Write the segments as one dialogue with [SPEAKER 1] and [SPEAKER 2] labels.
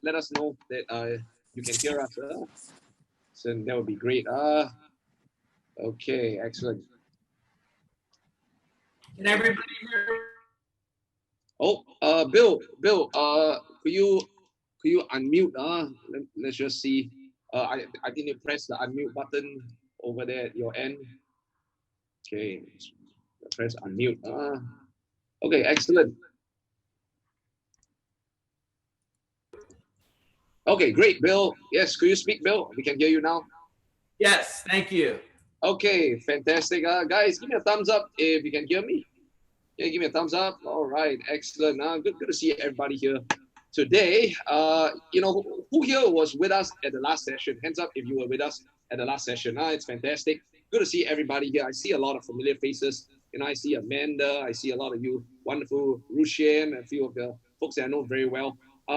[SPEAKER 1] let us know that you can hear us. So that would be great. Okay, excellent.
[SPEAKER 2] Can everybody hear?
[SPEAKER 1] Oh, Bill, could you unmute? Let's just see. I think you press the unmute button over there at your end. Okay, press unmute. Okay, excellent. Okay, great, Bill. Yes, could you speak, Bill? We can hear you now.
[SPEAKER 2] Yes, thank you.
[SPEAKER 1] Okay, fantastic. Guys, give me a thumbs up if you can hear me. Yeah, give me a thumbs up. All right, excellent. Good to see everybody here today. Who here was with us at the last session? Hands up if you were with us at the last session. It's fantastic. Good to see everybody here. I see a lot of familiar faces. I see Amanda. I see a lot of you wonderful Rushian, a few of the folks that I know very well.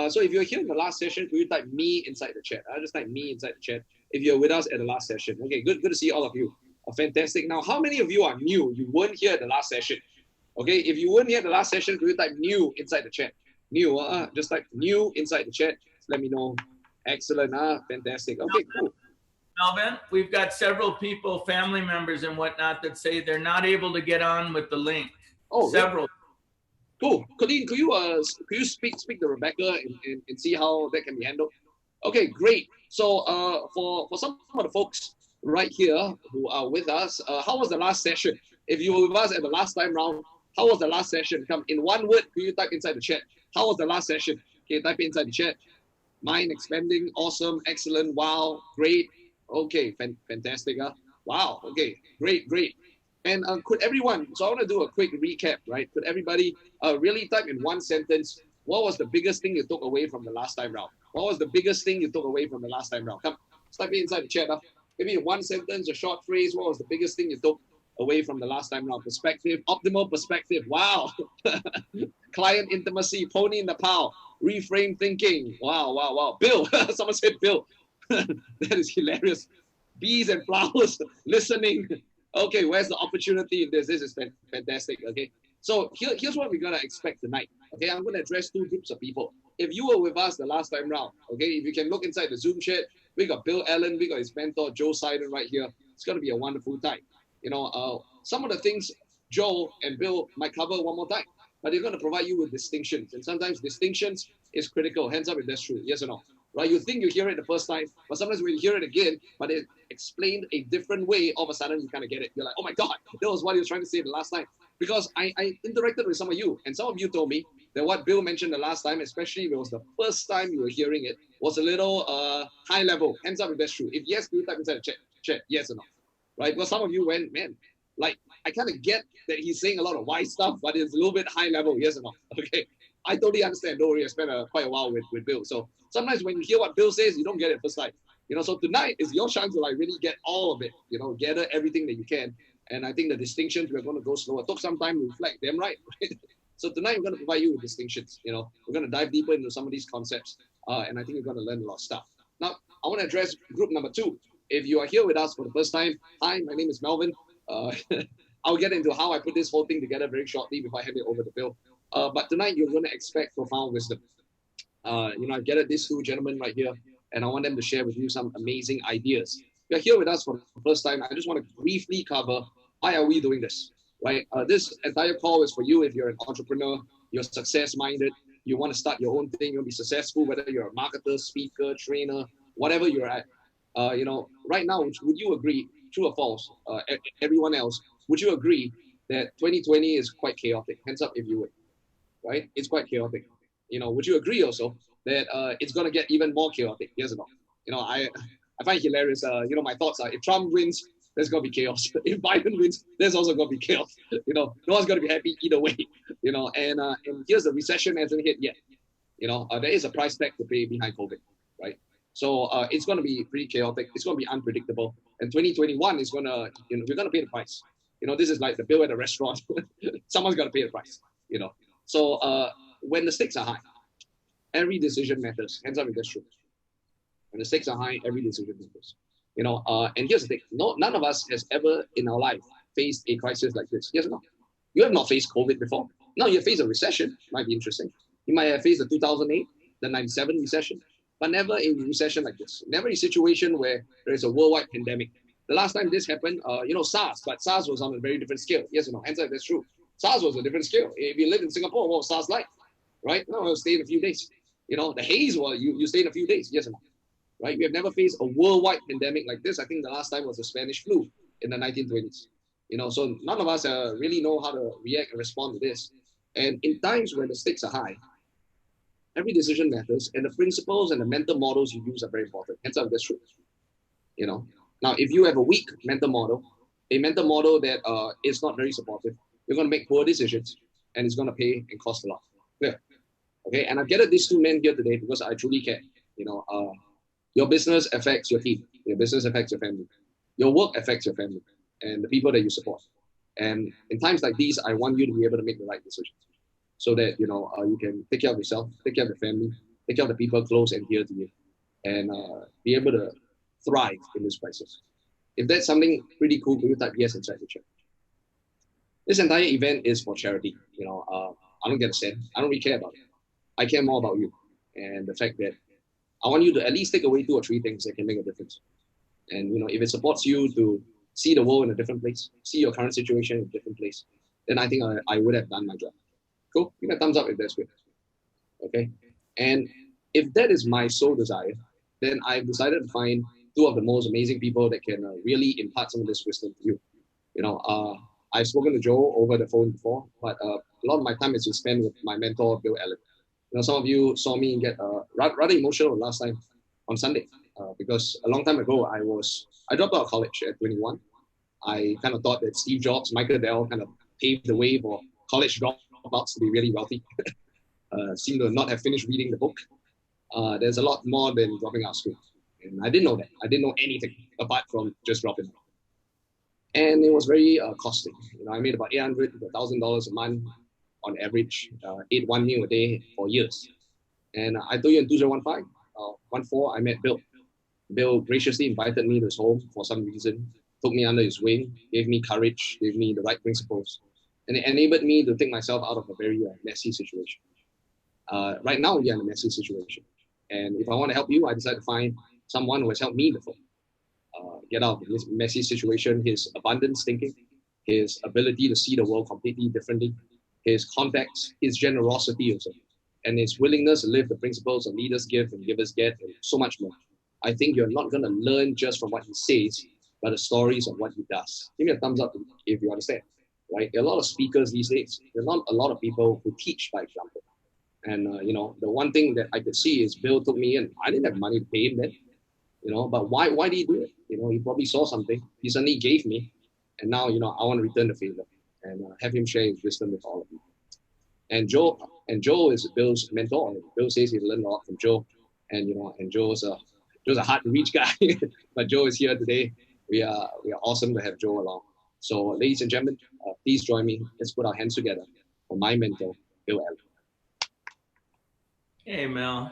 [SPEAKER 1] So if you're here in the last session, could you type me inside the chat? Just type me inside the chat if you're with us at the last session. Okay, good to see all of you. Fantastic. Now, how many of you are new? You weren't here at the last session. Okay, if you weren't here at the last session, could you type new inside the chat? New, just type new inside the chat. Let me know. Excellent, fantastic. Okay, cool.
[SPEAKER 2] Melvin, we've got several people, family members and whatnot, that say they're not able to get on with the link.
[SPEAKER 1] Oh,
[SPEAKER 2] several.
[SPEAKER 1] Cool. Could you speak to Rebecca and see how that can be handled? Okay, great. So for some of the folks right here who are with us, how was the last session? If you were with us at the last time round, how was the last session? Come in one word, could you type inside the chat? How was the last session? Okay, type it inside the chat. Mind expanding, awesome, excellent, wow, great. Okay, fantastic. Wow, okay, great. And could everyone, so I want to do a quick recap, right? Could everybody really type in one sentence, what was the biggest thing you took away from the last time round? What was the biggest thing you took away from the last time round? Come, type it inside the chat. Maybe in one sentence, a short phrase, what was the biggest thing you took away from the last time round? Perspective, optimal perspective, wow. Client intimacy, pony in the pow, reframe thinking, wow. Bill, someone said Bill. That is hilarious. Bees and flowers, listening. Okay, where's the opportunity in this? This is fantastic, okay? So here's what we're gonna expect tonight, okay? I'm gonna address two groups of people. If you were with us the last time round, okay, if you can look inside the Zoom chat, we got Bill Allen, we got his mentor, Joe Seiden right here. It's gonna be a wonderful time. Some of the things Joe and Bill might cover one more time, but they're gonna provide you with distinctions. And sometimes distinctions is critical. Hands up if that's true, yes or no? Right? You think you hear it the first time, but sometimes when you hear it again, but it explained a different way, all of a sudden you kind of get it. You're like, oh my God, that was what he was trying to say the last time. Because I interacted with some of you, and some of you told me that what Bill mentioned the last time, especially if it was the first time you were hearing it, was a little high level. Hands up if that's true. If yes, do type inside the chat, yes or no. Right? Well, some of you went, man, like, I kind of get that he's saying a lot of wise stuff, but it's a little bit high level, yes or no. Okay. I totally understand. Don't worry, I spent quite a while with Bill. So sometimes when you hear what Bill says, you don't get it first time. So tonight is your chance to like really get all of it, gather everything that you can. And I think the distinctions, we're going to go slower. It took some time to reflect them, right? So tonight, we're going to provide you with distinctions. We're going to dive deeper into some of these concepts. And I think you're going to learn a lot of stuff. Now, I want to address group number 2. If you are here with us for the first time, hi, my name is Melvin. I'll get into how I put this whole thing together very shortly before I hand it over to Bill. But tonight, you're going to expect profound wisdom. I've gathered these two gentlemen right here, and I want them to share with you some amazing ideas. If you're here with us for the first time, I just want to briefly cover why are we doing this, right? This entire call is for you if you're an entrepreneur, you're success-minded, you want to start your own thing, you want to be successful, whether you're a marketer, speaker, trainer, whatever you're at. Right now, would you agree, true or false, everyone else, would you agree that 2020 is quite chaotic? Hands up if you would, right? It's quite chaotic. Would you agree also that it's going to get even more chaotic? Yes or no? I find it hilarious. My thoughts are, if Trump wins, there's going to be chaos. If Biden wins, there's also going to be chaos. No one's going to be happy either way. And here's the recession hasn't hit yet. There is a price tag to pay behind COVID, right? So it's going to be pretty chaotic. It's going to be unpredictable. And 2021 is going to, we're going to pay the price. This is like the bill at a restaurant. Someone's got to pay the price, So when the stakes are high, every decision matters. Hands up if that's true. When the stakes are high, every decision matters. And here's the thing. None of us has ever in our life faced a crisis like this. Yes or no? You have not faced COVID before. No, you have faced a recession. Might be interesting. You might have faced the 2008, the 97 recession. but never a recession like this. Never a situation where there is a worldwide pandemic. The last time this happened, SARS, but SARS was on a very different scale. Yes or no? Answer, that's true. SARS was a different scale. If you lived in Singapore, what was SARS like? Right? No, it'll stay in a few days. The haze, well, you stay in a few days. Yes or no? Right? We have never faced a worldwide pandemic like this. I think the last time was the Spanish flu in the 1920s. So none of us really know how to react and respond to this. And in times when the stakes are high, every decision matters, and the principles and the mental models you use are very important. Hence, that's true. Now, if you have a weak mental model, a mental model that is not very supportive, you're going to make poor decisions, and it's going to pay and cost a lot. Clear? Okay, and I've gathered these two men here today because I truly care. Your business affects your team. Your business affects your family. Your work affects your family and the people that you support. And in times like these, I want you to be able to make the right decisions so that, you can take care of yourself, take care of your family, take care of the people close and dear to you, and be able to thrive in this crisis. If that's something pretty cool, can you type yes inside the chat? This entire event is for charity. I don't get a cent. I don't really care about it. I care more about you and the fact that I want you to at least take away 2 or 3 things that can make a difference. And if it supports you to see the world in a different place, see your current situation in a different place, then I think I would have done my job. Cool. Give me a thumbs up if that's good. Okay. And if that is my sole desire, then I've decided to find 2 of the most amazing people that can really impart some of this wisdom to you. I've spoken to Joe over the phone before, but a lot of my time is spent with my mentor, Bill Allen. Some of you saw me get rather emotional last time on Sunday because a long time ago, I dropped out of college at 21. I kind of thought that Steve Jobs, Michael Dell kind of paved the way for college dropouts to be really wealthy. Seem to not have finished reading the book. There's a lot more than dropping out of school. And I didn't know that. I didn't know anything apart from just dropping out. And it was very costly. I made about $800 to $1,000 a month on average, ate 1 meal a day for years. And I told you in 2015, 14, I met Bill. Bill graciously invited me to his home for some reason, took me under his wing, gave me courage, gave me the right principles, and it enabled me to take myself out of a very messy situation. Right now, we are in a messy situation. And if I want to help you, I decided to find someone who has helped me before. Get out of this messy situation, his abundance thinking, his ability to see the world completely differently, his contacts, his generosity also, and his willingness to live the principles of leaders give and givers get, and so much more. I think you're not going to learn just from what he says, but the stories of what he does. Give me a thumbs up if you understand, right? There are a lot of speakers these days. There are not a lot of people who teach by example. And, the one thing that I could see is Bill took me in. I didn't have money to pay him then, but why did he do it? He probably saw something. He suddenly gave me. And now, I want to return the favor and have him share his wisdom with all of you. And Joe is Bill's mentor. Bill says he learned a lot from Joe. And, and Joe's a hard to reach guy, but Joe is here today. We are awesome to have Joe along. So, ladies and gentlemen, please join me. Let's put our hands together for my mentor, Bill Allen.
[SPEAKER 2] Hey, Mel.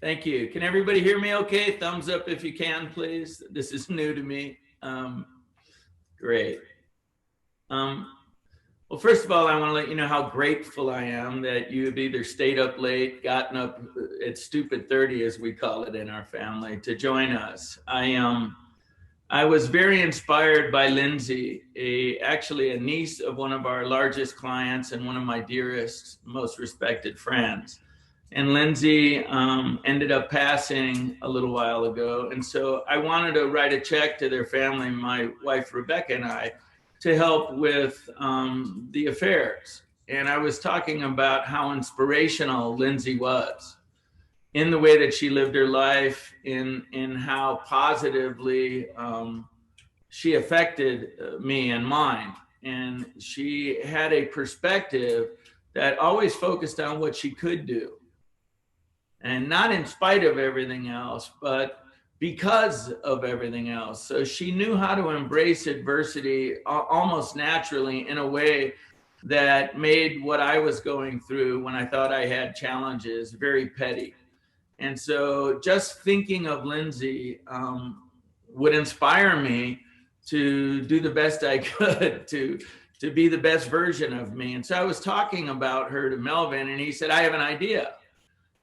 [SPEAKER 2] Thank you. Can everybody hear me okay? Thumbs up if you can, please. This is new to me. Great. Well, first of all, I want to let you know how grateful I am that you have either stayed up late, gotten up at stupid 30, as we call it in our family, to join us. I was very inspired by Lindsay, actually a niece of one of our largest clients and one of my dearest, most respected friends. And Lindsay ended up passing a little while ago. And so I wanted to write a check to their family, my wife, Rebecca, and I, to help with the affairs. And I was talking about how inspirational Lindsay was in the way that she lived her life, in how positively she affected me and mine. And she had a perspective that always focused on what she could do. And not in spite of everything else, but because of everything else. So she knew how to embrace adversity almost naturally in a way that made what I was going through when I thought I had challenges very petty. And so just thinking of Lindsay would inspire me to do the best I could to be the best version of me. And so I was talking about her to Melvin, and he said, I have an idea.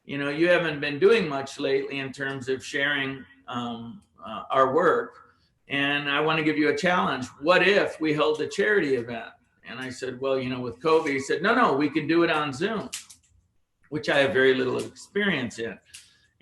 [SPEAKER 2] you know, you haven't been doing much lately in terms of sharing our work. And I want to give you a challenge. What if we held a charity event? And I said, well, you know, with COVID, he said, no, we can do it on Zoom, which I have very little experience in.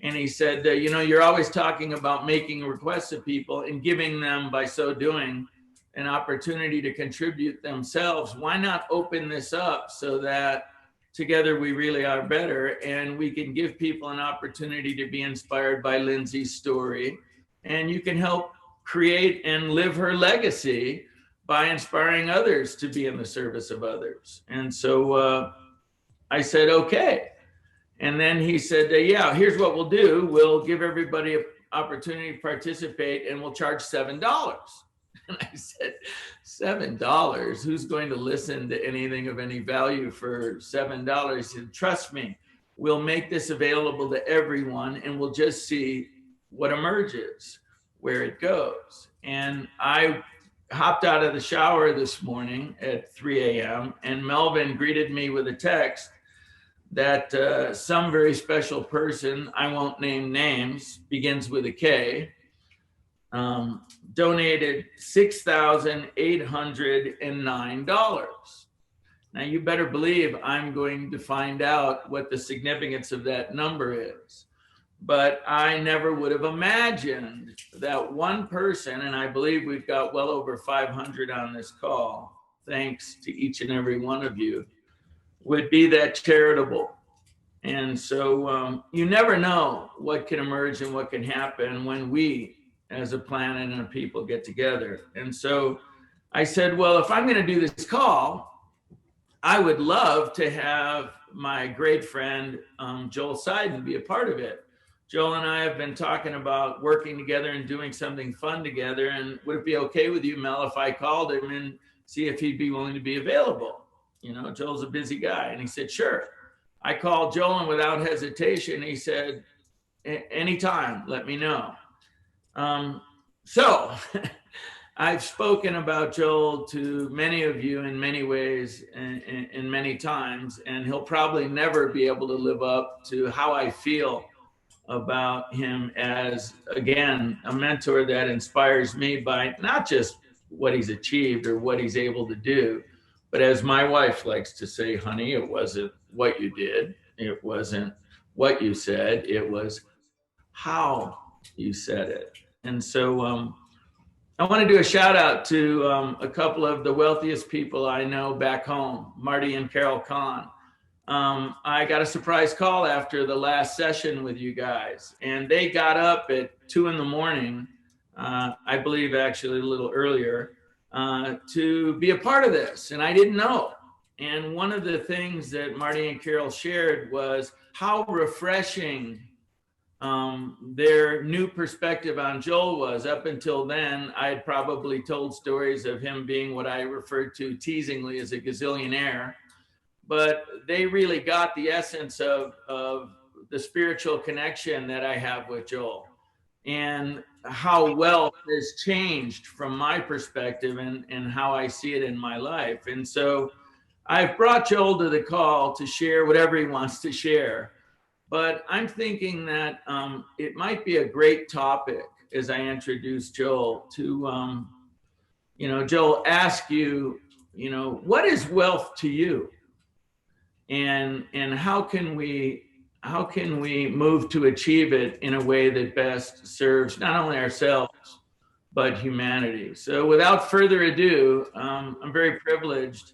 [SPEAKER 2] And he said, you know, you're always talking about making requests of people and giving them, by so doing, an opportunity to contribute themselves. Why not open this up so that together we really are better, and we can give people an opportunity to be inspired by Lindsay's story, and you can help create and live her legacy by inspiring others to be in the service of others. And so I said, okay. And then he said, yeah, here's what we'll do. We'll give everybody an opportunity to participate, and we'll charge $7. And I said, $7? Who's going to listen to anything of any value for $7? He said, trust me, we'll make this available to everyone, and we'll just see what emerges, where it goes. And I hopped out of the shower this morning at 3 a.m. and Melvin greeted me with a text that some very special person, I won't name names, begins with a K, donated $6,809. Now you better believe I'm going to find out what the significance of that number is. But I never would have imagined that one person, and I believe we've got well over 500 on this call, thanks to each and every one of you, would be that charitable. And so you never know what can emerge and what can happen when we as a planet and a people get together. And so I said, well, if I'm going to do this call, I would love to have my great friend Joel Seiden be a part of it. Joel and I have been talking about working together and doing something fun together. And would it be okay with you, Mel, if I called him and see if he'd be willing to be available? You know, Joel's a busy guy. And he said, sure. I called Joel, and without hesitation, he said, anytime, let me know. So I've spoken about Joel to many of you in many ways and many times, and he'll probably never be able to live up to how I feel about him as, again, a mentor that inspires me by not just what he's achieved or what he's able to do, but as my wife likes to say, honey, it wasn't what you did. It wasn't what you said. It was how you said it. And so I want to do a shout out to a couple of the wealthiest people I know back home, Marty and Carol Kahn. I got a surprise call after the last session with you guys, and they got up at 2 a.m, I believe actually a little earlier, to be a part of this, and I didn't know. And one of the things that Marty and Carol shared was how refreshing their new perspective on Joel was. Up until then, I had probably told stories of him being what I referred to teasingly as a gazillionaire. But they really got the essence of the spiritual connection that I have with Joel, and how wealth has changed from my perspective and how I see it in my life. And so I've brought Joel to the call to share whatever he wants to share. But I'm thinking that it might be a great topic as I introduce Joel to, Joel, ask you, what is wealth to you? And how can we move to achieve it in a way that best serves not only ourselves but humanity? So without further ado, I'm very privileged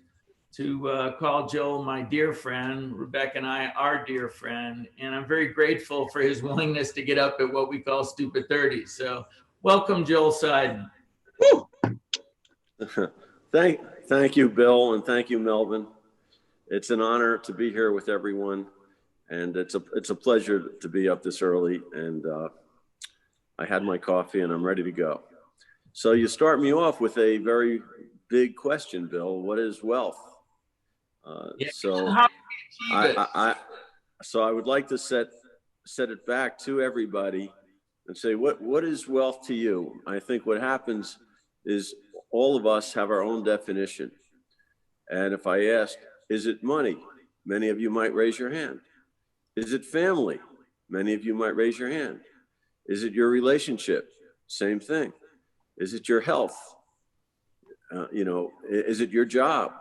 [SPEAKER 2] to call Joel my dear friend. Rebecca and I are dear friend, and I'm very grateful for his willingness to get up at what we call stupid 30. So welcome, Joel Seiden.
[SPEAKER 3] Thank you, Bill, and thank you, Melvin. It's an honor to be here with everyone, and it's a pleasure to be up this early. And I had my coffee, and I'm ready to go. So you start me off with a very big question, Bill. What is wealth? So I would like to set it back to everybody and say, what is wealth to you? I think what happens is all of us have our own definition. And if I ask, is it money? Many of you might raise your hand. Is it family? Many of you might raise your hand. Is it your relationship? Same thing. Is it your health? Is it your job?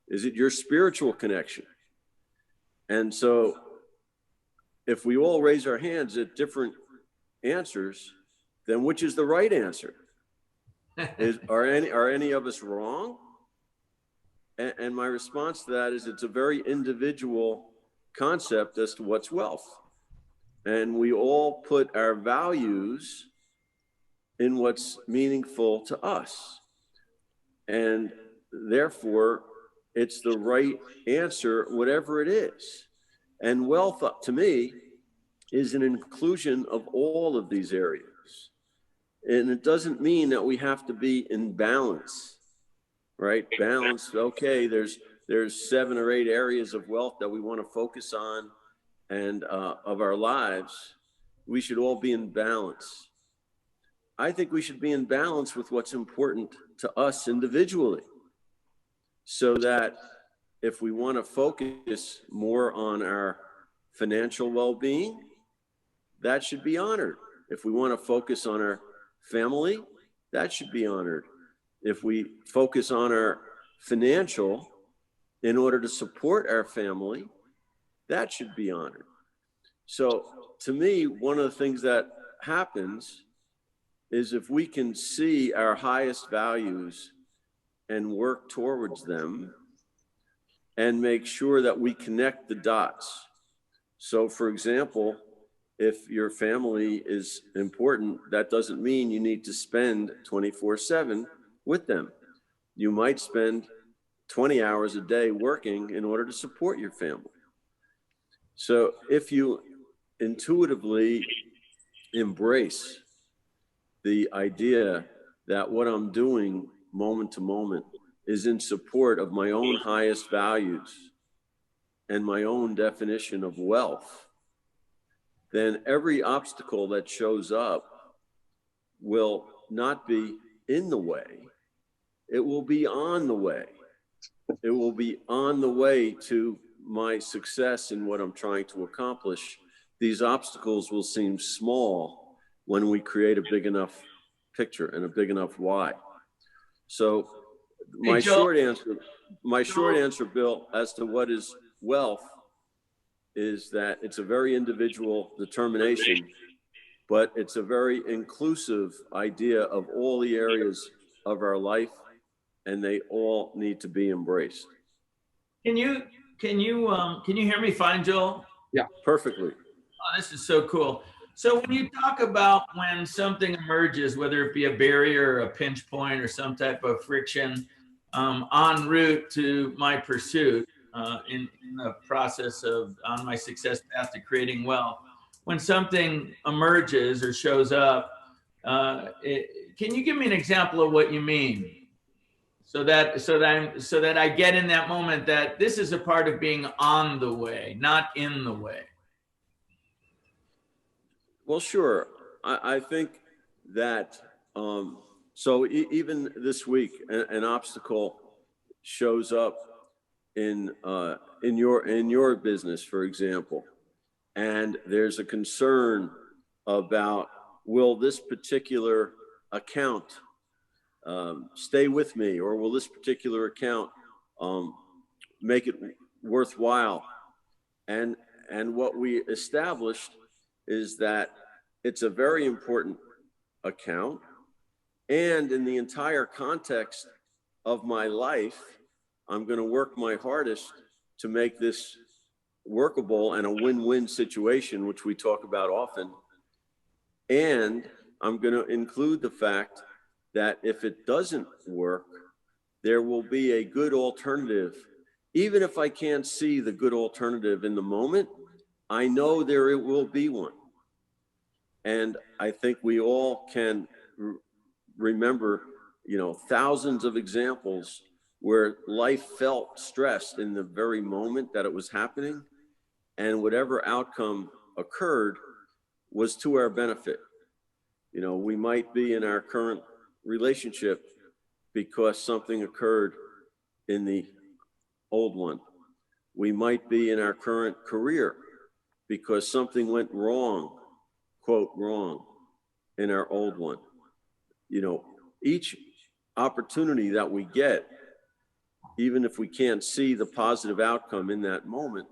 [SPEAKER 3] Is it your spiritual connection? And so if we all raise our hands at different answers, then which is the right answer? Are any of us wrong? And my response to that is it's a very individual concept as to what's wealth. And we all put our values in what's meaningful to us. And therefore, it's the right answer, whatever it is. And wealth, to me, is an inclusion of all of these areas. And it doesn't mean that we have to be in balance, right? Balance, okay, there's 7 or 8 areas of wealth that we want to focus on and of our lives. We should all be in balance. I think we should be in balance with what's important to us individually, so that if we want to focus more on our financial well-being, that should be honored. If we want to focus on our family, that should be honored. If we focus on our financial in order to support our family, that should be honored. So to me, one of the things that happens is if we can see our highest values and work towards them and make sure that we connect the dots. So for example, if your family is important, that doesn't mean you need to spend 24/7 with them. You might spend 20 hours a day working in order to support your family. So if you intuitively embrace the idea that what I'm doing moment to moment is in support of my own highest values and my own definition of wealth, then every obstacle that shows up will not be in the way. It will be on the way. It will be on the way to my success in what I'm trying to accomplish. These obstacles will seem small when we create a big enough picture and a big enough why. So my short answer, Bill, as to what is wealth is that it's a very individual determination, but it's a very inclusive idea of all the areas of our life, and they all need to be embraced.
[SPEAKER 2] Can you hear me fine, Joel?
[SPEAKER 3] Yeah, perfectly.
[SPEAKER 2] Oh, this is so cool. So when you talk about when something emerges, whether it be a barrier or a pinch point or some type of friction en route to my pursuit in the process of on my success path to creating wealth, when something emerges or shows up, can you give me an example of what you mean? So that I get in that moment that this is a part of being on the way, not in the way.
[SPEAKER 3] Well, sure. I think that so even this week, an obstacle shows up in your business, for example, and there's a concern about, will this particular account stay with me, or will this particular account make it worthwhile? And what we established is that it's a very important account, and in the entire context of my life, I'm going to work my hardest to make this workable and a win-win situation, which we talk about often. And I'm going to include the fact that if it doesn't work, there will be a good alternative. Even if I can't see the good alternative in the moment, I know there will be one. And I think we all can remember, thousands of examples where life felt stressed in the very moment that it was happening, and whatever outcome occurred was to our benefit. We might be in our current relationship because something occurred in the old one. We might be in our current career because something went wrong, quote, wrong, in our old one. You know, each opportunity that we get, even if we can't see the positive outcome in that moment,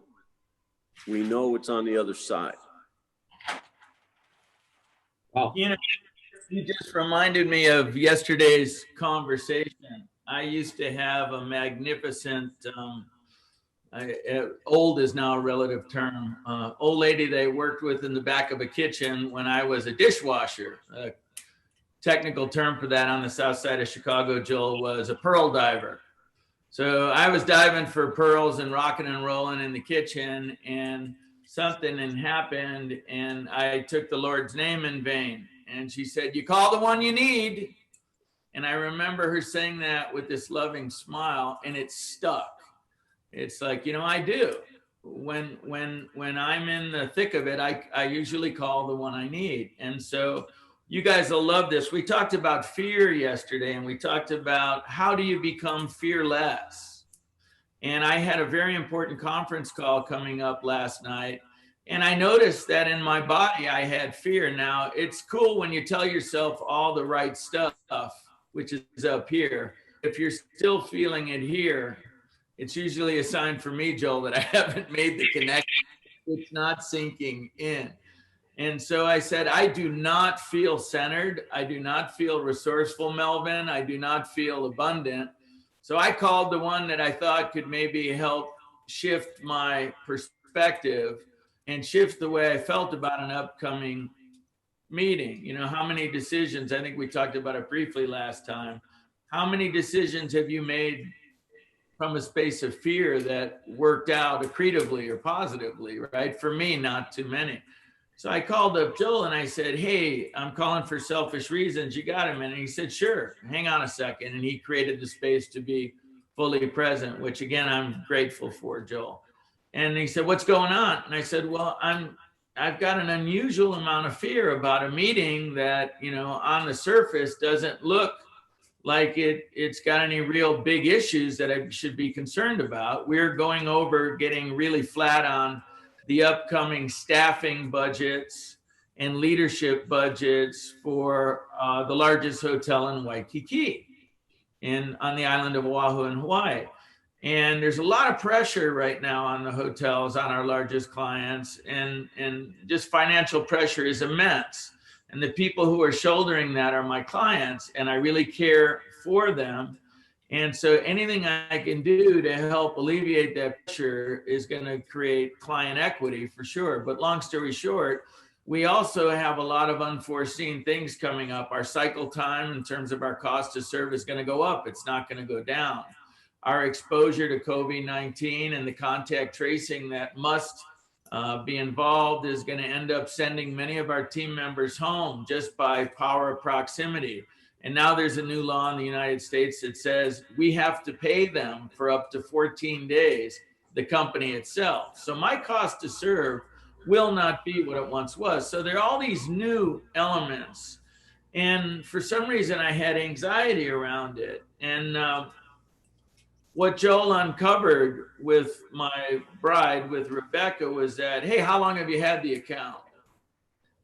[SPEAKER 3] we know it's on the other side.
[SPEAKER 1] Wow.
[SPEAKER 2] You know, you just reminded me of yesterday's conversation. I used to have a magnificent, old is now a relative term, old lady they worked with in the back of a kitchen when I was a dishwasher. A technical term for that on the south side of Chicago, Joel, was a pearl diver. So I was diving for pearls and rocking and rolling in the kitchen, and something had happened, and I took the Lord's name in vain. And she said, "You call the one you need." And I remember her saying that with this loving smile, and it stuck. It's like, you know, I do. When I'm in the thick of it, I usually call the one I need. And so you guys will love this. We talked about fear yesterday, and we talked about how do you become fearless. And I had a very important conference call coming up last night, and I noticed that in my body I had fear. Now, it's cool when you tell yourself all the right stuff, which is up here. If you're still feeling it here, it's usually a sign for me, Joel, that I haven't made the connection. It's not sinking in. And so I said, I do not feel centered. I do not feel resourceful, Melvin. I do not feel abundant. So I called the one that I thought could maybe help shift my perspective and shift the way I felt about an upcoming meeting. You know, how many decisions, I think we talked about it briefly last time. How many decisions have you made from a space of fear that worked out accretively or positively, right? For me, not too many. So I called up Joel and I said, "Hey, I'm calling for selfish reasons. You got him?" And he said, "Sure, hang on a second." And he created the space to be fully present, which again, I'm grateful for, Joel. And he said, "What's going on?" And I said, "Well, I've got an unusual amount of fear about a meeting that, you know, on the surface doesn't look like it's got any real big issues that I should be concerned about. We're going over getting really flat on the upcoming staffing budgets and leadership budgets for the largest hotel in Waikiki on the island of Oahu in Hawaii. And there's a lot of pressure right now on the hotels, on our largest clients, and just financial pressure is immense. And the people who are shouldering that are my clients, and I really care for them. And so anything I can do to help alleviate that pressure is going to create client equity for sure. But long story short, we also have a lot of unforeseen things coming up. Our cycle time in terms of our cost to serve is going to go up. It's not going to go down. Our exposure to COVID-19 and the contact tracing that must be involved is going to end up sending many of our team members home just by power of proximity. And now there's a new law in the United States that says we have to pay them for up to 14 days, the company itself. So my cost to serve will not be what it once was. So there are all these new elements. And for some reason, I had anxiety around it. And what Joel uncovered with my bride, with Rebecca, was that, "Hey, how long have you had the account?"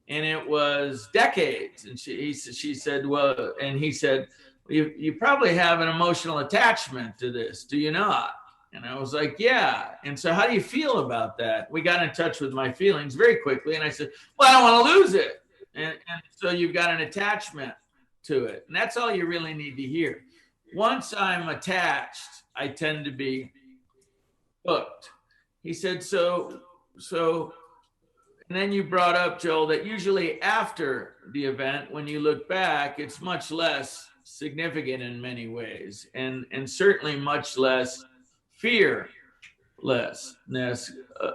[SPEAKER 2] And it was decades. And she said, "Well," and he said, you probably have an emotional attachment to this, do you not?" And I was like, "Yeah." And so how do you feel about that? We got in touch with my feelings very quickly. And I said, "Well, I don't want to lose it." And so you've got an attachment to it. And that's all you really need to hear. Once I'm attached, I tend to be hooked. He said, so, and then you brought up, Joel, that usually after the event, when you look back, it's much less significant in many ways, and certainly much less fearlessness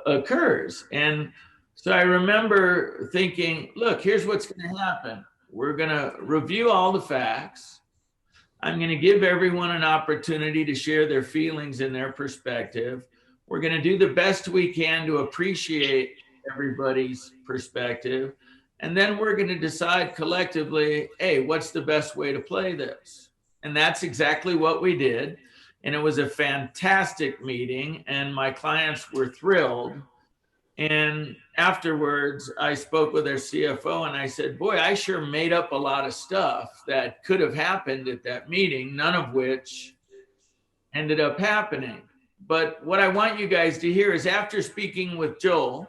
[SPEAKER 2] occurs. And so I remember thinking, look, here's what's going to happen. We're going to review all the facts. I'm going to give everyone an opportunity to share their feelings and their perspective. We're going to do the best we can to appreciate everybody's perspective. And then we're going to decide collectively, hey, what's the best way to play this? And that's exactly what we did. And it was a fantastic meeting. And my clients were thrilled. And afterwards, I spoke with their CFO and I said, boy, I sure made up a lot of stuff that could have happened at that meeting, none of which ended up happening. But what I want you guys to hear is after speaking with Joel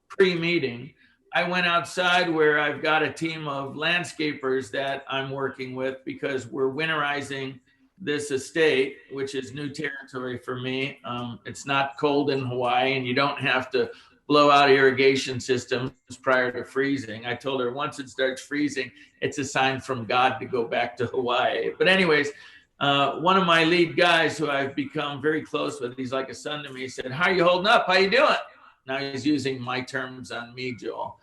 [SPEAKER 2] pre-meeting, I went outside where I've got a team of landscapers that I'm working with because we're winterizing this estate, which is new territory for me. It's not cold in Hawaii and you don't have to blow out irrigation systems prior to freezing. I told her once it starts freezing, it's a sign from God to go back to Hawaii. But anyways, one of my lead guys who I've become very close with, he's like a son to me, he said, how are you holding up? How you doing? Now he's using my terms on me, Joel.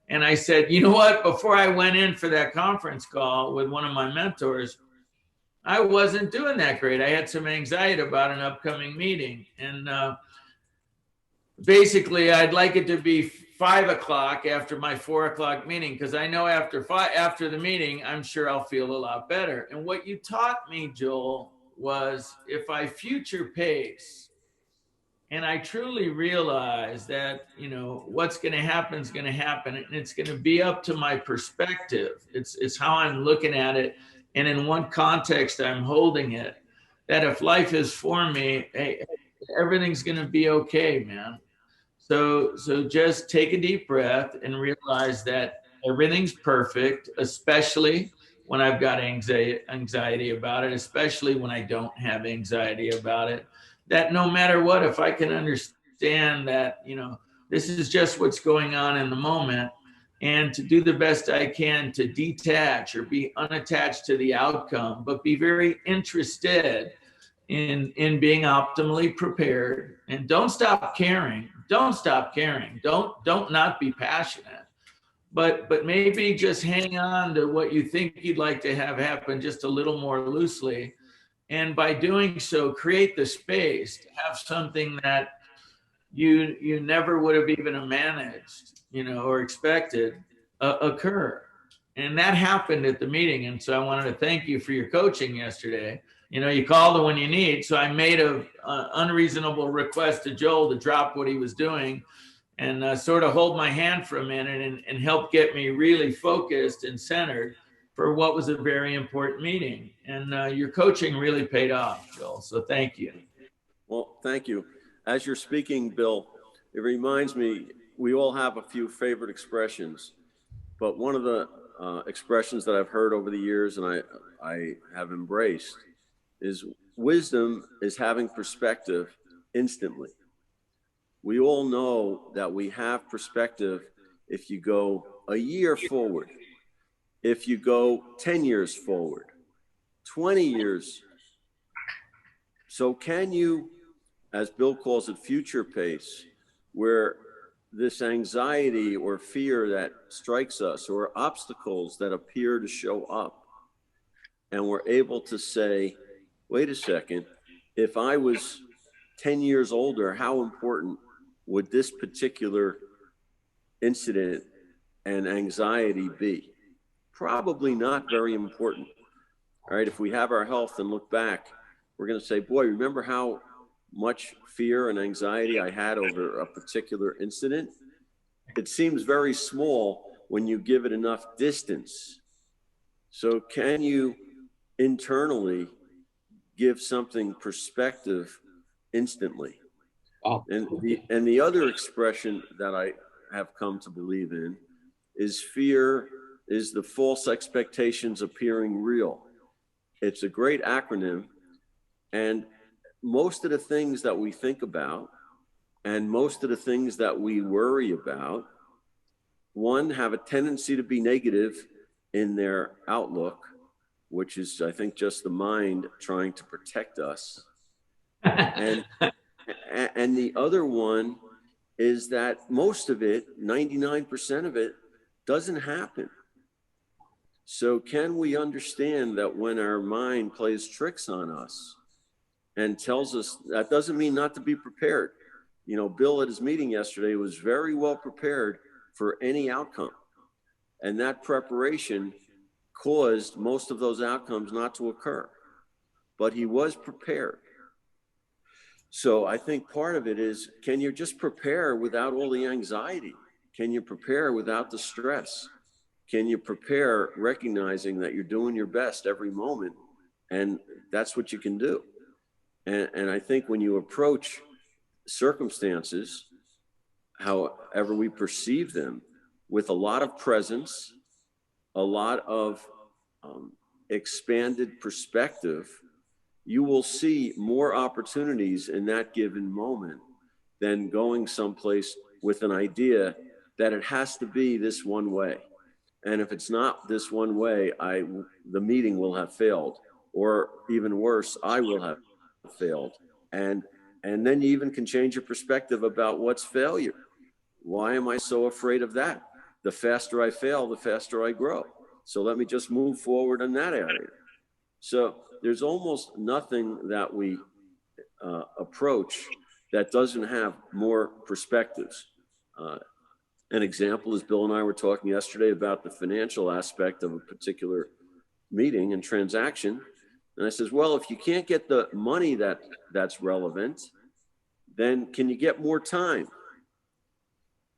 [SPEAKER 2] And I said, you know what? Before I went in for that conference call with one of my mentors, I wasn't doing that great. I had some anxiety about an upcoming meeting. And basically, I'd like it to be 5 o'clock after my 4 o'clock meeting, because I know after the meeting, I'm sure I'll feel a lot better. And what you taught me, Joel, was if I future pace, and I truly realize that, you know, what's going to happen is going to happen, and it's going to be up to my perspective. It's how I'm looking at it, and in what context I'm holding it. That if life is for me, hey, everything's going to be okay, man. So just take a deep breath and realize that everything's perfect, especially when I've got anxiety about it, especially when I don't have anxiety about it. That no matter what, if I can understand that, you know, this is just what's going on in the moment, and to do the best I can to detach or be unattached to the outcome, but be very interested in being optimally prepared. And don't stop caring. Don't stop caring. Don't not be passionate. But maybe just hang on to what you think you'd like to have happen just a little more loosely. And by doing so, create the space to have something that you never would have even managed, you know, or expected occur. And that happened at the meeting. And so I wanted to thank you for your coaching yesterday. You know, you called it when you need. So I made a unreasonable request to Joel to drop what he was doing and sort of hold my hand for a minute and help get me really focused and centered for what was a very important meeting. And your coaching really paid off, Joel. So thank you.
[SPEAKER 3] Well, thank you. As you're speaking, Bill, it reminds me, we all have a few favorite expressions, but one of the expressions that I've heard over the years and I have embraced is wisdom is having perspective instantly. We all know that we have perspective if you go a year forward, if you go 10 years forward, 20 years. So can you, as Bill calls it, future pace, where this anxiety or fear that strikes us or obstacles that appear to show up, and we're able to say, wait a second, if I was 10 years older, how important would this particular incident and anxiety be? Probably not very important. All right, if we have our health and look back, we're going to say, boy, remember how much fear and anxiety I had over a particular incident? It seems very small when you give it enough distance. So can you internally give something perspective instantly?
[SPEAKER 1] Wow.
[SPEAKER 3] And the other expression that I have come to believe in is fear is the false expectations appearing real. It's a great acronym. And most of the things that we think about and most of the things that we worry about, one, have a tendency to be negative in their outlook, which is, I think, just the mind trying to protect us. And the other one is that most of it, 99% of it, doesn't happen. So can we understand that when our mind plays tricks on us and tells us, that doesn't mean not to be prepared. You know, Bill at his meeting yesterday was very well prepared for any outcome. And that preparation caused most of those outcomes not to occur. But he was prepared. So I think part of it is, can you just prepare without all the anxiety? Can you prepare without the stress? Can you prepare recognizing that you're doing your best every moment, and that's what you can do? And I think when you approach circumstances, however we perceive them, with a lot of presence, a lot of expanded perspective, you will see more opportunities in that given moment than going someplace with an idea that it has to be this one way. And if it's not this one way, the meeting will have failed, or even worse, I will have failed. And then you even can change your perspective about what's failure. Why am I so afraid of that? The faster I fail, the faster I grow. So let me just move forward in that area. So there's almost nothing that we approach that doesn't have more perspectives. An example is Bill and I were talking yesterday about the financial aspect of a particular meeting and transaction. And I says, well, if you can't get the money that's relevant, then can you get more time?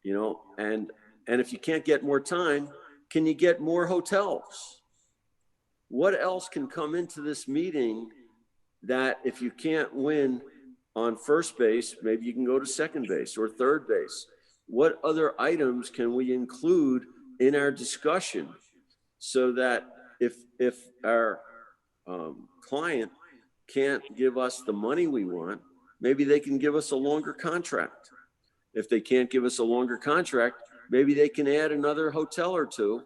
[SPEAKER 3] You know, and if you can't get more time, can you get more hotels? What else can come into this meeting that if you can't win on first base, maybe you can go to second base or third base? What other items can we include in our discussion so that if our client can't give us the money we want, maybe they can give us a longer contract. If they can't give us a longer contract, maybe they can add another hotel or two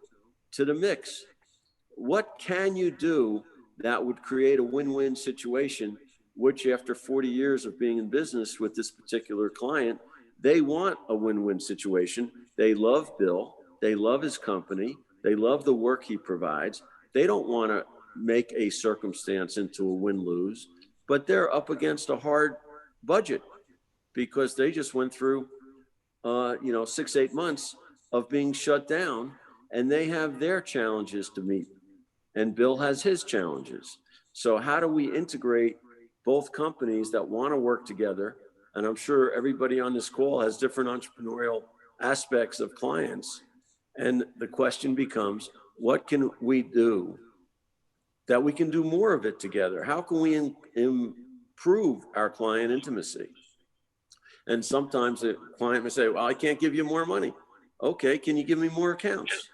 [SPEAKER 3] to the mix. What can you do that would create a win-win situation, which after 40 years of being in business with this particular client, they want a win-win situation. They love Bill. They love his company. They love the work he provides. They don't want to make a circumstance into a win-lose, but they're up against a hard budget because they just went through 6-8 months of being shut down, and they have their challenges to meet, and Bill has his challenges. So how do we integrate both companies that want to work together? And I'm sure everybody on this call has different entrepreneurial aspects of clients. And the question becomes, what can we do that we can do more of it together? How can we improve our client intimacy? And sometimes the client may say, well, I can't give you more money. Okay, can you give me more accounts?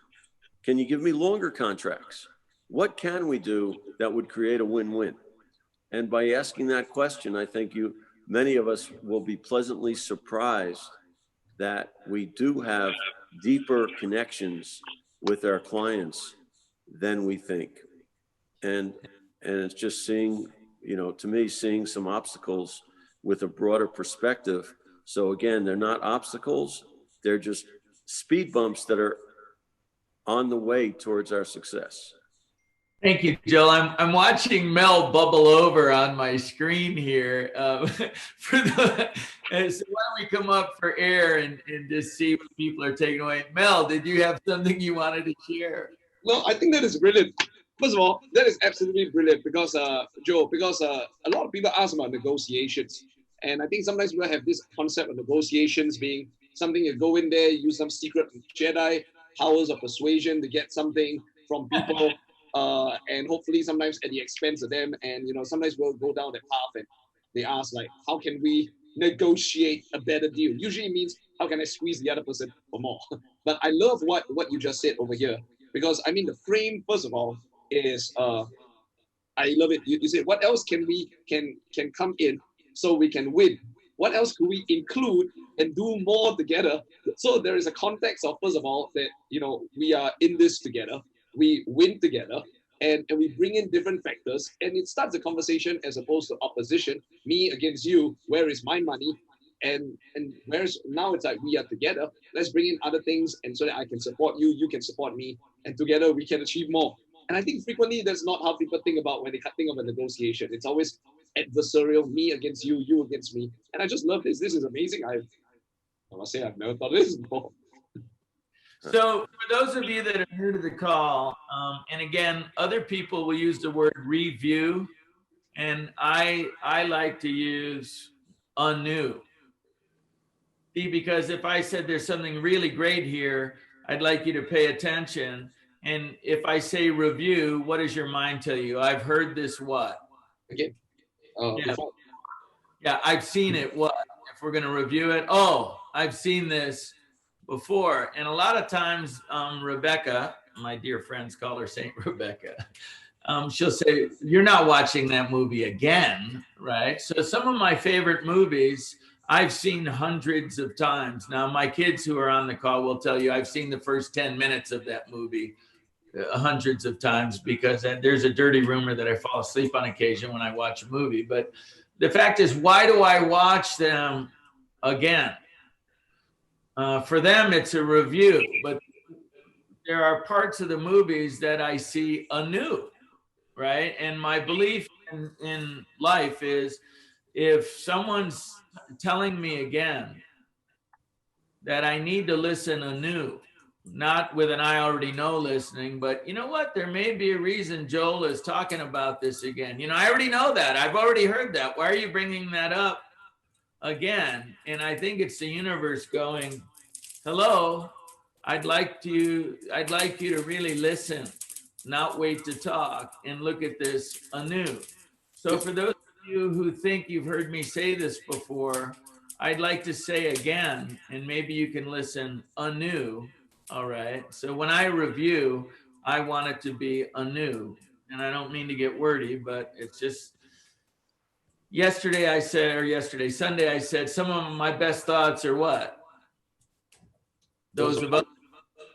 [SPEAKER 3] Can you give me longer contracts? What can we do that would create a win-win? And by asking that question, I think many of us will be pleasantly surprised that we do have deeper connections with our clients than we think. And it's just seeing, to me, seeing some obstacles with a broader perspective. So again, they're not obstacles, they're just speed bumps that are on the way towards our success.
[SPEAKER 2] Thank you, Joel. I'm watching Mel bubble over on my screen here. So why don't we come up for air and just see what people are taking away? Mel, did you have something you wanted to share?
[SPEAKER 1] No, I think that is brilliant. First of all, that is absolutely brilliant because, Joe, a lot of people ask about negotiations. And I think sometimes we have this concept of negotiations being something you go in there, use some secret Jedi powers of persuasion to get something from people. And hopefully sometimes at the expense of them. And, sometimes we'll go down that path and they ask like, how can we negotiate a better deal? Usually means, how can I squeeze the other person for more? But I love what you just said over here, because I mean, the frame, first of all, is, I love it. You said, what else can come in so we can win? What else could we include and do more together? So there is a context of, first of all, that, we are in this together. We win together, and we bring in different factors, and it starts a conversation as opposed to opposition, me against you, where is my money? And whereas now it's like we are together, let's bring in other things, and so that I can support you, you can support me, and together we can achieve more. And I think frequently that's not how people think about when they think of a negotiation. It's always adversarial, me against you, you against me. And I just love this. This is amazing. I must say I've never thought of this before.
[SPEAKER 2] So for those of you that are new to the call, and again, other people will use the word review, and I like to use anew. See, because if I said there's something really great here, I'd like you to pay attention. And if I say review, what does your mind tell you? I've heard this what?
[SPEAKER 1] Again,
[SPEAKER 2] Yeah,
[SPEAKER 1] before.
[SPEAKER 2] yeah, I've seen it. What? If we're going to review it, oh, I've seen this before. And a lot of times, Rebecca, my dear friends call her Saint Rebecca, she'll say, you're not watching that movie again, right? So some of my favorite movies, I've seen hundreds of times. Now, my kids who are on the call will tell you I've seen the first 10 minutes of that movie hundreds of times, because there's a dirty rumor that I fall asleep on occasion when I watch a movie. But the fact is, why do I watch them again? For them, it's a review, but there are parts of the movies that I see anew, right? And my belief in life is, if someone's telling me again that I need to listen anew, not with an I already know listening, but you know what? There may be a reason Joel is talking about this again. You know, I already know that. I've already heard that. Why are you bringing that up again? And I think it's the universe going, hello, I'd like you to really listen, not wait to talk, and look at this anew. So for those of you who think you've heard me say this before, I'd like to say again, and maybe you can listen anew. All right. So when I review, I want it to be anew. And I don't mean to get wordy, but it's just, Sunday, I said, some of my best thoughts are what? Those of us,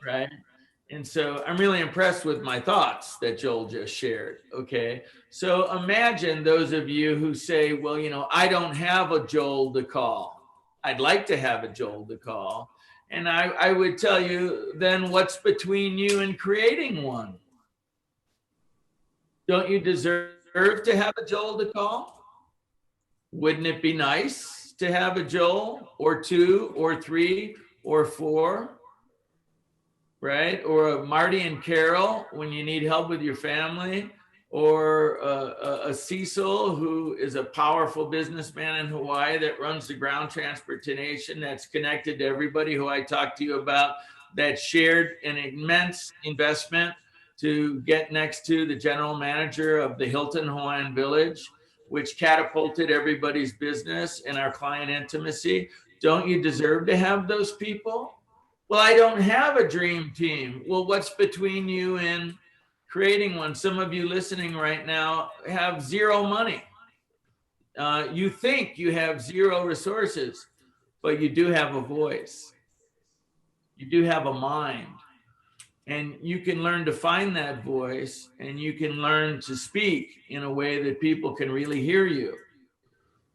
[SPEAKER 2] right? And so I'm really impressed with my thoughts that Joel just shared. Okay. So imagine those of you who say, well, you know, I don't have a Joel to call. I'd like to have a Joel to call. And I would tell you, then what's between you and creating one? Don't you deserve to have a Joel to call? Wouldn't it be nice to have a Joel or two or three or four? Right? Or a Marty and Carol when you need help with your family, or a Cecil who is a powerful businessman in Hawaii that runs the ground transportation that's connected to everybody who I talked to you about, that shared an immense investment to get next to the general manager of the Hilton Hawaiian Village, which catapulted everybody's business and our client intimacy. Don't you deserve to have those people? Well, I don't have a dream team. Well, what's between you and creating one? Some of you listening right now have zero money. You think you have zero resources, but you do have a voice. You do have a mind. And you can learn to find that voice, and you can learn to speak in a way that people can really hear you.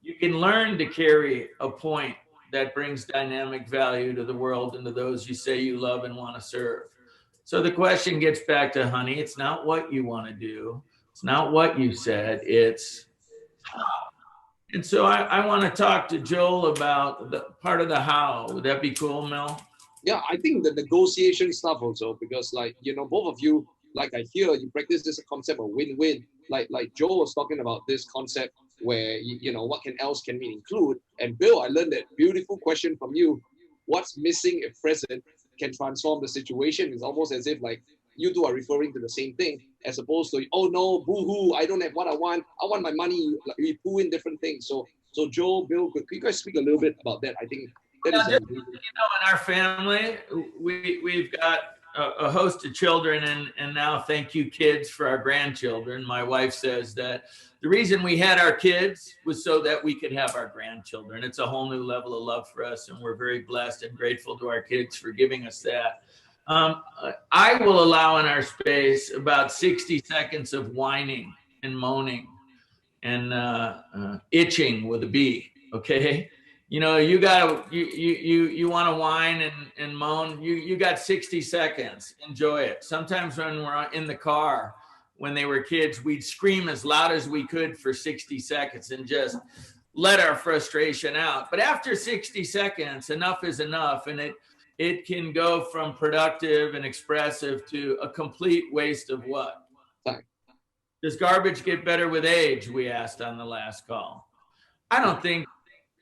[SPEAKER 2] You can learn to carry a point that brings dynamic value to the world and to those you say you love and want to serve. So the question gets back to, honey, it's not what you want to do. It's not what you said. It's how. And so I want to talk to Joel about the part of the how. Would that be cool, Mel?
[SPEAKER 1] Yeah, I think the negotiation stuff also, because like, you know, both of you, like I hear you practice this concept of win-win. Like Joel was talking about this concept where, you know, what else can we include? And Bill, I learned that beautiful question from you. What's missing if present can transform the situation? It's almost as if like you two are referring to the same thing, as opposed to, oh no, boo-hoo, I don't have what I want my money. Like, we pull in different things. So Joel, Bill, could you guys speak a little bit about that? I think that is
[SPEAKER 2] just, you know, in our family, we've got a host of children, and now thank you, kids, for our grandchildren. My wife says that the reason we had our kids was so that we could have our grandchildren. It's a whole new level of love for us, and we're very blessed and grateful to our kids for giving us that. I will allow in our space about 60 seconds of whining and moaning and itching with a B, okay? You know, you want to whine and moan, you got 60 seconds. Enjoy it. Sometimes when we're in the car, when they were kids, we'd scream as loud as we could for 60 seconds and just let our frustration out. But after 60 seconds, enough is enough. And it can go from productive and expressive to a complete waste of what?
[SPEAKER 1] Time.
[SPEAKER 2] Does garbage get better with age? We asked on the last call. I don't think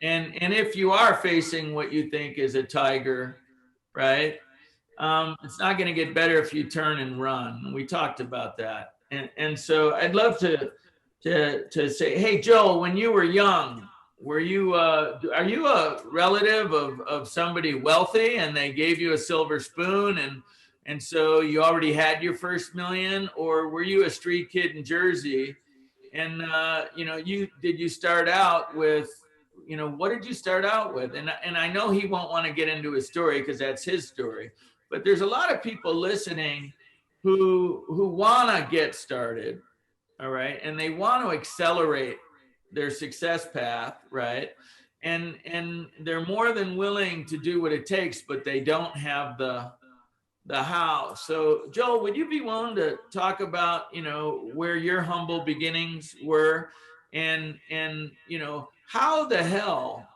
[SPEAKER 2] And if you are facing what you think is a tiger, right? It's not going to get better if you turn and run. We talked about that. And so I'd love to say, hey, Joel, when you were young, are you a relative of somebody wealthy and they gave you a silver spoon and so you already had your first million, or were you a street kid in Jersey? And did you start out with, what did you start out with? And I know he won't want to get into his story because that's his story, but there's a lot of people listening who want to get started, all right, and they want to accelerate their success path, right? And they're more than willing to do what it takes, but they don't have the how. So Joel, would you be willing to talk about, where your humble beginnings were, and how the hell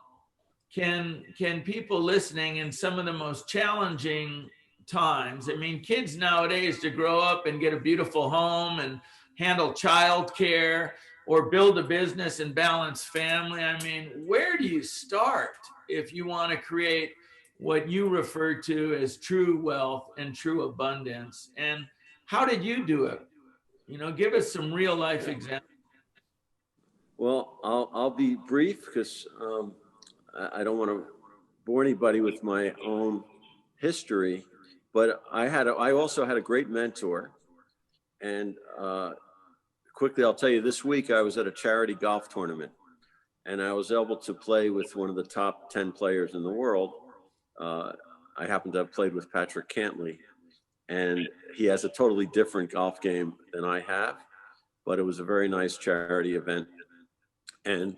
[SPEAKER 2] can people listening in some of the most challenging times, I mean, kids nowadays, to grow up and get a beautiful home and handle childcare or build a business and balance family, I mean, where do you start if you want to create what you refer to as true wealth and true abundance? And how did you do it? Give us some real life examples.
[SPEAKER 3] Well, I'll be brief because I don't want to bore anybody with my own history, but I also had a great mentor. And quickly, I'll tell you, this week I was at a charity golf tournament and I was able to play with one of the top 10 players in the world. I happen to have played with Patrick Cantley, and he has a totally different golf game than I have, but it was a very nice charity event. And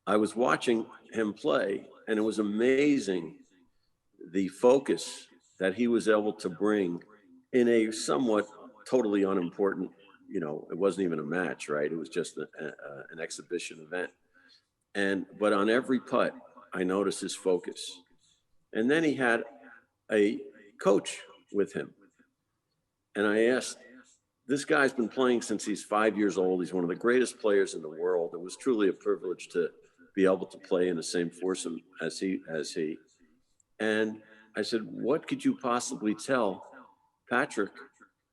[SPEAKER 3] I was watching him play, and it was amazing the focus that he was able to bring in a somewhat totally unimportant, it wasn't even a match, right? It was just an exhibition event. But on every putt, I noticed his focus. And then he had a coach with him. And I asked, this guy's been playing since he's 5 years old. He's one of the greatest players in the world. It was truly a privilege to be able to play in the same foursome as he. And I said, what could you possibly tell Patrick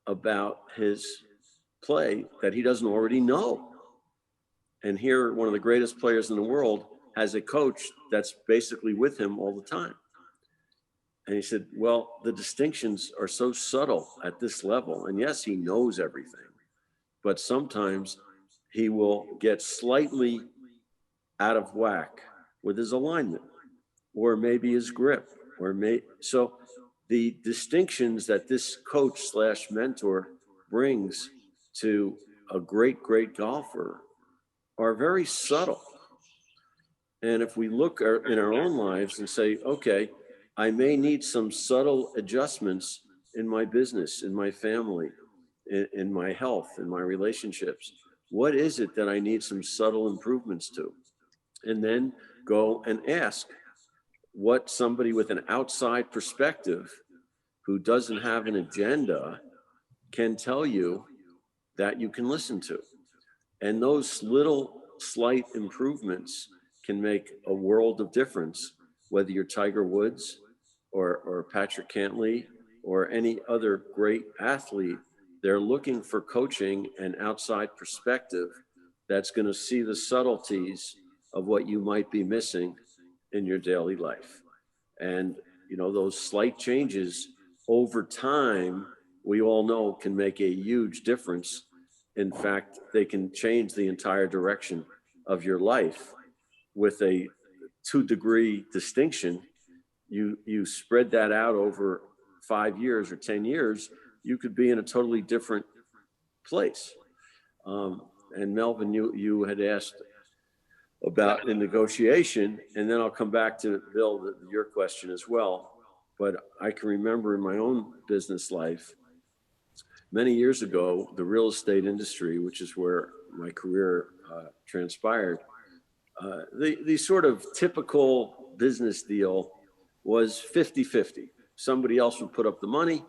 [SPEAKER 3] about his play that he doesn't already know? And here, one of the greatest players in the world has a coach that's basically with him all the time. And he said, well, the distinctions are so subtle at this level. And yes, he knows everything, but sometimes he will get slightly out of whack with his alignment, or maybe his grip, so the distinctions that this coach / mentor brings to a great golfer are very subtle. And if we look in our own lives and say, okay, I may need some subtle adjustments in my business, in my family, in my health, in my relationships. What is it that I need some subtle improvements to? And then go and ask what somebody with an outside perspective who doesn't have an agenda can tell you that you can listen to. And those little slight improvements can make a world of difference, whether you're Tiger Woods or Patrick Cantley or any other great athlete. They're looking for coaching and outside perspective that's going to see the subtleties of what you might be missing in your daily life. And, those slight changes over time, we all know can make a huge difference. In fact, they can change the entire direction of your life. With a 2-degree distinction, you spread that out over 5 years or 10 years, you could be in a totally different place. And Melvin, you had asked about the negotiation, and then I'll come back to Bill, your question as well. But I can remember in my own business life, many years ago, the real estate industry, which is where my career transpired, the sort of typical business deal was 50-50. Somebody else would put up the money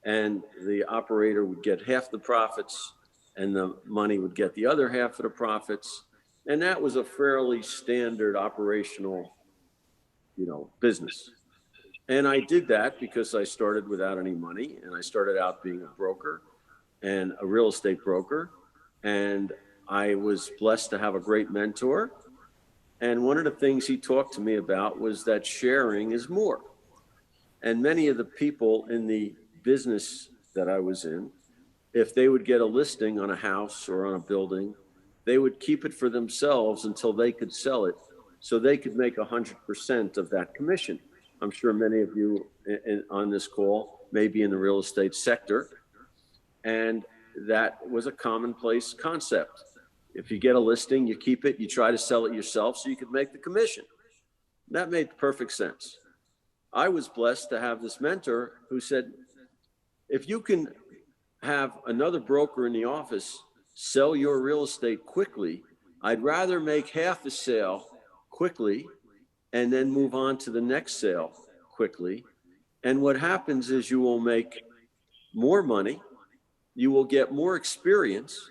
[SPEAKER 3] and the operator would get half the profits and the money would get the other half of the profits. And that was a fairly standard operational, business. And I did that because I started without any money, and I started out being a broker and a real estate broker. And I was blessed to have a great mentor. And one of the things he talked to me about was that sharing is more. And many of the people in the business that I was in, if they would get a listing on a house or on a building, they would keep it for themselves until they could sell it, so they could make 100% of that commission. I'm sure many of you on this call may be in the real estate sector, and that was a commonplace concept. If you get a listing, you keep it, you try to sell it yourself so you could make the commission. That made perfect sense. I was blessed to have this mentor who said, if you can have another broker in the office sell your real estate quickly, I'd rather make half a sale quickly and then move on to the next sale quickly. And what happens is you will make more money, you will get more experience,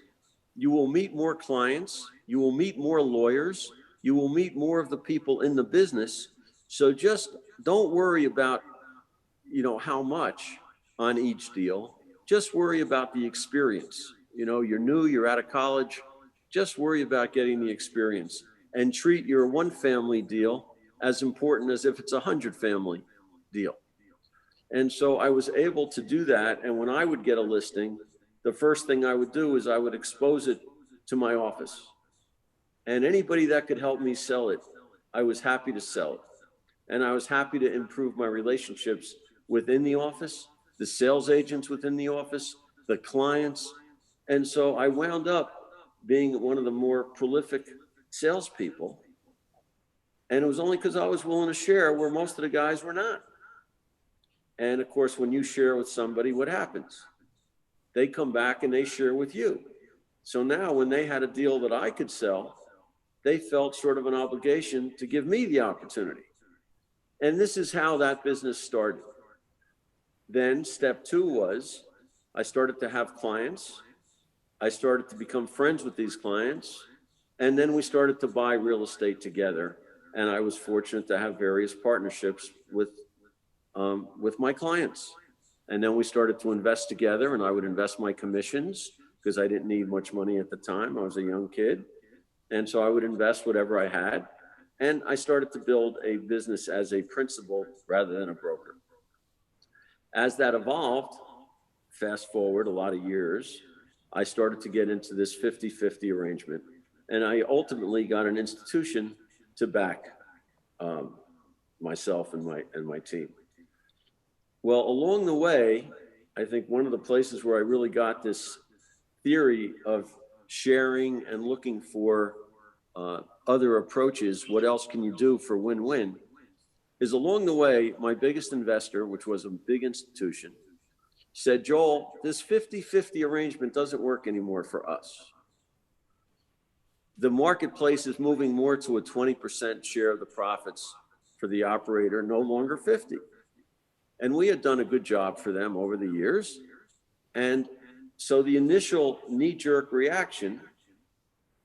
[SPEAKER 3] you will meet more clients, you will meet more lawyers, you will meet more of the people in the business. So just don't worry about, how much on each deal. Just worry about the experience. You're new, you're out of college. Just worry about getting the experience and treat your one family deal as important as if it's 100 family deal. And so I was able to do that. And when I would get a listing, the first thing I would do is I would expose it to my office. And anybody that could help me sell it, I was happy to sell it. And I was happy to improve my relationships within the office, the sales agents within the office, the clients. And so I wound up being one of the more prolific salespeople. And it was only because I was willing to share where most of the guys were not. And of course, when you share with somebody, what happens? They come back and they share with you. So now when they had a deal that I could sell, they felt sort of an obligation to give me the opportunity. And this is how that business started. Then step 2 was I started to have clients. I started to become friends with these clients. And then we started to buy real estate together. And I was fortunate to have various partnerships with my clients. And then we started to invest together, and I would invest my commissions because I didn't need much money at the time. I was a young kid. And so I would invest whatever I had. And I started to build a business as a principal rather than a broker. As that evolved, fast forward a lot of years, I started to get into this 50-50 arrangement. And I ultimately got an institution to back myself and my team. Well, along the way, I think one of the places where I really got this theory of sharing and looking for other approaches, what else can you do for win-win, is along the way, my biggest investor, which was a big institution, said, Joel, this 50-50 arrangement doesn't work anymore for us. The marketplace is moving more to a 20% share of the profits for the operator, no longer 50. And we had done a good job for them over the years. And so the initial knee-jerk reaction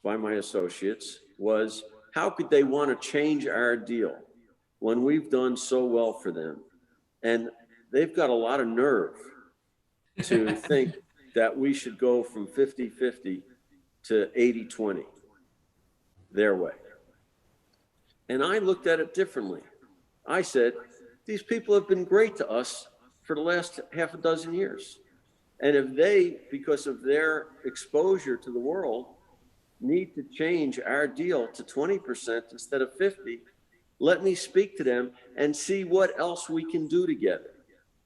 [SPEAKER 3] by my associates was, how could they want to change our deal when we've done so well for them? And they've got a lot of nerve to think that we should go from 50-50 to 80-20 their way. And I looked at it differently. I said, these people have been great to us for the last half a dozen years. And if they, because of their exposure to the world, need to change our deal to 20% instead of 50, let me speak to them and see what else we can do together.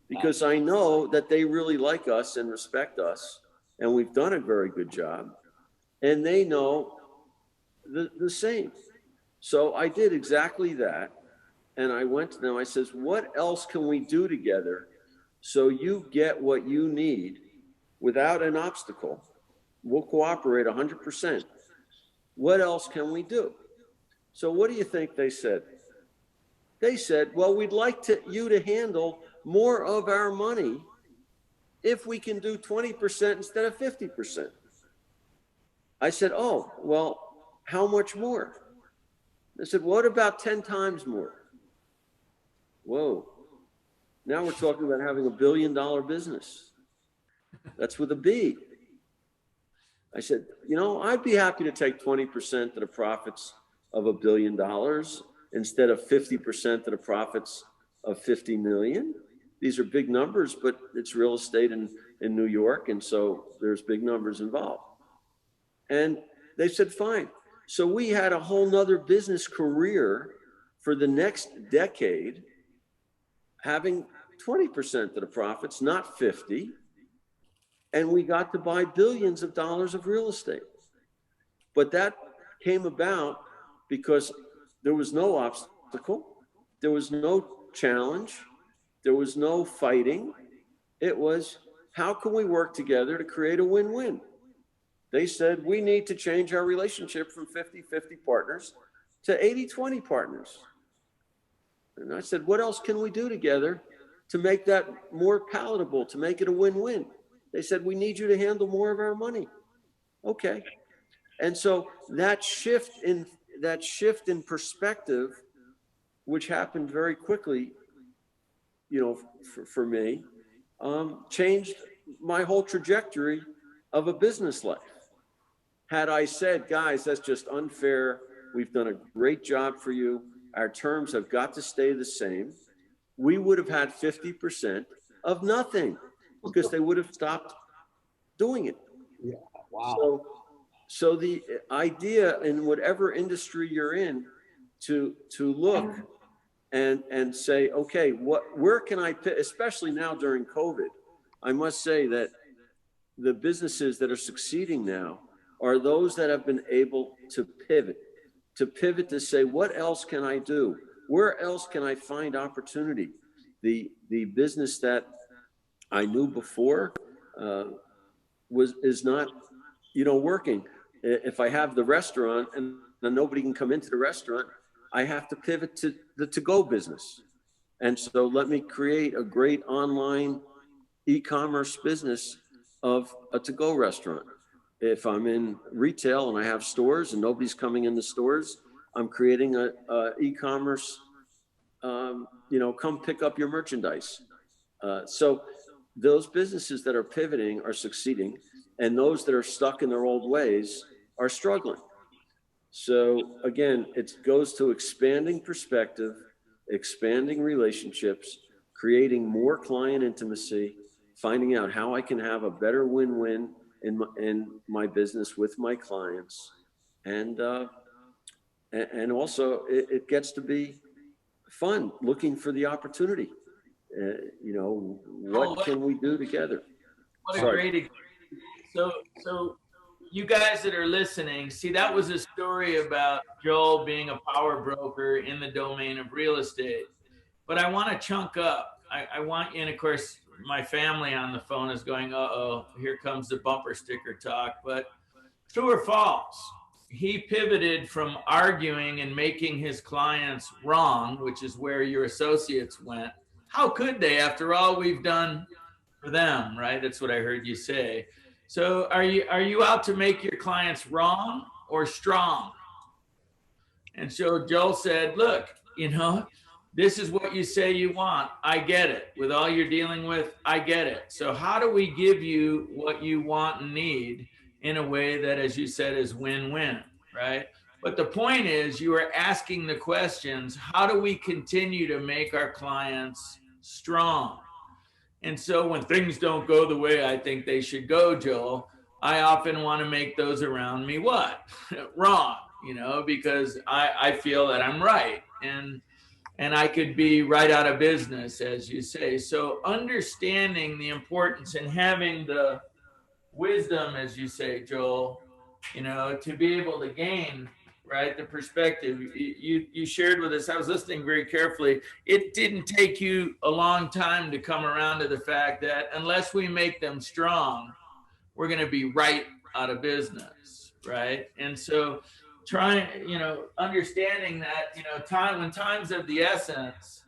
[SPEAKER 3] Because I know that they really like us and respect us, and we've done a very good job, and they know the same. So I did exactly that. And I went to them, I says, what else can we do together so you get what you need without an obstacle? We'll cooperate 100%. What else can we do? So what do you think they said? They said, well, we'd like you to handle more of our money if we can do 20% instead of 50%. I said, oh, well, how much more? I said, what about 10 times more? Whoa. Now we're talking about having $1 billion business. That's with a B. I said, you know, I'd be happy to take 20% of the profits of $1 billion instead of 50% of the profits of 50 million. These are big numbers, but it's real estate in New York. And so there's big numbers involved. And they said, fine. So we had a whole nother business career for the next decade, having 20% of the profits, not 50. And we got to buy billions of dollars of real estate. But that came about because there was no obstacle. There was no challenge. There was no fighting. It was, how can we work together to create a win-win? They said, we need to change our relationship from 50-50 partners to 80-20 partners. And I said, what else can we do together to make that more palatable, to make it a win-win? They said, we need you to handle more of our money. Okay. And so that shift in perspective, which happened very quickly, you know, for me, changed my whole trajectory of a business life. Had I said, guys, that's just unfair. We've done a great job for you. Our terms have got to stay the same. We would have had 50% of nothing because they would have stopped doing it.
[SPEAKER 1] Yeah. Wow.
[SPEAKER 3] So the idea in whatever industry you're in to look and say, okay, where can I, especially now during COVID, I must say that the businesses that are succeeding now are those that have been able to pivot to say, what else can I do? Where else can I find opportunity? The business that I knew before is not, you know, working. If I have the restaurant and nobody can come into the restaurant, I have to pivot to the to-go business. And so let me create a great online e-commerce business of a to-go restaurant. If I'm in retail and I have stores and nobody's coming in the stores, I'm creating a e-commerce, you know, come pick up your merchandise. So those businesses that are pivoting are succeeding, and those that are stuck in their old ways are struggling. So again, it goes to expanding perspective, expanding relationships, creating more client intimacy, finding out how I can have a better win-win in my business with my clients. And also it gets to be fun, looking for the opportunity. You know, what can we do together?
[SPEAKER 2] What a great, so you guys that are listening, see, that was a story about Joel being a power broker in the domain of real estate. But I want to chunk up. I want you, and of course, my family on the phone is going, uh-oh, here comes the bumper sticker talk. But true or false, he pivoted from arguing and making his clients wrong, which is where your associates went. How could they, after all we've done for them, right? That's what I heard you say. So are you out to make your clients wrong or strong? And so Joel said, look, you know, this is what you say you want. I get it. With all you're dealing with, I get it. So how do we give you what you want and need in a way that, as you said, is win-win, right? But the point is, you are asking the questions, how do we continue to make our clients strong? And so when things don't go the way I think they should go, Joel, I often want to make those around me what? Wrong, you know, because I feel that I'm right. And I could be right out of business, as you say. So understanding the importance and having the wisdom, as you say, Joel, you know, to be able to gain, right, the perspective. You shared with us, I was listening very carefully, it didn't take you a long time to come around to the fact that unless we make them strong, we're going to be right out of business, right? And so trying, you know, understanding that, you know, when time's of the essence,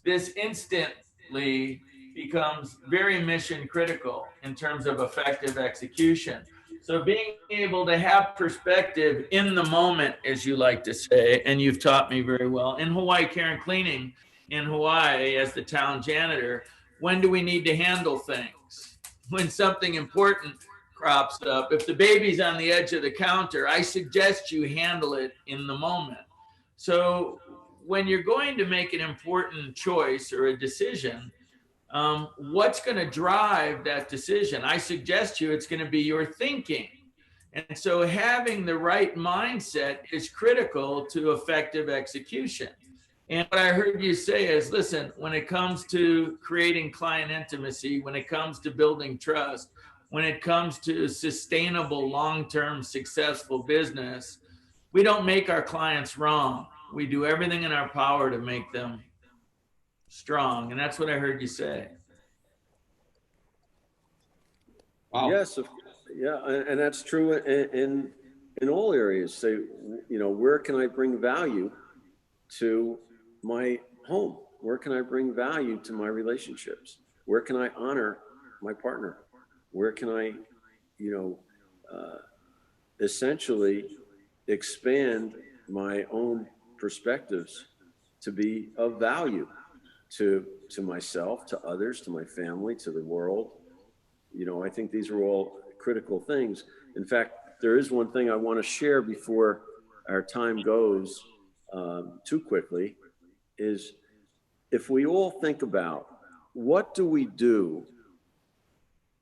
[SPEAKER 2] this instantly becomes very mission critical in terms of effective execution. So being able to have perspective in the moment, as you like to say, and you've taught me very well. In Hawaii Care and Cleaning, in Hawaii, as the town janitor, when do we need to handle things? When something important crops up. If the baby's on the edge of the counter, I suggest you handle it in the moment. So when you're going to make an important choice or a decision, what's going to drive that decision? I suggest you it's going to be your thinking. And so having the right mindset is critical to effective execution. And what I heard you say is, listen, when it comes to creating client intimacy, when it comes to building trust, when it comes to sustainable, long-term, successful business, we don't make our clients wrong. We do everything in our power to make them strong. And that's what I heard you say.
[SPEAKER 1] Wow.
[SPEAKER 3] Yes, yeah, and that's true in all areas. Say, you know, where can I bring value to my home? Where can I bring value to my relationships? Where can I honor my partner? Where can I, you know, essentially expand my own perspectives to be of value to myself, to others, to my family, to the world. You know, I think these are all critical things. In fact, there is one thing I want to share before our time goes too quickly, is if we all think about what do we do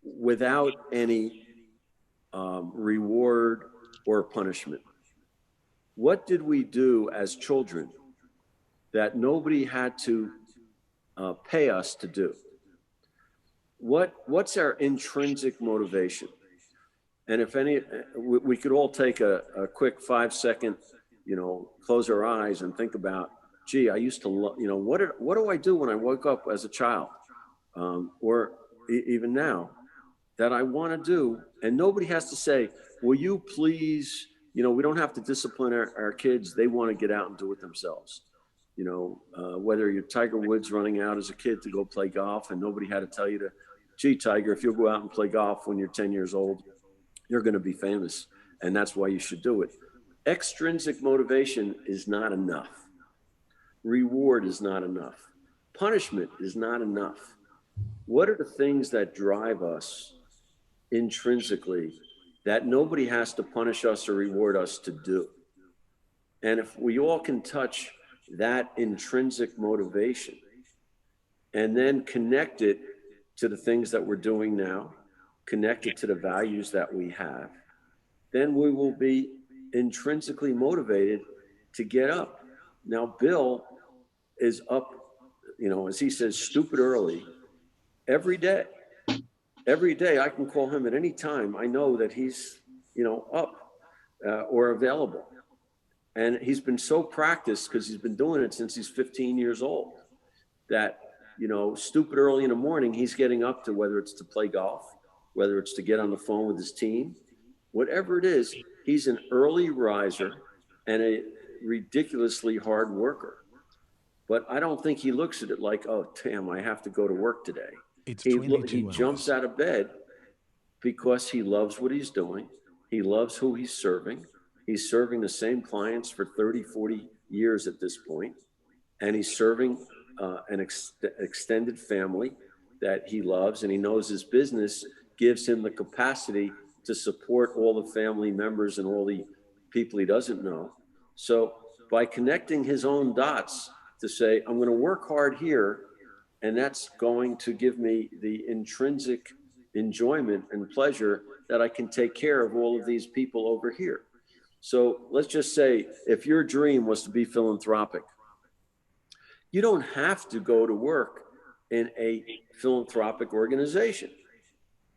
[SPEAKER 3] without any reward or punishment? What did we do as children that nobody had to pay us to do? What's our intrinsic motivation? And if any, we could all take a quick 5-second, you know, close our eyes and think about, gee, I used to, you know, what do I do when I woke up as a child, or even now, that I want to do? And nobody has to say, will you please, you know, we don't have to discipline our kids. They want to get out and do it themselves. You know, whether you're Tiger Woods running out as a kid to go play golf and nobody had to tell you to, gee, Tiger, if you'll go out and play golf when you're 10 years old, you're going to be famous. And that's why you should do it. Extrinsic motivation is not enough. Reward is not enough. Punishment is not enough. What are the things that drive us intrinsically that nobody has to punish us or reward us to do? And if we all can touch that intrinsic motivation and then connect it to the things that we're doing now, connect it to the values that we have, then we will be intrinsically motivated to get up. Now, Bill is up, you know, as he says, stupid early every day. Every day I can call him at any time. I know that he's, you know, up or available. And he's been so practiced because he's been doing it since he's 15 years old that, you know, stupid early in the morning, he's getting up to, whether it's to play golf, whether it's to get on the phone with his team, whatever it is, he's an early riser and a ridiculously hard worker. But I don't think he looks at it like, oh, damn, I have to go to work today. He jumps out of bed because he loves what he's doing. He loves who he's serving. He's serving the same clients for 30, 40 years at this point. And he's serving an extended family that he loves. And he knows his business gives him the capacity to support all the family members and all the people he doesn't know. So by connecting his own dots to say, I'm going to work hard here, and that's going to give me the intrinsic enjoyment and pleasure that I can take care of all of these people over here. So let's just say if your dream was to be philanthropic, you don't have to go to work in a philanthropic organization.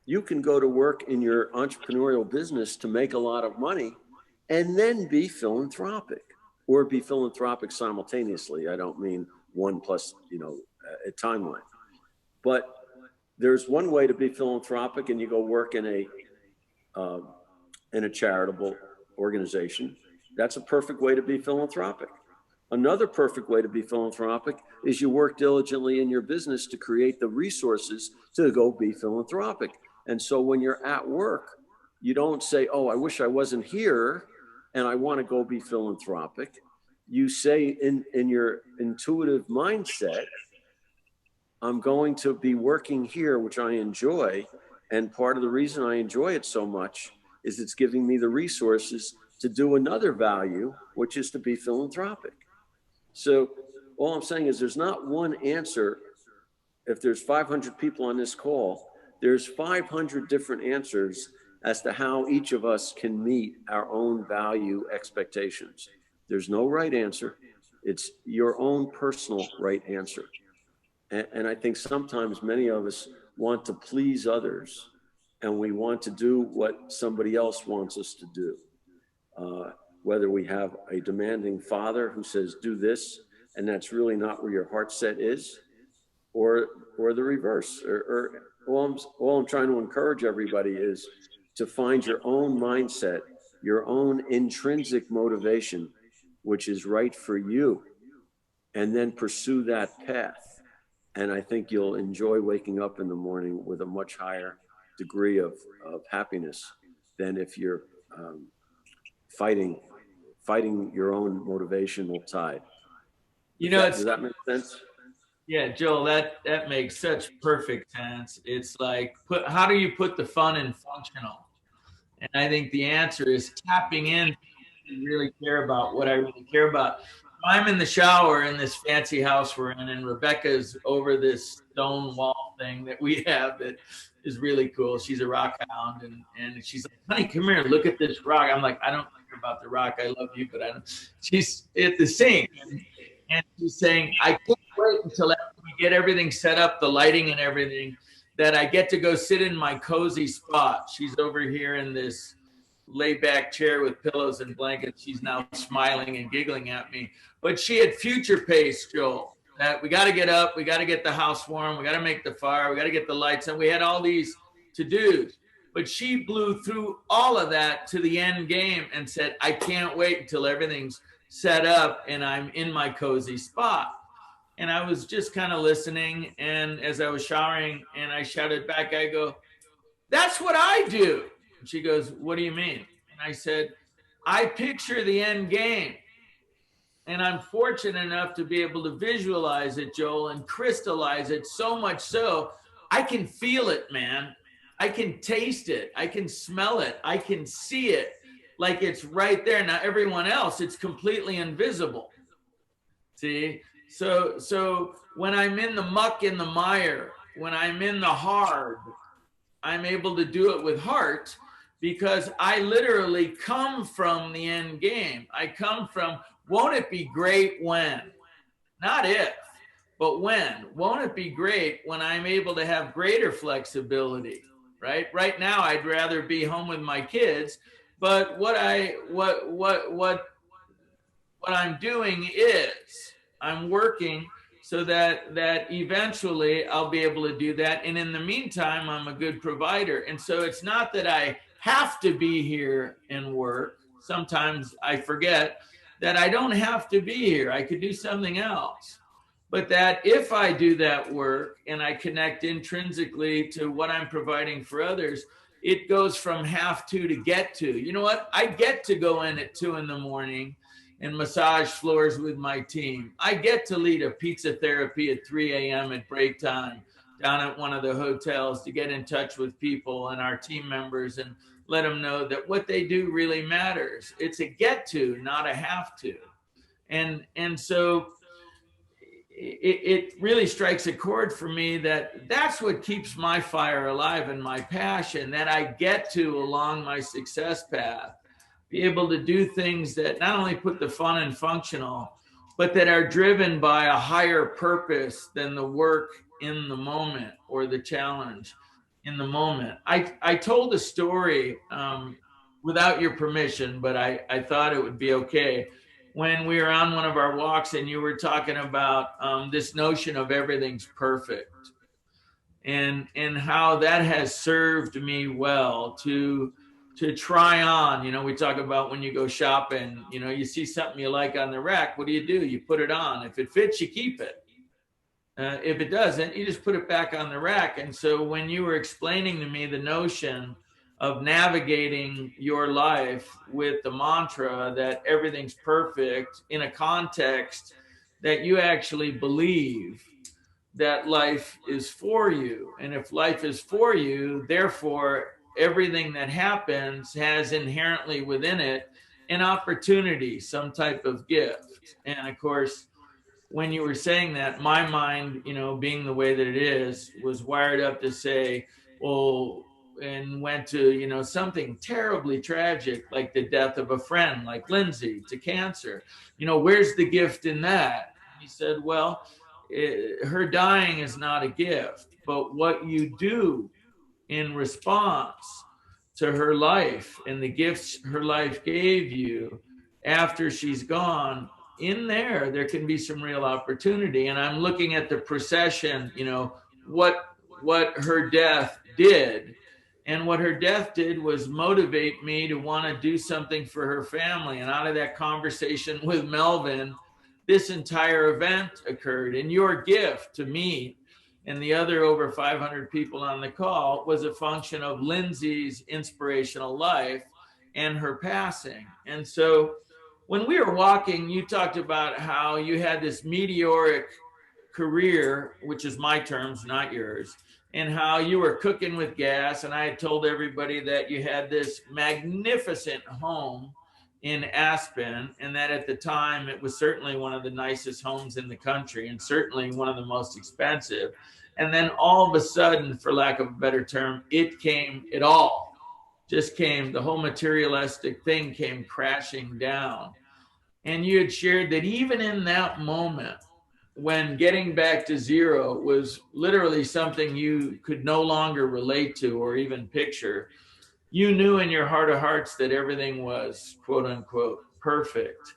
[SPEAKER 3] You can go to work in your entrepreneurial business to make a lot of money and then be philanthropic, or be philanthropic simultaneously. I don't mean one plus, you know, a timeline. But there's one way to be philanthropic, and you go work in a charitable organization. That's a perfect way to be philanthropic. Another perfect way to be philanthropic is you work diligently in your business to create the resources to go be philanthropic. And so when you're at work, You don't say, oh, I wish I wasn't here and I want to go be philanthropic. You say in your intuitive mindset, I'm going to be working here, which I enjoy. And part of the reason I enjoy it so much is it's giving me the resources to do another value, which is to be philanthropic. So all I'm saying is there's not one answer. If there's 500 people on this call, there's 500 different answers as to how each of us can meet our own value expectations. There's no right answer. It's your own personal right answer. And I think sometimes many of us want to please others, and we want to do what somebody else wants us to do. Whether we have a demanding father who says, do this, and that's really not where your heart set is, or the reverse. Or all I'm trying to encourage everybody is to find your own mindset, your own intrinsic motivation, which is right for you, and then pursue that path. And I think you'll enjoy waking up in the morning with a much higher degree of happiness than if you're fighting your own motivational tide. Does that make sense?
[SPEAKER 2] Yeah, Joel, that makes such perfect sense. It's like, how do you put the fun in functional? And I think the answer is tapping in to really care about what I really care about. I'm in the shower in this fancy house we're in, and Rebecca's over this stone wall thing that we have that is really cool. She's a rock hound, and she's like, honey, come here, look at this rock. I'm like, I don't care about the rock. I love you, but I don't. She's at the sink, and she's saying, I can't wait until after we get everything set up, the lighting and everything, that I get to go sit in my cozy spot. She's over here in this lay back chair with pillows and blankets. She's now smiling and giggling at me. But she had future pace, Joel, that we got to get up, we got to get the house warm, we got to make the fire, we got to get the lights on. We had all these to-dos. But she blew through all of that to the end game and said, I can't wait until everything's set up and I'm in my cozy spot. And I was just kind of listening. And as I was showering and I shouted back, I go, that's what I do. And she goes, what do you mean? And I said, I picture the end game. And I'm fortunate enough to be able to visualize it, Joel, and crystallize it so much so I can feel it, man. I can taste it. I can smell it. I can see it like it's right there. Now, everyone else, it's completely invisible. See? So when I'm in the muck, in the mire, when I'm in the hard, I'm able to do it with heart because I literally come from the end game. I come from, won't it be great when? Not if, but when. Won't it be great when I'm able to have greater flexibility, right? Right now, I'd rather be home with my kids, but what I'm doing is I'm working so that eventually I'll be able to do that. And in the meantime, I'm a good provider. And so it's not that I have to be here and work. Sometimes I forget that I don't have to be here. I could do something else. But that if I do that work and I connect intrinsically to what I'm providing for others, it goes from have to get to. You know what? I get to go in at 2 a.m. and massage floors with my team. I get to lead a pizza therapy at 3 a.m. at break time down at one of the hotels to get in touch with people and our team members and let them know that what they do really matters. It's a get to, not a have to. And so it really strikes a chord for me that that's what keeps my fire alive and my passion, that I get to along my success path, be able to do things that not only put the fun in functional, but that are driven by a higher purpose than the work in the moment or the challenge in the moment. I told a story without your permission, but I thought it would be okay. When we were on one of our walks and you were talking about this notion of everything's perfect and how that has served me well to try on. You know, we talk about when you go shopping, you know, you see something you like on the rack, what do? You put it on. If it fits, you keep it. If it doesn't, you just put it back on the rack. And so when you were explaining to me the notion of navigating your life with the mantra that everything's perfect in a context that you actually believe that life is for you. And if life is for you, therefore, everything that happens has inherently within it an opportunity, some type of gift. And of course, when you were saying that, my mind, being the way that it is, was wired up to say, well, and went to, something terribly tragic, like the death of a friend, like Lindsay, to cancer. Where's the gift in that? He said, well, her dying is not a gift, but what you do in response to her life and the gifts her life gave you after she's gone, in there can be some real opportunity. And I'm looking at the procession, what her death did. And what her death did was motivate me to want to do something for her family. And out of that conversation with Melvin, this entire event occurred. And your gift to me and the other over 500 people on the call was a function of Lindsay's inspirational life and her passing. And so when we were walking, you talked about how you had this meteoric career, which is my terms, not yours, and how you were cooking with gas. And I had told everybody that you had this magnificent home in Aspen, and that at the time it was certainly one of the nicest homes in the country and certainly one of the most expensive. And then all of a sudden, for lack of a better term, it all just came, the whole materialistic thing came crashing down. And you had shared that even in that moment, when getting back to zero was literally something you could no longer relate to or even picture, you knew in your heart of hearts that everything was quote unquote perfect.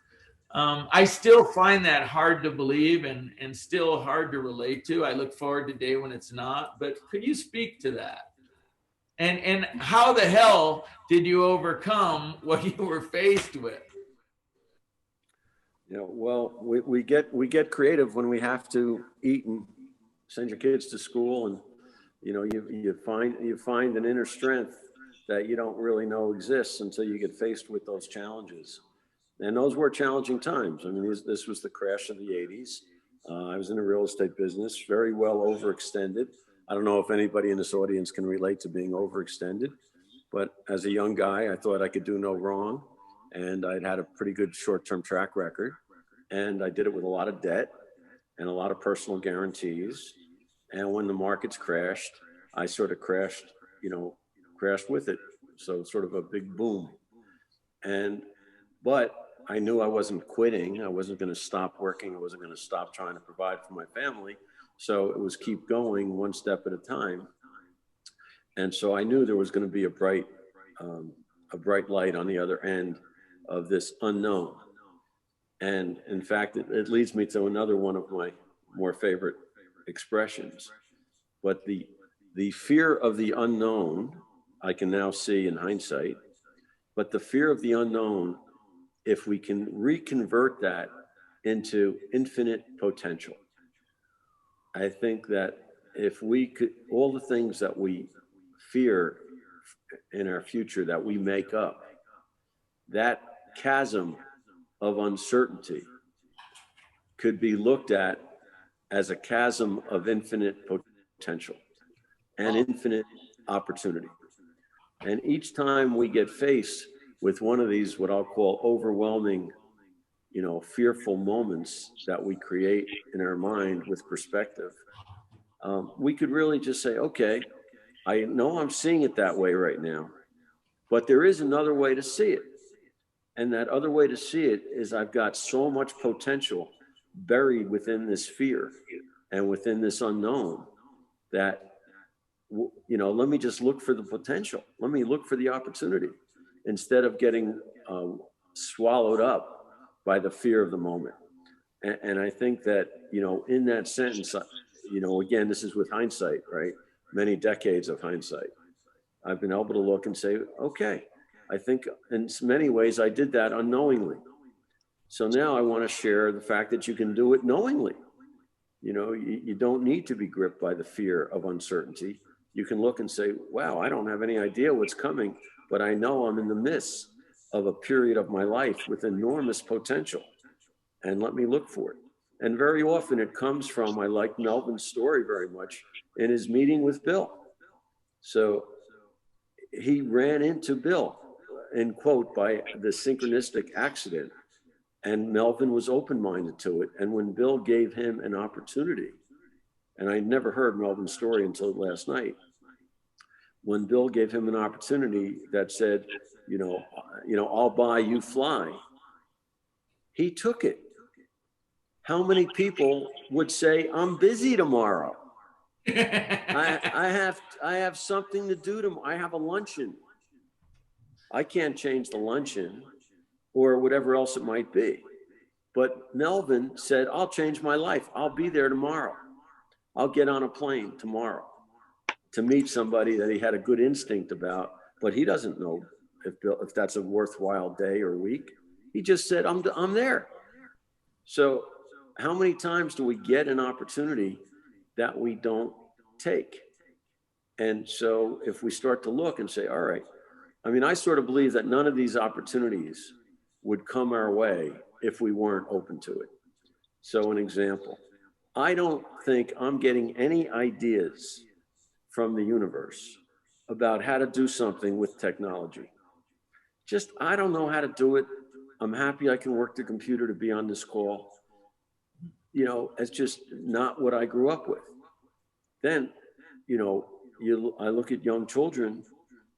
[SPEAKER 2] I still find that hard to believe and still hard to relate to. I look forward to the day when it's not, but could you speak to that? And how the hell did you overcome what you were faced with?
[SPEAKER 3] Well, we get creative when we have to eat and send your kids to school, and you find an inner strength that you don't really know exists until you get faced with those challenges. And those were challenging times. I mean, this was the crash of the 80s. I was in the real estate business, very well overextended. I don't know if anybody in this audience can relate to being overextended, but as a young guy, I thought I could do no wrong. And I'd had a pretty good short-term track record. And I did it with a lot of debt and a lot of personal guarantees. And when the markets crashed, I sort of crashed with it. So sort of a big boom. But I knew I wasn't quitting. I wasn't going to stop working. I wasn't going to stop trying to provide for my family. So it was keep going one step at a time. And so I knew there was going to be a bright light on the other end of this unknown. And in fact, it leads me to another one of my more favorite expressions. But the fear of the unknown, I can now see in hindsight, but the fear of the unknown, if we can reconvert that into infinite potential, I think that if we could, all the things that we fear in our future that we make up, that chasm of uncertainty could be looked at as a chasm of infinite potential and infinite opportunity. And each time we get faced with one of these, what I'll call overwhelming, fearful moments that we create in our mind with perspective, we could really just say, okay, I know I'm seeing it that way right now, but there is another way to see it. And that other way to see it is I've got so much potential buried within this fear and within this unknown that, let me just look for the potential. Let me look for the opportunity instead of getting swallowed up by the fear of the moment. And I think that, in that sentence, again, this is with hindsight, right? Many decades of hindsight. I've been able to look and say, okay, I think in many ways I did that unknowingly. So now I want to share the fact that you can do it knowingly. You don't need to be gripped by the fear of uncertainty. you can look and say, wow, I don't have any idea what's coming, but I know I'm in the midst of a period of my life with enormous potential, and let me look for it. And very often it comes from, I like Melvin's story very much, in his meeting with Bill. So he ran into Bill, in quote, by the synchronistic accident. And Melvin was open-minded to it. And when Bill gave him an opportunity, and I never heard Melvin's story until last night, when Bill gave him an opportunity that said, I'll buy, you fly, he took it. How many people would say, I'm busy tomorrow? I have something to do tomorrow. I have a luncheon. I can't change the luncheon or whatever else it might be. But Melvin said, I'll change my life. I'll be there tomorrow. I'll get on a plane tomorrow to meet somebody that he had a good instinct about, but he doesn't know if that's a worthwhile day or week. He just said, I'm there. So how many times do we get an opportunity that we don't take? And so if we start to look and say, all right, I mean, I sort of believe that none of these opportunities would come our way if we weren't open to it. So an example, I don't think I'm getting any ideas from the universe about how to do something with technology. Just, I don't know how to do it. I'm happy I can work the computer to be on this call. It's just not what I grew up with. Then, I look at young children,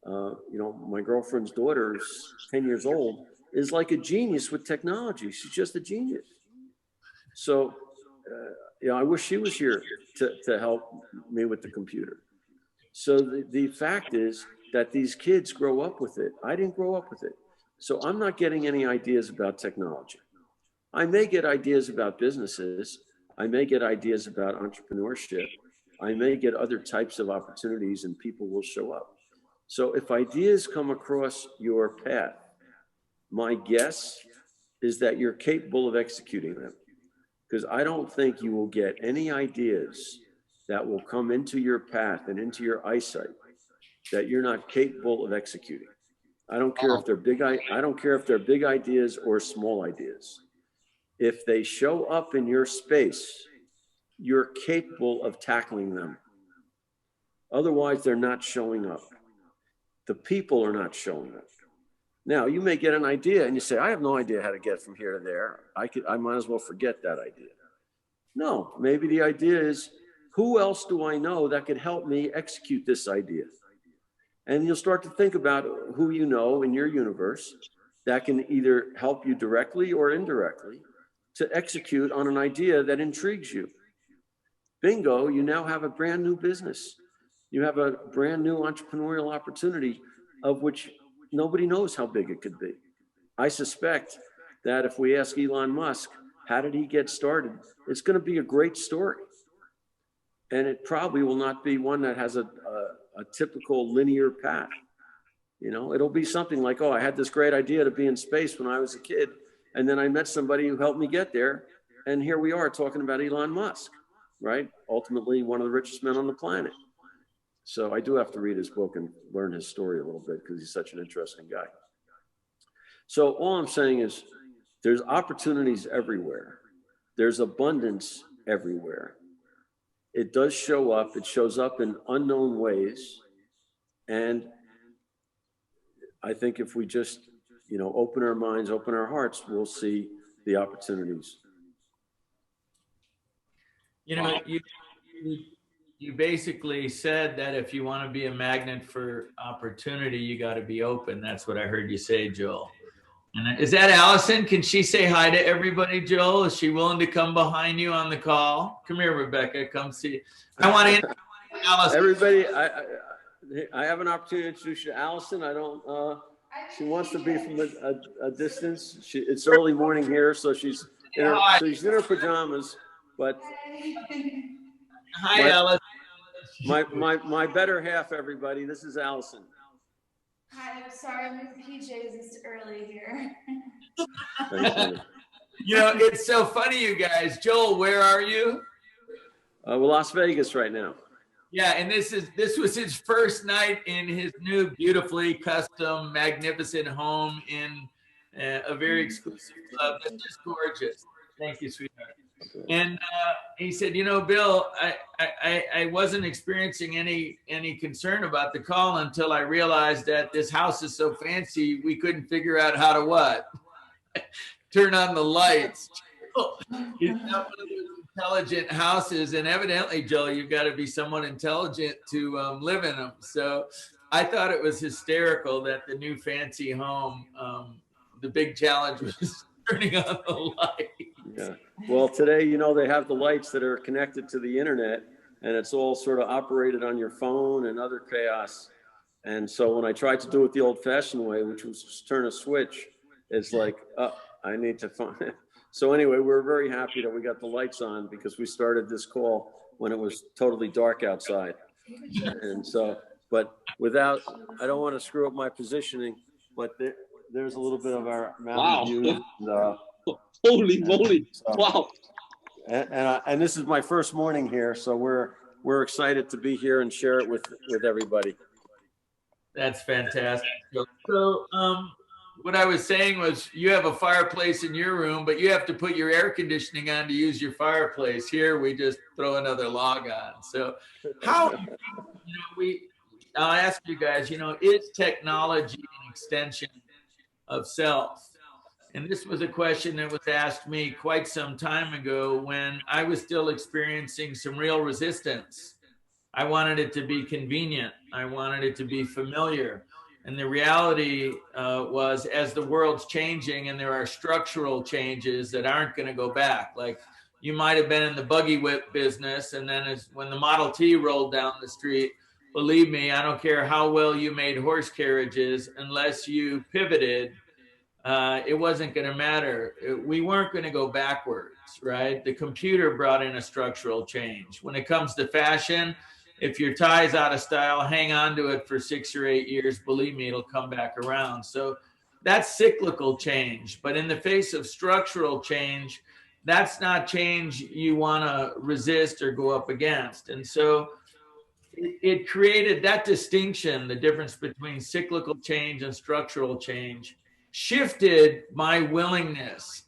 [SPEAKER 3] my girlfriend's daughter is 10 years old, is like a genius with technology. She's just a genius. So, I wish she was here to help me with the computer. So the fact is that these kids grow up with it. I didn't grow up with it. So I'm not getting any ideas about technology. I may get ideas about businesses. I may get ideas about entrepreneurship. I may get other types of opportunities and people will show up. So if ideas come across your path, my guess is that you're capable of executing them, because I don't think you will get any ideas that will come into your path and into your eyesight that you're not capable of executing. I don't care if they're big. I don't care if they're big ideas or small ideas. If they show up in your space, you're capable of tackling them. Otherwise, they're not showing up. The people are not showing up. Now, you may get an idea and you say, I have no idea how to get from here to there. I might as well forget that idea. No, maybe the idea is, who else do I know that could help me execute this idea? And you'll start to think about who you know in your universe that can either help you directly or indirectly to execute on an idea that intrigues you. Bingo, you now have a brand new business. You have a brand new entrepreneurial opportunity of which nobody knows how big it could be. I suspect that if we ask Elon Musk, how did he get started? It's going to be a great story. And it probably will not be one that has a typical linear path. It'll be something like, I had this great idea to be in space when I was a kid. And then I met somebody who helped me get there. And here we are talking about Elon Musk, right? Ultimately, one of the richest men on the planet. So I do have to read his book and learn his story a little bit because he's such an interesting guy. So all I'm saying is there's opportunities everywhere. There's abundance everywhere. It does show up. It shows up in unknown ways. And I think if we just, open our minds, open our hearts, we'll see the opportunities.
[SPEAKER 2] You basically said that if you want to be a magnet for opportunity, you got to be open. That's what I heard you say, Joel. And is that Allison? Can she say hi to everybody, Joel? Is she willing to come behind you on the call? Come here, Rebecca. Come see. I want to introduce Allison.
[SPEAKER 3] Everybody, I have an opportunity to introduce you to Allison. I don't. She wants to be from a distance. It's early morning here, so she's in her pajamas. But
[SPEAKER 2] hi, Allison.
[SPEAKER 3] My better half, everybody. This is Allison.
[SPEAKER 4] Hi, I'm sorry, I'm in PJs. It's early here.
[SPEAKER 2] It's so funny, you guys. Joel, where are you?
[SPEAKER 3] We're Las Vegas right now.
[SPEAKER 2] Yeah, and this was his first night in his new, beautifully custom, magnificent home in a very exclusive club. That's just gorgeous. Thank you, sweetheart. And he said, you know, Bill, I wasn't experiencing any concern about the call until I realized that this house is so fancy we couldn't figure out how to what? Turn on the lights. It's not one of those intelligent houses, and evidently, Joe, you've got to be somewhat intelligent to live in them. So I thought it was hysterical that the new fancy home, the big challenge was turning on the light.
[SPEAKER 3] Yeah. Well, today, you know, they have the lights that are connected to the internet, and it's all sort of operated on your phone and other chaos. And so when I tried to do it the old-fashioned way, which was just turn a switch, it's like, I need to find it. So anyway, we're very happy that we got the lights on because we started this call when it was totally dark outside. And so, but without, I don't want to screw up my positioning, but there's a little bit of our mountain view. And,
[SPEAKER 1] holy moly!
[SPEAKER 3] So,
[SPEAKER 1] wow!
[SPEAKER 3] And this is my first morning here, so we're excited to be here and share it with everybody.
[SPEAKER 2] That's fantastic. So, what I was saying was, you have a fireplace in your room, but you have to put your air conditioning on to use your fireplace. Here, we just throw another log on. So, how? I'll ask you guys. You know, is technology an extension of self? And this was a question that was asked me quite some time ago when I was still experiencing some real resistance. I wanted it to be convenient. I wanted it to be familiar. And the reality was, as the world's changing and there are structural changes that aren't going to go back, like you might have been in the buggy whip business, and then when the Model T rolled down the street, believe me, I don't care how well you made horse carriages, unless you pivoted, it wasn't going to matter. We weren't going to go backwards, right? The computer brought in a structural change. When it comes to fashion, if your tie's out of style, hang on to it for 6 or 8 years. Believe me, it'll come back around. So that's cyclical change. But in the face of structural change, that's not change you want to resist or go up against. And so it created that distinction, the difference between cyclical change and structural change, shifted my willingness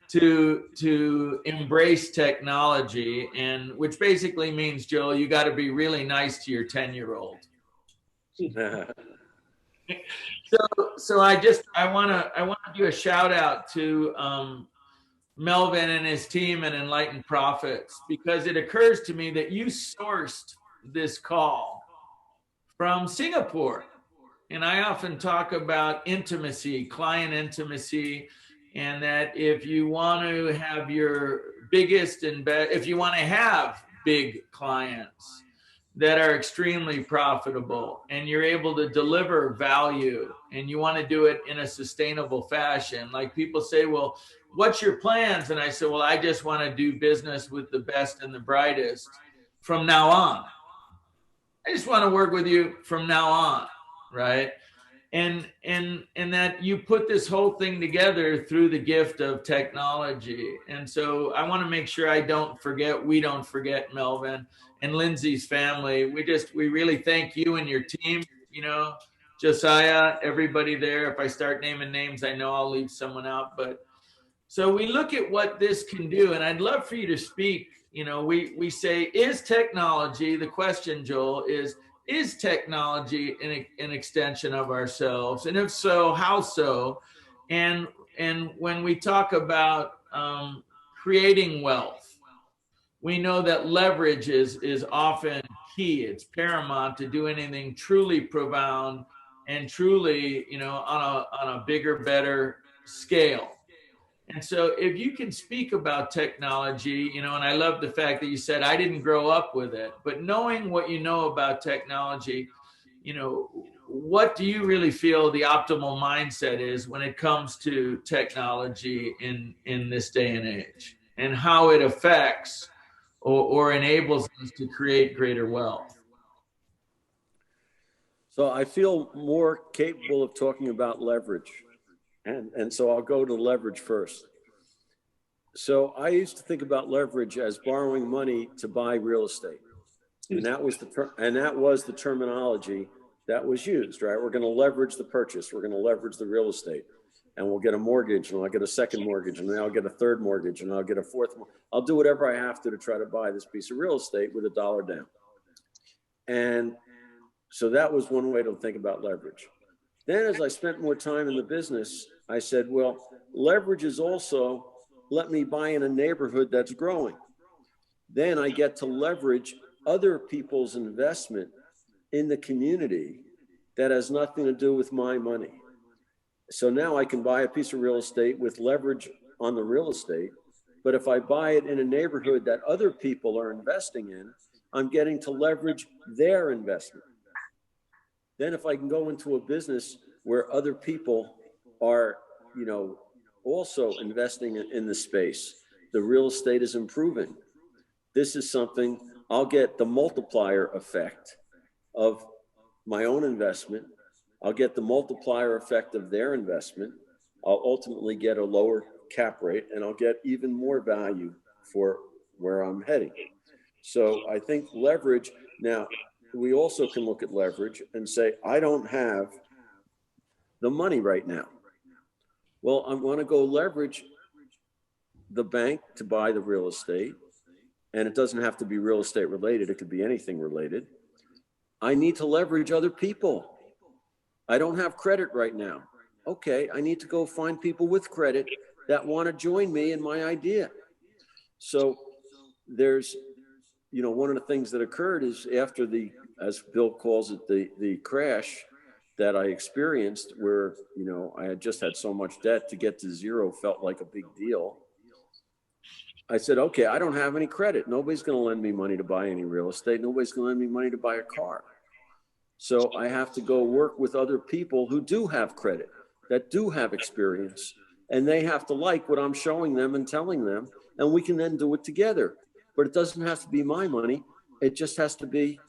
[SPEAKER 2] to embrace technology, and which basically means, Joel, you got to be really nice to your 10-year-old. So I want to do a shout out to Melvin and his team at Enlightened Profits, because it occurs to me that you sourced this call from Singapore. And I often talk about intimacy, client intimacy, and that if you want to have your biggest and best, if you want to have big clients that are extremely profitable and you're able to deliver value and you want to do it in a sustainable fashion, like people say, well, what's your plans? And I say, well, I just want to do business with the best and the brightest from now on. I just want to work with you from now on, right? And that you put this whole thing together through the gift of technology. And so I want to make sure we don't forget Melvin and Lindsay's family. We really thank you and your team, you know, Josiah, everybody there. If I start naming names, I know I'll leave someone out. But so we look at what this can do, and I'd love for you to speak. You know, we say, is technology, the question, Joel, is technology an extension of ourselves? And if so, how so? And when we talk about creating wealth, we know that leverage is often key. It's paramount to do anything truly profound and truly, you know, on a bigger, better scale. And so if you can speak about technology, you know, and I love the fact that you said, I didn't grow up with it, but knowing what you know about technology, you know, what do you really feel the optimal mindset is when it comes to technology in this day and age, and how it affects or enables us to create greater wealth?
[SPEAKER 3] So I feel more capable of talking about leverage. And so I'll go to leverage first. So I used to think about leverage as borrowing money to buy real estate. And that was the terminology that was used, right? We're going to leverage the purchase. We're going to leverage the real estate, and we'll get a mortgage, and I'll get a second mortgage, and then I'll get a third mortgage, and I'll get a fourth. I'll do whatever I have to try to buy this piece of real estate with $1 down. And so that was one way to think about leverage. Then as I spent more time in the business, I said, well, leverage is also let me buy in a neighborhood that's growing. Then I get to leverage other people's investment in the community that has nothing to do with my money. So now I can buy a piece of real estate with leverage on the real estate. But if I buy it in a neighborhood that other people are investing in, I'm getting to leverage their investment. Then if I can go into a business where other people are, also investing in the space, the real estate is improving. This is something I'll get the multiplier effect of my own investment. I'll get the multiplier effect of their investment. I'll ultimately get a lower cap rate, and I'll get even more value for where I'm heading. So I think leverage, now we also can look at leverage and say, I don't have the money right now. Well, I want to go leverage the bank to buy the real estate. And it doesn't have to be real estate related. It could be anything related. I need to leverage other people. I don't have credit right now. Okay, I need to go find people with credit that want to join me in my idea. So there's, one of the things that occurred is after as Bill calls it, the crash that I experienced where, I had just had so much debt, to get to zero felt like a big deal. I said, okay, I don't have any credit. Nobody's going to lend me money to buy any real estate. Nobody's going to lend me money to buy a car. So I have to go work with other people who do have credit, that do have experience, and they have to like what I'm showing them and telling them, and we can then do it together. But it doesn't have to be my money. It just has to be,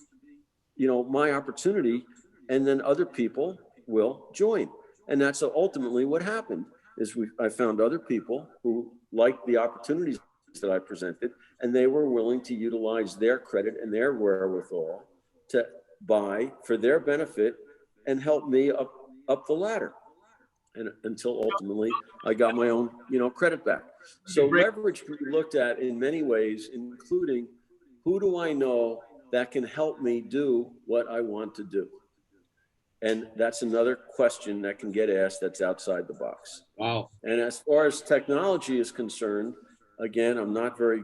[SPEAKER 3] my opportunity, and then other people will join. And that's ultimately what happened is I found other people who liked the opportunities that I presented, and they were willing to utilize their credit and their wherewithal to buy for their benefit and help me up the ladder, and until ultimately I got my own credit back. So leverage can be looked at in many ways, including who do I know that can help me do what I want to do. And that's another question that can get asked that's outside the box.
[SPEAKER 1] Wow.
[SPEAKER 3] And as far as technology is concerned, again, I'm not very,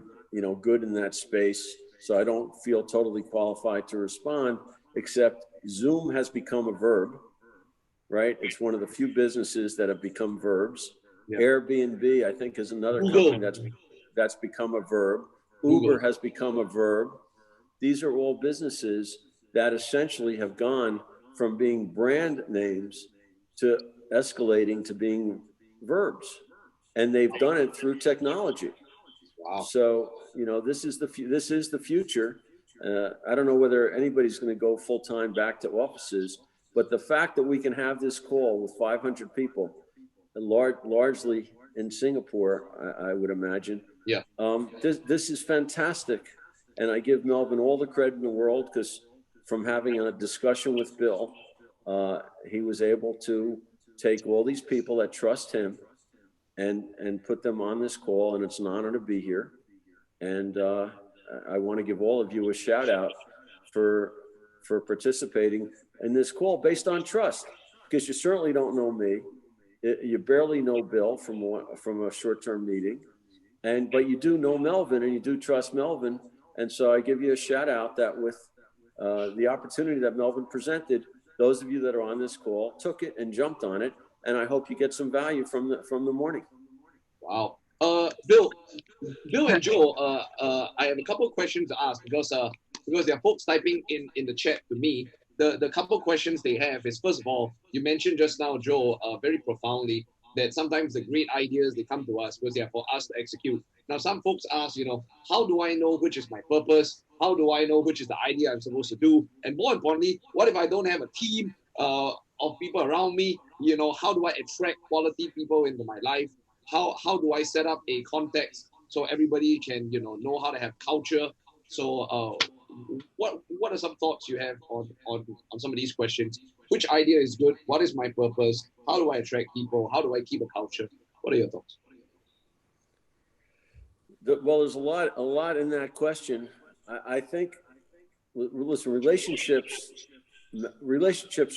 [SPEAKER 3] good in that space, so I don't feel totally qualified to respond, except Zoom has become a verb, right? It's one of the few businesses that have become verbs. Yeah. Airbnb, I think, is another company that's become a verb. Uber has become a verb. These are all businesses that essentially have gone from being brand names to escalating to being verbs. And they've done it through technology.
[SPEAKER 1] Wow.
[SPEAKER 3] So, this is the future. I don't know whether anybody's going to go full time back to offices, but the fact that we can have this call with 500 people, largely in Singapore, I would imagine.
[SPEAKER 1] Yeah.
[SPEAKER 3] This is fantastic. And I give Melvin all the credit in the world, because from having a discussion with Bill, he was able to take all these people that trust him and put them on this call, and it's an honor to be here. And I want to give all of you a shout out for participating in this call based on trust, because you certainly don't know me. You barely know Bill from a short-term meeting, but you do know Melvin, and you do trust Melvin. And so I give you a shout out that with the opportunity that Melvin presented, those of you that are on this call took it and jumped on it. And I hope you get some value from the morning.
[SPEAKER 1] Wow. Bill and Joe, I have a couple of questions to ask because there are folks typing in the chat to me. The couple of questions they have is, first of all, you mentioned just now, Joe, very profoundly, that sometimes the great ideas, they come to us because they are for us to execute. Now, some folks ask, how do I know which is my purpose? How do I know which is the idea I'm supposed to do? And more importantly, what if I don't have a team of people around me? How do I attract quality people into my life? How do I set up a context so everybody can, know how to have culture? So what are some thoughts you have on some of these questions? Which idea is good? What is my purpose? How do I attract people? How do I keep a culture? What are your thoughts?
[SPEAKER 3] Well, there's a lot in that question. I think, listen, relationships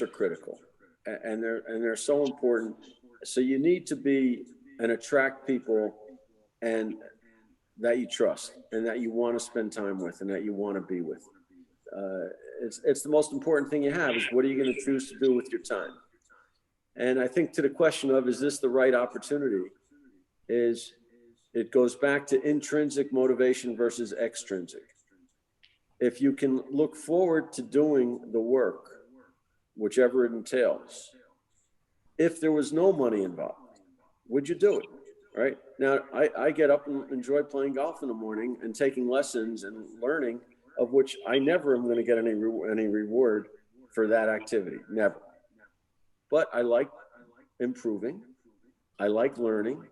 [SPEAKER 3] are critical, and they're so important. So you need to be and attract people and that you trust and that you want to spend time with and that you want to be with. It's the most important thing you have is what are you going to choose to do with your time? And I think to the question of, is this the right opportunity, it goes back to intrinsic motivation versus extrinsic. If you can look forward to doing the work, whichever it entails, if there was no money involved, would you do it? Right now, I get up and enjoy playing golf in the morning and taking lessons and learning, of which I never am going to get any reward for that activity, never. But I like improving. I like learning.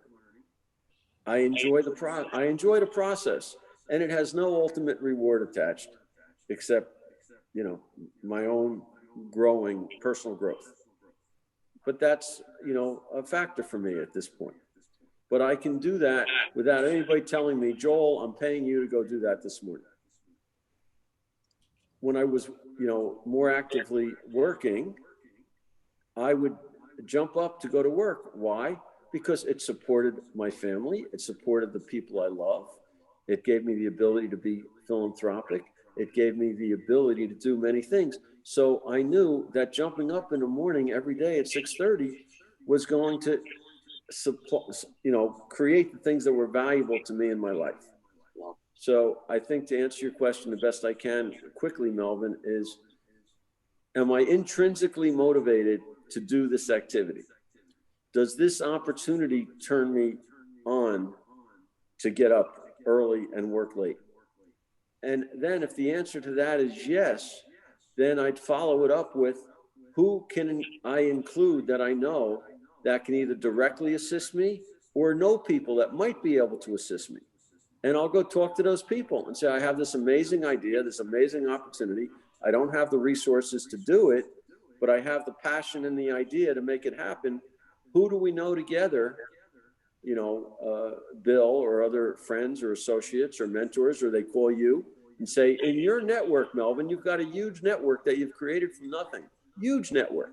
[SPEAKER 3] I enjoy the process, and it has no ultimate reward attached, except, my own growing personal growth. But that's, a factor for me at this point. But I can do that without anybody telling me, Joel, I'm paying you to go do that this morning. When I was, more actively working, I would jump up to go to work. Why? Because it supported my family. It supported the people I love. It gave me the ability to be philanthropic. It gave me the ability to do many things. So I knew that jumping up in the morning every day at 6:30 was going to create the things that were valuable to me in my life. So I think to answer your question the best I can quickly, Melvin, is, am I intrinsically motivated to do this activity? Does this opportunity turn me on to get up early and work late? And then if the answer to that is yes, then I'd follow it up with, who can I include that I know that can either directly assist me or know people that might be able to assist me. And I'll go talk to those people and say, I have this amazing idea, this amazing opportunity. I don't have the resources to do it, but I have the passion and the idea to make it happen. Who do we know together, Bill or other friends or associates or mentors, or they call you and say, in your network, Melvin, you've got a huge network that you've created from nothing, huge network.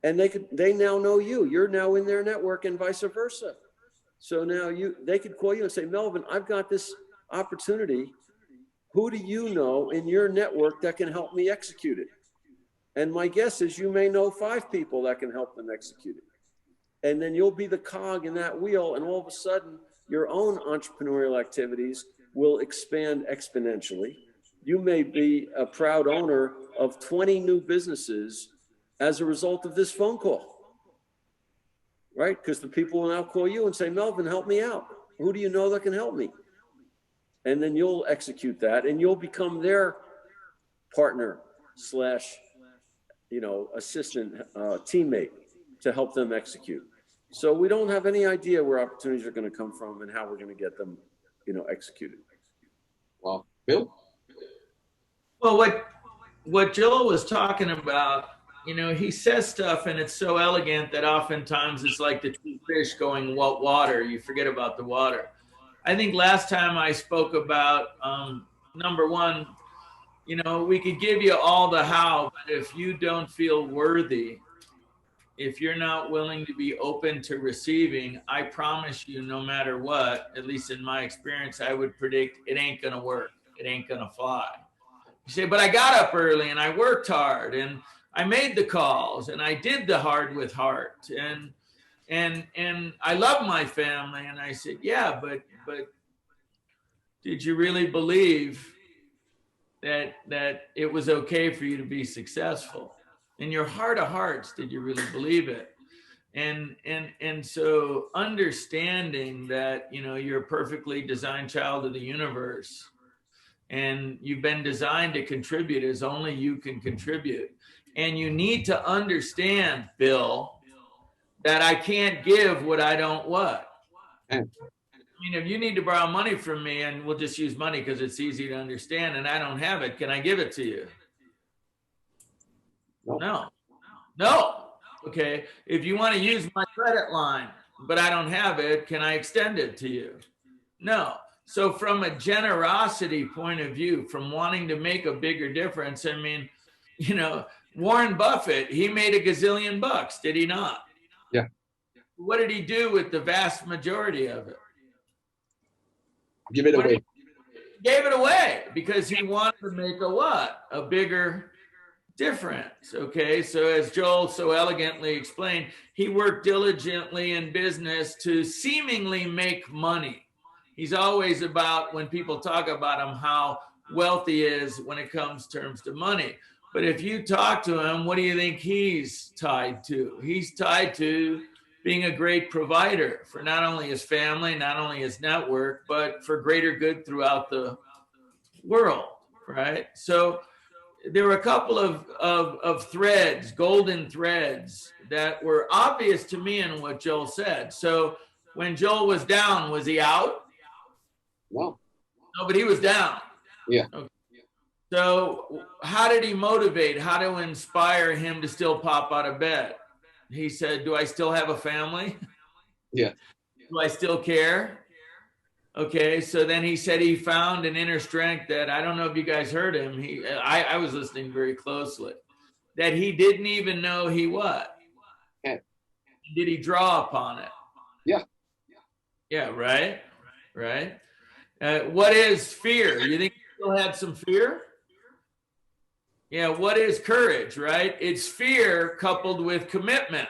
[SPEAKER 3] And they now know you. You're now in their network and vice versa. So now they could call you and say, Melvin, I've got this opportunity. Who do you know in your network that can help me execute it? And my guess is you may know 5 people that can help them execute it. And then you'll be the cog in that wheel. And all of a sudden, your own entrepreneurial activities will expand exponentially. You may be a proud owner of 20 new businesses as a result of this phone call, right? Because the people will now call you and say, Melvin, help me out. Who do you know that can help me? And then you'll execute that and you'll become their partner / assistant, teammate to help them execute. So we don't have any idea where opportunities are going to come from and how we're going to get them, executed.
[SPEAKER 1] Well, Bill?
[SPEAKER 2] Well, what Joel was talking about, he says stuff and it's so elegant that oftentimes it's like the 2 fish going water. You forget about the water. I think last time I spoke about, number one, we could give you all the how, but if you don't feel worthy, if you're not willing to be open to receiving, I promise you, no matter what, at least in my experience, I would predict it ain't going to work. It ain't going to fly. You say, but I got up early and I worked hard and I made the calls and I did the hard with heart and I love my family. And I said, yeah, but did you really believe that it was okay for you to be successful? In your heart of hearts, did you really believe it? And so understanding that, you're a perfectly designed child of the universe and you've been designed to contribute as only you can contribute. And you need to understand, Bill, that I can't give what I don't what. I mean, if you need to borrow money from me, and we'll just use money because it's easy to understand, and I don't have it, can I give it to you? No. No. Okay. If you want to use my credit line, but I don't have it, can I extend it to you? No. So from a generosity point of view, from wanting to make a bigger difference, I mean, you know, Warren Buffett, he made a gazillion bucks, did he not?
[SPEAKER 1] Yeah.
[SPEAKER 2] What did he do with the vast majority of it?
[SPEAKER 1] Give it away.
[SPEAKER 2] He gave it away because he wanted to make a what? A bigger difference. Okay. So as Joel so elegantly explained, he worked diligently in business to seemingly make money. He's always about, when people talk about him, how wealthy he is when it comes terms to money. But if you talk to him, what do you think he's tied to? He's tied to being a great provider for not only his family, not only his network, but for greater good throughout the world, right? So there were a couple of threads, golden threads, that were obvious to me in what Joel said. So when Joel was down, was he out?
[SPEAKER 1] No.
[SPEAKER 2] No, but he was down.
[SPEAKER 1] Yeah.
[SPEAKER 2] Okay. So how did he motivate? How to inspire him to still pop out of bed? He said, do I still have a family?
[SPEAKER 1] Yeah.
[SPEAKER 2] Do I still care? Okay, so then he said he found an inner strength that, I don't know if you guys heard him. I was listening very closely, that he didn't even know he what?
[SPEAKER 1] Yeah.
[SPEAKER 2] Did he draw upon it?
[SPEAKER 1] Yeah.
[SPEAKER 2] Yeah, right, right. What is fear? You think he still had some fear? Yeah, what is courage, right? It's fear coupled with commitment.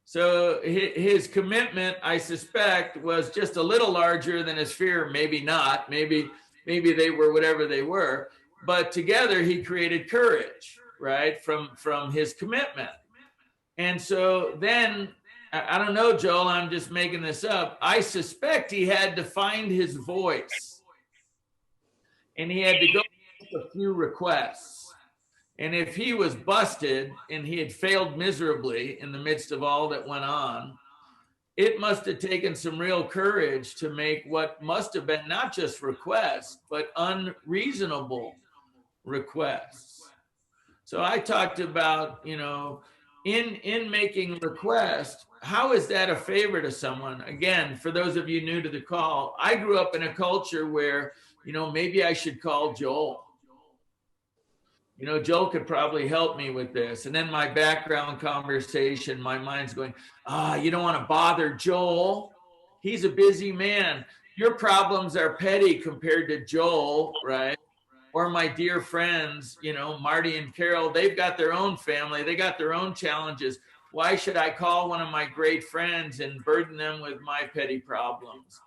[SPEAKER 2] So his commitment, I suspect, was just a little larger than his fear. Maybe not. Maybe they were whatever they were. But together he created courage, right? From his commitment. And so then, I don't know, Joel, I'm just making this up. I suspect he had to find his voice. And he had to go with a few requests. And if he was busted and he had failed miserably in the midst of all that went on, it must have taken some real courage to make what must have been not just requests, but unreasonable requests. So I talked about, you know, in making requests, how is that a favor to someone? Again, for those of you new to the call, I grew up in a culture where, you know, maybe I should call Joel. You know, Joel could probably help me with this. And then my background conversation, my mind's going, you don't want to bother Joel. He's a busy man. Your problems are petty compared to Joel, right? Or my dear friends, you know, Marty and Carol, they've got their own family. They got their own challenges. Why should I call one of my great friends and burden them with my petty problems?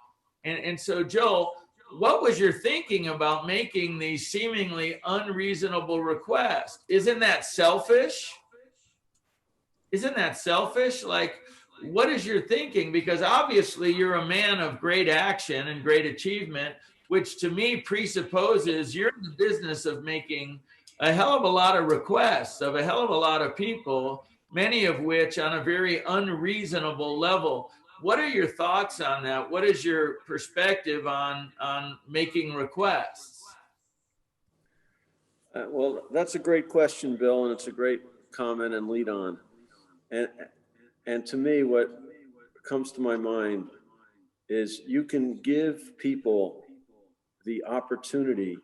[SPEAKER 2] And so, Joel, what was your thinking about making these seemingly unreasonable requests? Isn't that selfish? Isn't that selfish? Like, what is your thinking? Because obviously you're a man of great action and great achievement, which to me presupposes you're in the business of making a hell of a lot of requests of a hell of a lot of people, many of which on a very unreasonable level. What are your thoughts on that? What is your perspective on making requests?
[SPEAKER 3] Well, that's a great question, Bill, and it's a great comment and lead on. And to me, what comes to my mind is you can give people the opportunity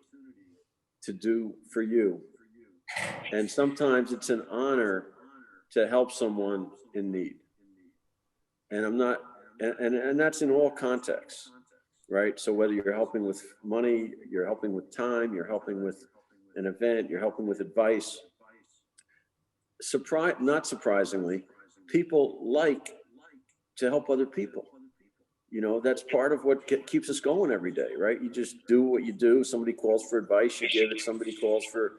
[SPEAKER 3] to do for you. And sometimes it's an honor to help someone in need. And I'm not, and that's in all contexts, right? So whether you're helping with money, you're helping with time, you're helping with an event, you're helping with advice. Not surprisingly, people like to help other people. You know, that's part of what keeps us going every day, right? You just do what you do. Somebody calls for advice, you give it. Somebody calls for,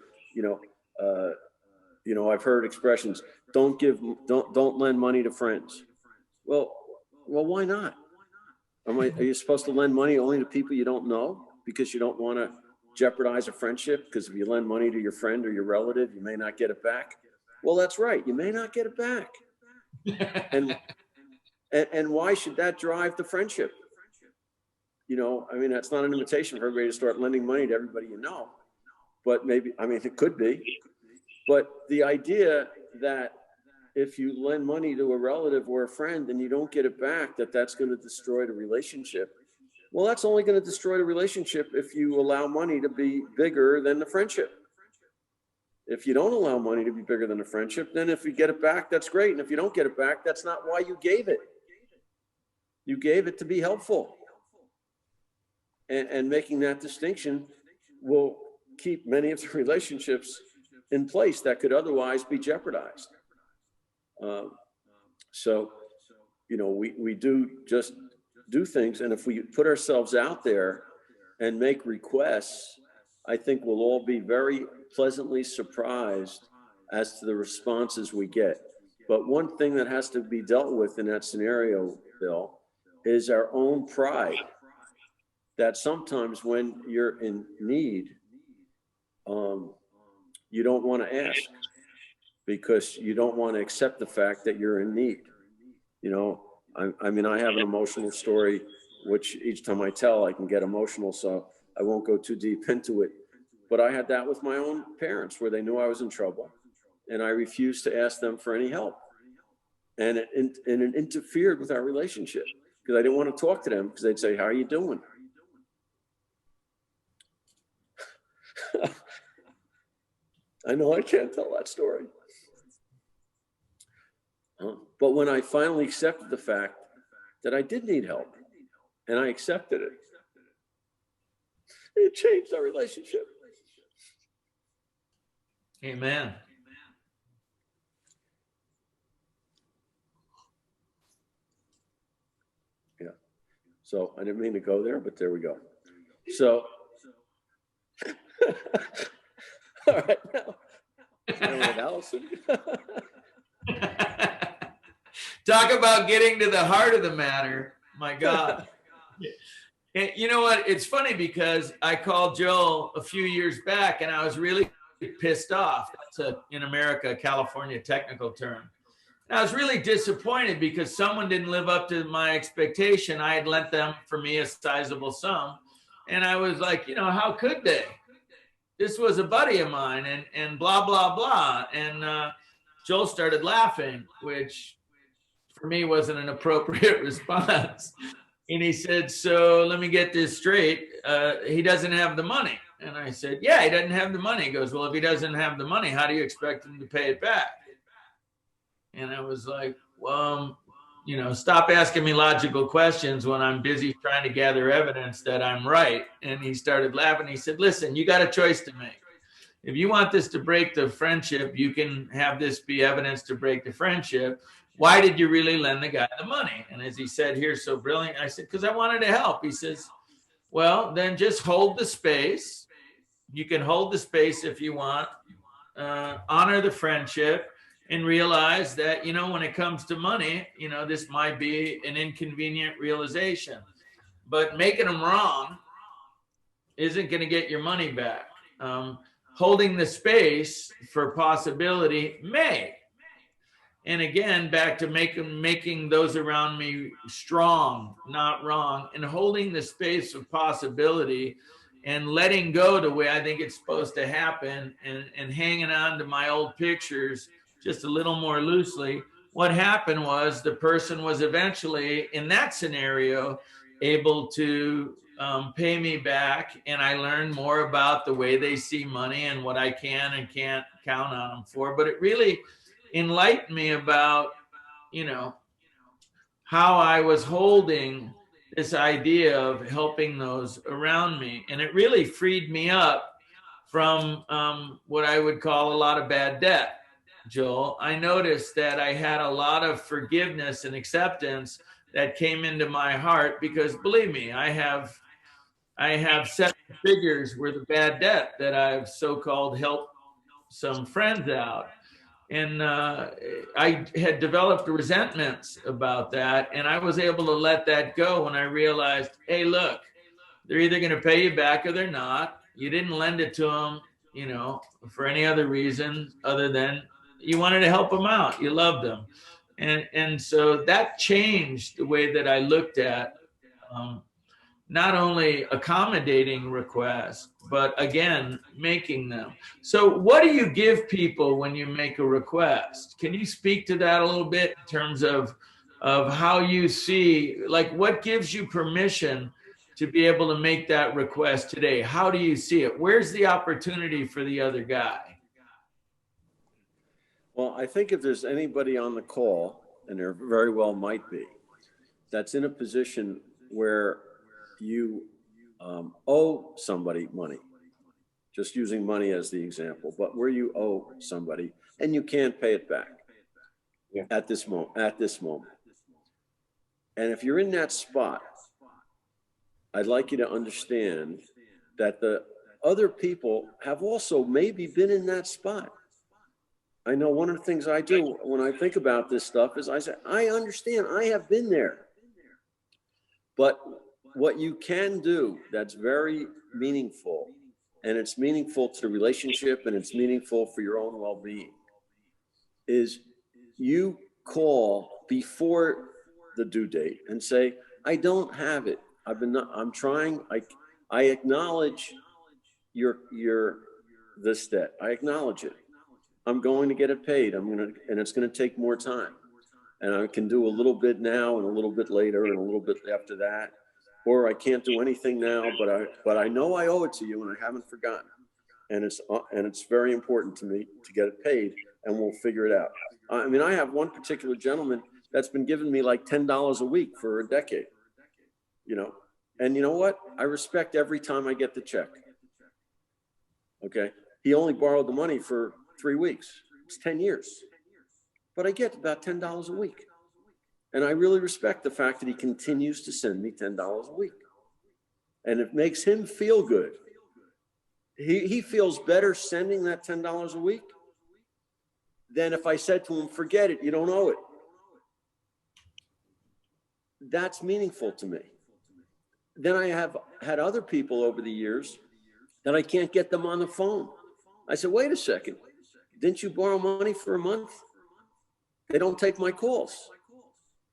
[SPEAKER 3] I've heard expressions, don't lend money to friends. Well, why not? Are you supposed to lend money only to people you don't know because you don't want to jeopardize a friendship? Because if you lend money to your friend or your relative, you may not get it back. Well, that's right. You may not get it back. And why should that drive the friendship? you know, I mean, that's not an invitation for everybody to start lending money to everybody you know, but maybe, I mean, it could be. But the idea that if you lend money to a relative or a friend and you don't get it back, that's going to destroy the relationship. Well, that's only going to destroy the relationship if you allow money to be bigger than the friendship. If you don't allow money to be bigger than a friendship, then if you get it back, that's great. And if you don't get it back, that's not why you gave it. You gave it to be helpful. And making that distinction will keep many of the relationships in place that could otherwise be jeopardized. So, you know, we do just do things. And if we put ourselves out there and make requests, I think we'll all be very pleasantly surprised as to the responses we get. But one thing that has to be dealt with in that scenario, Bill, is our own pride. That sometimes when you're in need, you don't want to ask because you don't want to accept the fact that you're in need. You know, I mean, I have an emotional story, which each time I tell, I can get emotional, so I won't go too deep into it. But I had that with my own parents where they knew I was in trouble and I refused to ask them for any help. And it interfered with our relationship because I didn't want to talk to them because they'd say, "How are you doing?" I know I can't tell that story. But when I finally accepted the fact that I did need help and I accepted it, it changed our relationship.
[SPEAKER 2] Amen.
[SPEAKER 3] Yeah. So I didn't mean to go there, but there we go. So, all right, now, Allison.
[SPEAKER 2] Talk about getting to the heart of the matter. My God. And you know what? It's funny because I called Joel a few years back and I was really pissed off. That's in America, a California technical term. And I was really disappointed because someone didn't live up to my expectation. I had lent them for me a sizable sum. And I was like, you know, how could they? This was a buddy of mine and blah, blah, blah. And Joel started laughing, which for me wasn't an appropriate response. And he said, "So let me get this straight. He doesn't have the money." And I said, "Yeah, he doesn't have the money." He goes, "Well, if he doesn't have the money, how do you expect him to pay it back?" And I was like, "Well, you know, stop asking me logical questions when I'm busy trying to gather evidence that I'm right." And he started laughing. He said, "Listen, you got a choice to make. If you want this to break the friendship, you can have this be evidence to break the friendship. Why did you really lend the guy the money?" And as he said here so brilliant, I said, "Because I wanted to help." He says, "Well, then just hold the space. You can hold the space if you want, honor the friendship, and realize that, you know, when it comes to money, you know, this might be an inconvenient realization, but making them wrong isn't going to get your money back. Holding the space for possibility may." And again, back to making those around me strong, not wrong, and holding the space of possibility and letting go the way I think it's supposed to happen and hanging on to my old pictures just a little more loosely. What happened was the person was eventually, in that scenario, able to pay me back. And I learned more about the way they see money and what I can and can't count on them for. But it really enlightened me about, you know, how I was holding this idea of helping those around me. And it really freed me up from what I would call a lot of bad debt, Joel. I noticed that I had a lot of forgiveness and acceptance that came into my heart because, believe me, I have 7 figures worth of bad debt that I've so-called helped some friends out. And I had developed resentments about that. And I was able to let that go when I realized, hey, look, they're either going to pay you back or they're not. You didn't lend it to them, you know, for any other reason other than you wanted to help them out. You loved them. And so that changed the way that I looked at not only accommodating requests, but again, making them. So what do you give people when you make a request? Can you speak to that a little bit in terms of how you see, like what gives you permission to be able to make that request today? How do you see it? Where's the opportunity for the other guy?
[SPEAKER 3] Well, I think if there's anybody on the call, and there very well might be, that's in a position where you owe somebody money, just using money as the example, but where you owe somebody and you can't pay it back at this moment. And if you're in that spot, I'd like you to understand that the other people have also maybe been in that spot. I know one of the things I do when I think about this stuff is I say, I understand, I have been there. But what you can do that's very meaningful, and it's meaningful to the relationship and it's meaningful for your own well-being, is you call before the due date and say, I don't have it. I'm trying, I acknowledge this debt. I acknowledge it. I'm going to get it paid. And it's going to take more time. And I can do a little bit now and a little bit later and a little bit after that. Or I can't do anything now, but I know I owe it to you and I haven't forgotten. And it's very important to me to get it paid, and we'll figure it out. I mean, I have one particular gentleman that's been giving me like $10 a week for a decade, and you know what? I respect every time I get the check. Okay. He only borrowed the money for 3 weeks. It's 10 years, but I get about $10 a week. And I really respect the fact that he continues to send me $10 a week. And it makes him feel good. He feels better sending that $10 a week than if I said to him, forget it, you don't owe it. That's meaningful to me. Then I have had other people over the years that I can't get them on the phone. I said, wait a second, didn't you borrow money for a month? They don't take my calls.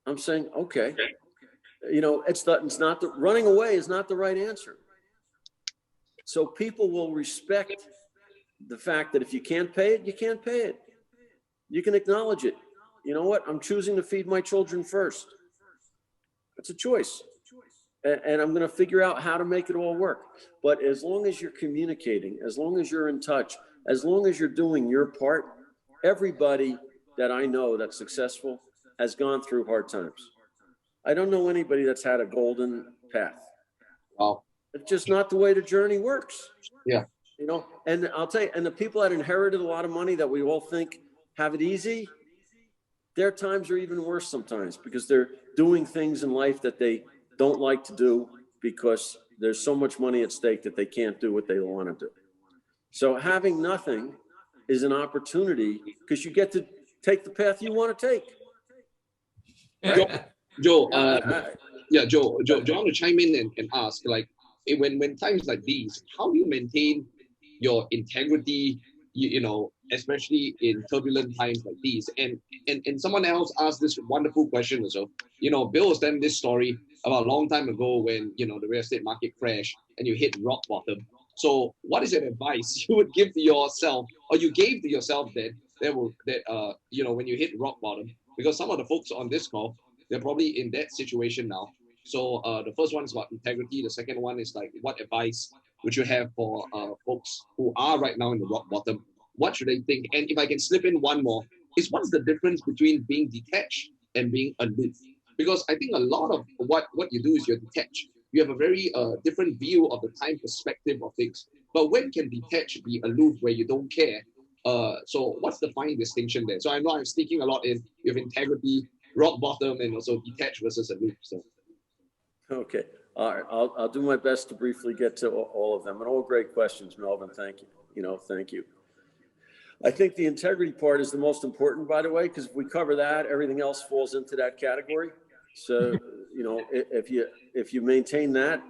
[SPEAKER 3] I'm saying, okay, running away is not the right answer. So people will respect the fact that if you can't pay it, you can't pay it. You can acknowledge it. You know what? I'm choosing to feed my children first. That's a choice. And I'm going to figure out how to make it all work. But as long as you're communicating, as long as you're in touch, as long as you're doing your part, everybody that I know that's successful has gone through hard times. I don't know anybody that's had a golden path.
[SPEAKER 1] Wow.
[SPEAKER 3] It's just not the way the journey works.
[SPEAKER 1] Yeah.
[SPEAKER 3] And I'll tell you, and the people that inherited a lot of money that we all think have it easy, their times are even worse sometimes because they're doing things in life that they don't like to do because there's so much money at stake that they can't do what they want to do. So having nothing is an opportunity because you get to take the path you want to take.
[SPEAKER 1] Right? Joe, Joe, I want to chime in and ask, like, when times like these, how do you maintain your integrity, especially in turbulent times like these? And someone else asked this wonderful question also. Bill was telling this story about a long time ago when, the real estate market crashed and you hit rock bottom. So what is an advice you would give to yourself, or you gave to yourself when you hit rock bottom? Because some of the folks on this call, they're probably in that situation now. So the first one is about integrity. The second one is like, what advice would you have for folks who are right now in the rock bottom? What should they think? And if I can slip in one more, is what's the difference between being detached and being aloof? Because I think a lot of what you do is you're detached. You have a very different view of the time perspective of things. But when can detached be aloof where you don't care? So what's the fine distinction there? So I know I'm speaking a lot in with integrity, rock bottom, and also detached versus aloof. So.
[SPEAKER 3] Okay. All right. I'll do my best to briefly get to all of them. And all great questions, Melvin. Thank you. Thank you. I think the integrity part is the most important, by the way, because if we cover that, everything else falls into that category. So, if you maintain that,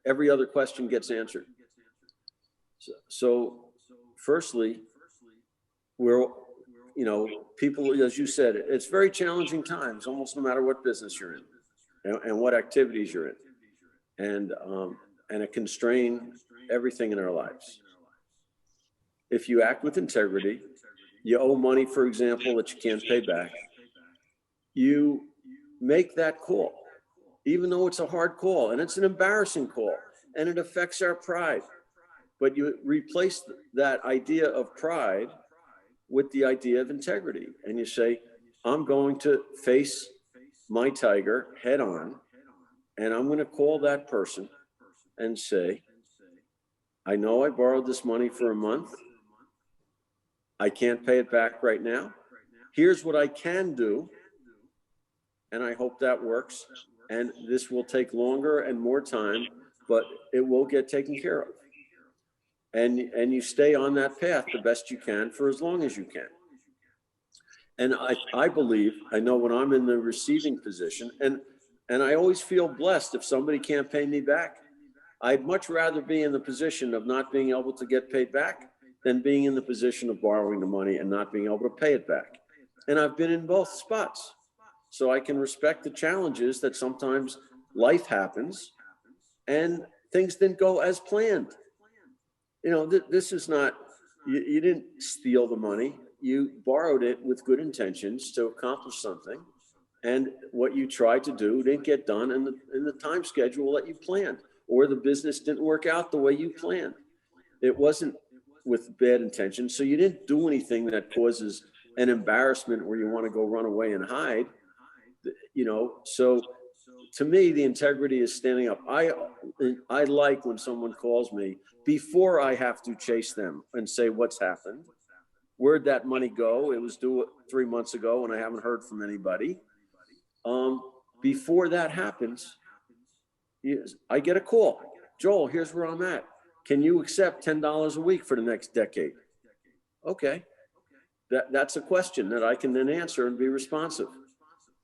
[SPEAKER 3] every other question gets answered. So firstly, people, as you said, it's very challenging times, almost no matter what business you're in and what activities you're in. and it constrain everything in our lives. If you act with integrity, you owe money, for example, that you can't pay back, you make that call, even though it's a hard call and it's an embarrassing call and it affects our pride. But you replace that idea of pride with the idea of integrity. And you say, I'm going to face my tiger head on, and I'm going to call that person and say, I know I borrowed this money for a month. I can't pay it back right now. Here's what I can do. And I hope that works. And this will take longer and more time, but it will get taken care of. And you stay on that path the best you can for as long as you can. And I believe, I know when I'm in the receiving position, and I always feel blessed if somebody can't pay me back. I'd much rather be in the position of not being able to get paid back than being in the position of borrowing the money and not being able to pay it back. And I've been in both spots. So I can respect the challenges that sometimes life happens and things didn't go as planned. You know, this is not, you didn't steal the money. You borrowed it with good intentions to accomplish something. And what you tried to do didn't get done in the time schedule that you planned, or the business didn't work out the way you planned. It wasn't with bad intentions. So you didn't do anything that causes an embarrassment where you want to go run away and hide. You know, so to me, the integrity is standing up. I like when someone calls me before I have to chase them and say, what's happened? Where'd that money go? It was due 3 months ago and I haven't heard from anybody. Before that happens, I get a call. Joel, here's where I'm at. Can you accept $10 a week for the next decade? Okay. That's a question that I can then answer and be responsive.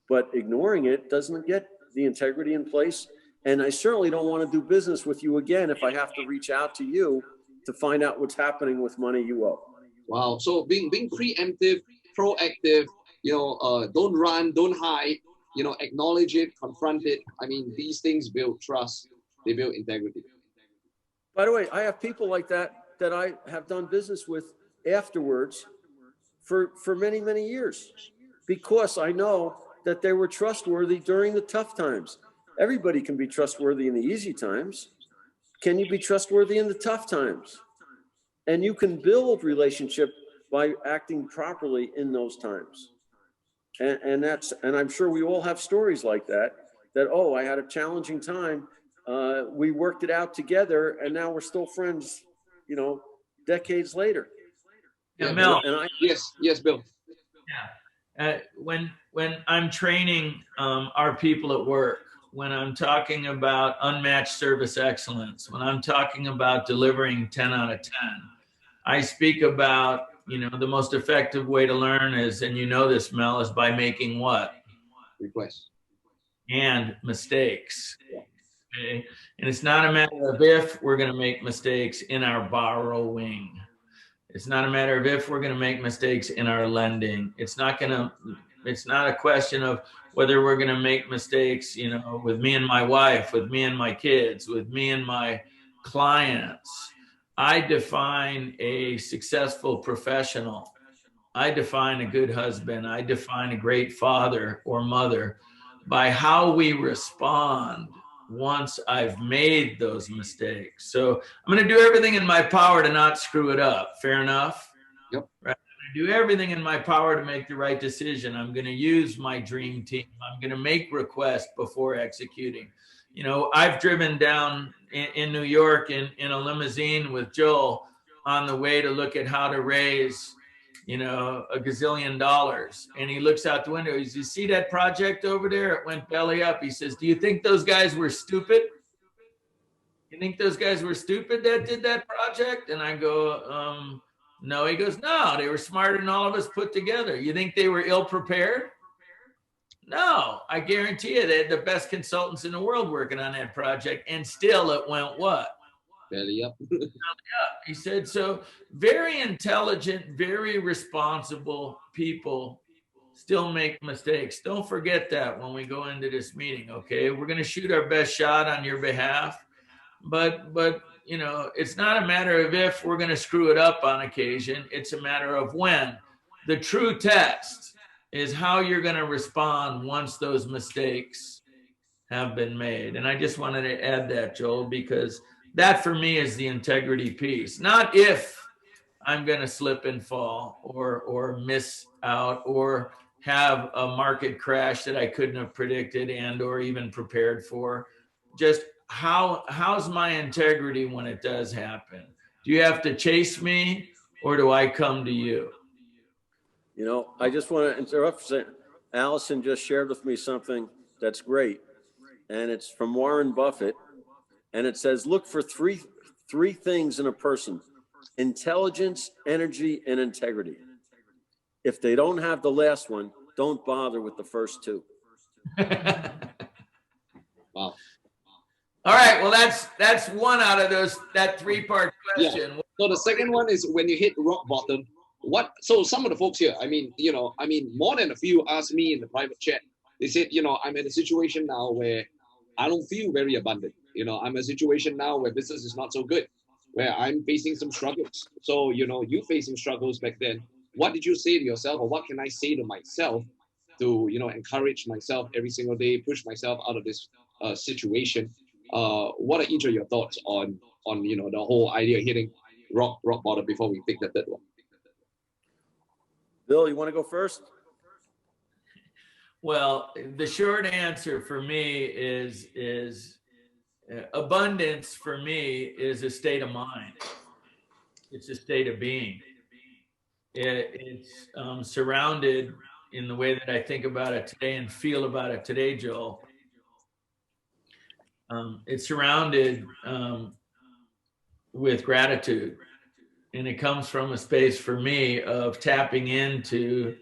[SPEAKER 3] But ignoring it doesn't get the integrity in place. And I certainly don't want to do business with you again if I have to reach out to you to find out what's happening with money you owe.
[SPEAKER 1] Wow. So being preemptive, proactive, don't run, don't hide, acknowledge it, confront it. I mean, these things build trust. They build integrity.
[SPEAKER 3] By the way, I have people like that I have done business with afterwards for many, many years, because I know that they were trustworthy during the tough times. Everybody can be trustworthy in the easy times. Can you be trustworthy in the tough times? And you can build relationship by acting properly in those times. And I'm sure we all have stories like that, oh, I had a challenging time. We worked it out together and now we're still friends, decades later.
[SPEAKER 2] Yeah, Mel.
[SPEAKER 1] Yes, Bill.
[SPEAKER 2] Yeah. When I'm training our people at work, when I'm talking about unmatched service excellence, when I'm talking about delivering 10 out of 10, I speak about, the most effective way to learn is, and this, Mel, is by making what?
[SPEAKER 1] Requests.
[SPEAKER 2] And mistakes. Okay? And it's not a matter of if we're going to make mistakes in our borrowing. It's not a matter of if we're going to make mistakes in our lending. It's not a question of whether we're going to make mistakes, with me and my wife, with me and my kids, with me and my clients. I define a successful professional. I define a good husband. I define a great father or mother by how we respond once I've made those mistakes. So I'm going to do everything in my power to not screw it up. Fair enough?
[SPEAKER 1] Yep.
[SPEAKER 2] Right? I'm going to do everything in my power to make the right decision. I'm going to use my dream team. I'm going to make requests before executing. I've driven down in New York in a limousine with Joel on the way to look at how to raise, $1 gazillion. And he looks out the window. He says, "You see that project over there? It went belly up." He says, "Do you think those guys were stupid? You think those guys were stupid that did that project?" And I go, no. He goes, "No, they were smarter than all of us put together. You think they were ill prepared? No, I guarantee you they had the best consultants in the world working on that project, and still it went what?
[SPEAKER 1] Belly up."
[SPEAKER 2] He said, so very intelligent, very responsible people still make mistakes. Don't forget that when we go into this meeting, okay? We're going to shoot our best shot on your behalf, but you know, it's not a matter of if we're going to screw it up on occasion. It's a matter of when. The true test is how you're going to respond once those mistakes have been made. And I just wanted to add that, Joel, because that for me is the integrity piece. Not if I'm going to slip and fall or miss out or have a market crash that I couldn't have predicted and or even prepared for. Just how's my integrity when it does happen? Do you have to chase me or do I come to you?
[SPEAKER 3] You know, I just want to interrupt. Allison just shared with me something that's great, and it's from Warren Buffett, and it says, look for three things in a person: intelligence, energy, and integrity. If they don't have the last one, don't bother with the first two.
[SPEAKER 1] Wow.
[SPEAKER 2] All right, well, that's one out of that three-part question.
[SPEAKER 1] Yeah. So the second one is when you hit rock bottom. So some of the folks here, more than a few asked me in the private chat. They said, I'm in a situation now where I don't feel very abundant. I'm in a situation now where business is not so good, where I'm facing some struggles. So, you facing struggles back then. What did you say to yourself, or what can I say to myself to, encourage myself every single day, push myself out of this situation? What are each of your thoughts on the whole idea of hitting rock bottom before we pick the third one?
[SPEAKER 3] Bill, you want to go first?
[SPEAKER 2] Well, the short answer for me is abundance for me is a state of mind. It's a state of being. It's surrounded in the way that I think about it today and feel about it today, Joel. It's surrounded with gratitude. And it comes from a space for me of tapping into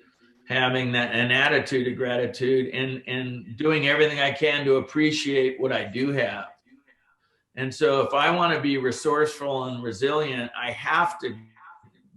[SPEAKER 2] having an attitude of gratitude and doing everything I can to appreciate what I do have. And so if I want to be resourceful and resilient, I have to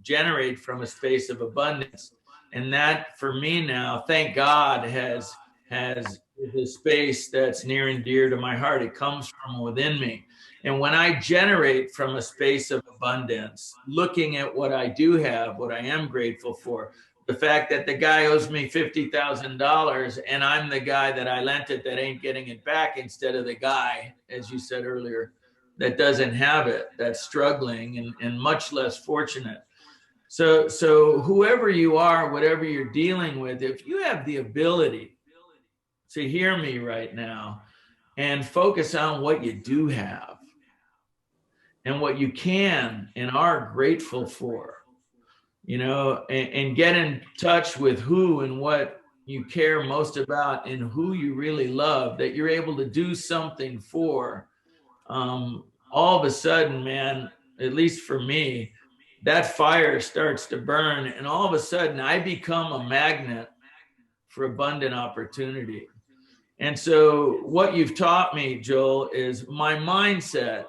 [SPEAKER 2] generate from a space of abundance. And that for me now, thank God, has a space that's near and dear to my heart. It comes from within me. And when I generate from a space of abundance, looking at what I do have, what I am grateful for, the fact that the guy owes me $50,000 and I'm the guy that I lent it that ain't getting it back, instead of the guy, as you said earlier, that doesn't have it, that's struggling and much less fortunate. So whoever you are, whatever you're dealing with, if you have the ability to hear me right now and focus on what you do have and what you can and are grateful for, and get in touch with who and what you care most about and who you really love, that you're able to do something for, all of a sudden, man, at least for me, that fire starts to burn, and all of a sudden I become a magnet for abundant opportunity. And so what you've taught me, Joel, is my mindset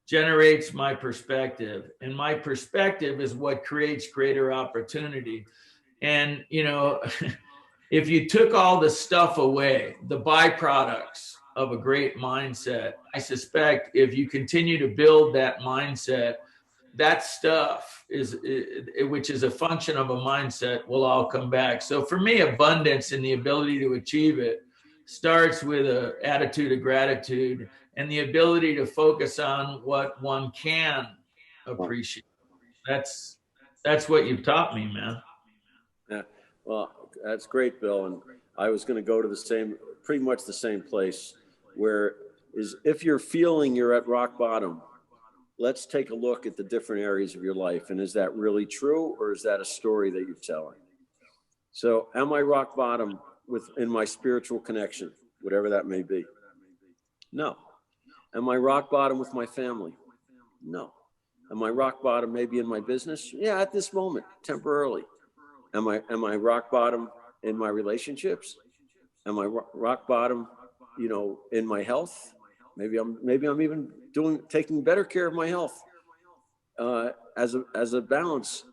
[SPEAKER 2] generates my perspective, and my perspective is what creates greater opportunity. And, if you took all the stuff away, the byproducts of a great mindset, I suspect if you continue to build that mindset, that stuff which is a function of a mindset, will all come back. So for me, abundance and the ability to achieve it starts with an attitude of gratitude and the ability to focus on what one can appreciate. That's what you've taught me, man.
[SPEAKER 3] Yeah, well, that's great, Bill. And I was going to go to pretty much the same place, where is if you're feeling you're at rock bottom, let's take a look at the different areas of your life. And is that really true, or is that a story that you're telling? So am I rock bottom in my spiritual connection, whatever that may be? No. Am I rock bottom with my family? No. Am I rock bottom maybe in my business? Yeah, at this moment, temporarily. Am I rock bottom in my relationships? Am I rock bottom, in my health? Maybe I'm even taking better care of my health as a balance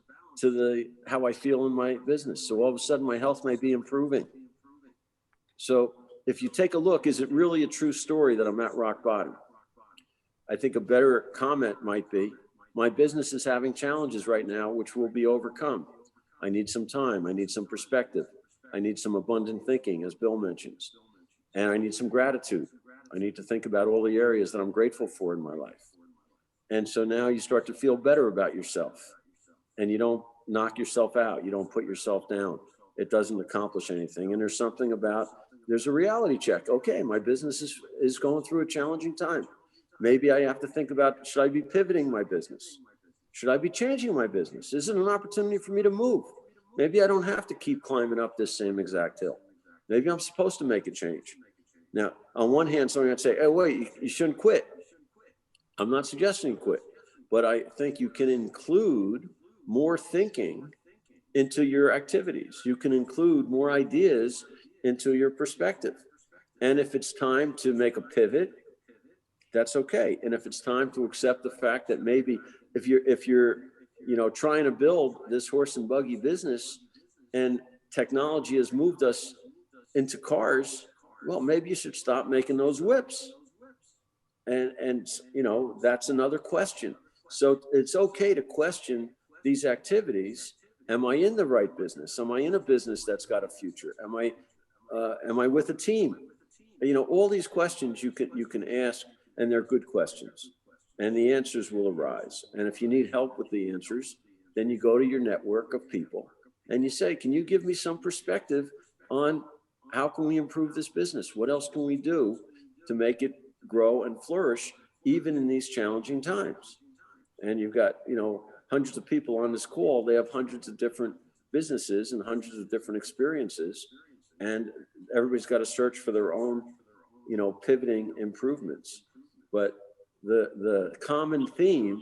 [SPEAKER 3] to how I feel in my business. So all of a sudden my health may be improving. So if you take a look, is it really a true story that I'm at rock bottom? I think a better comment might be, my business is having challenges right now, which will be overcome. I need some time. I need some perspective. I need some abundant thinking, as Bill mentions. And I need some gratitude. I need to think about all the areas that I'm grateful for in my life. And so now you start to feel better about yourself, and you don't knock yourself out. You don't put yourself down. It doesn't accomplish anything. And there's something about, there's a reality check. Okay, my business is going through a challenging time. Maybe I have to think about, should I be pivoting my business? Should I be changing my business? Is it an opportunity for me to move? Maybe I don't have to keep climbing up this same exact hill. Maybe I'm supposed to make a change. Now, on one hand, someone would say, hey, wait, you shouldn't quit. I'm not suggesting you quit, but I think you can include more thinking into your activities. You can include more ideas into your perspective. And if it's time to make a pivot, that's okay. And if it's time to accept the fact that maybe if you're trying to build this horse and buggy business and technology has moved us into cars, well, maybe you should stop making those whips. And that's another question. So it's okay to question these activities. Am I in the right business? Am I in a business that's got a future? Am I with a team? All these questions you can ask, and they're good questions, and the answers will arise. And if you need help with the answers, then you go to your network of people and you say, can you give me some perspective on how can we improve this business? What else can we do to make it grow and flourish even in these challenging times? And you've got, hundreds of people on this call. They have hundreds of different businesses and hundreds of different experiences, and everybody's got to search for their own, pivoting improvements. But the common theme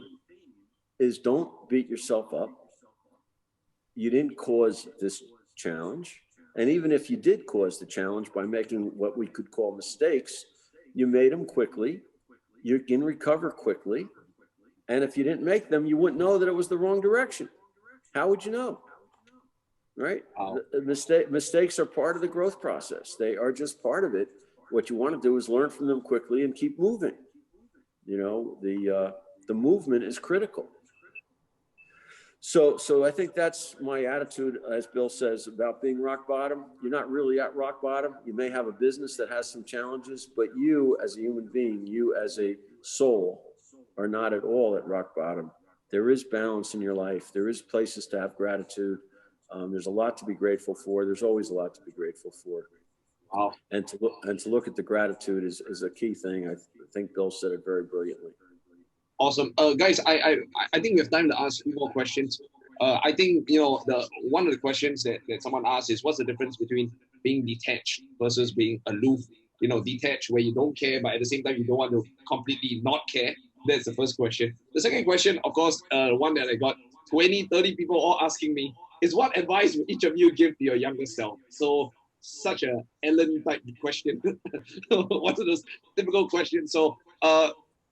[SPEAKER 3] is, don't beat yourself up. You didn't cause this challenge. And even if you did cause the challenge by making what we could call mistakes, you made them quickly. You can recover quickly. And if you didn't make them, you wouldn't know that it was the wrong direction. How would you know? Right?
[SPEAKER 1] Wow.
[SPEAKER 3] Mistakes are part of the growth process. They are just part of it. What you want to do is learn from them quickly and keep moving. The movement is critical. So I think that's my attitude, as Bill says, about being rock bottom. You're not really at rock bottom. You may have a business that has some challenges, but you as a human being, you as a soul, are not at all at rock bottom. There is balance in your life. There is places to have gratitude. There's a lot to be grateful for. There's always a lot to be grateful for.
[SPEAKER 1] Wow.
[SPEAKER 3] And to look at the gratitude is a key thing. I think Bill said it very brilliantly.
[SPEAKER 1] Awesome. Guys, I think we have time to ask 2 more questions. I think, one of the questions that someone asked is, what's the difference between being detached versus being aloof? Detached where you don't care, but at the same time, you don't want to completely not care. That's the first question. The second question, of course, one that I got 20, 30 people all asking me is, what advice would each of you give to your younger self? So such a Ellen type question. One of those typical questions. So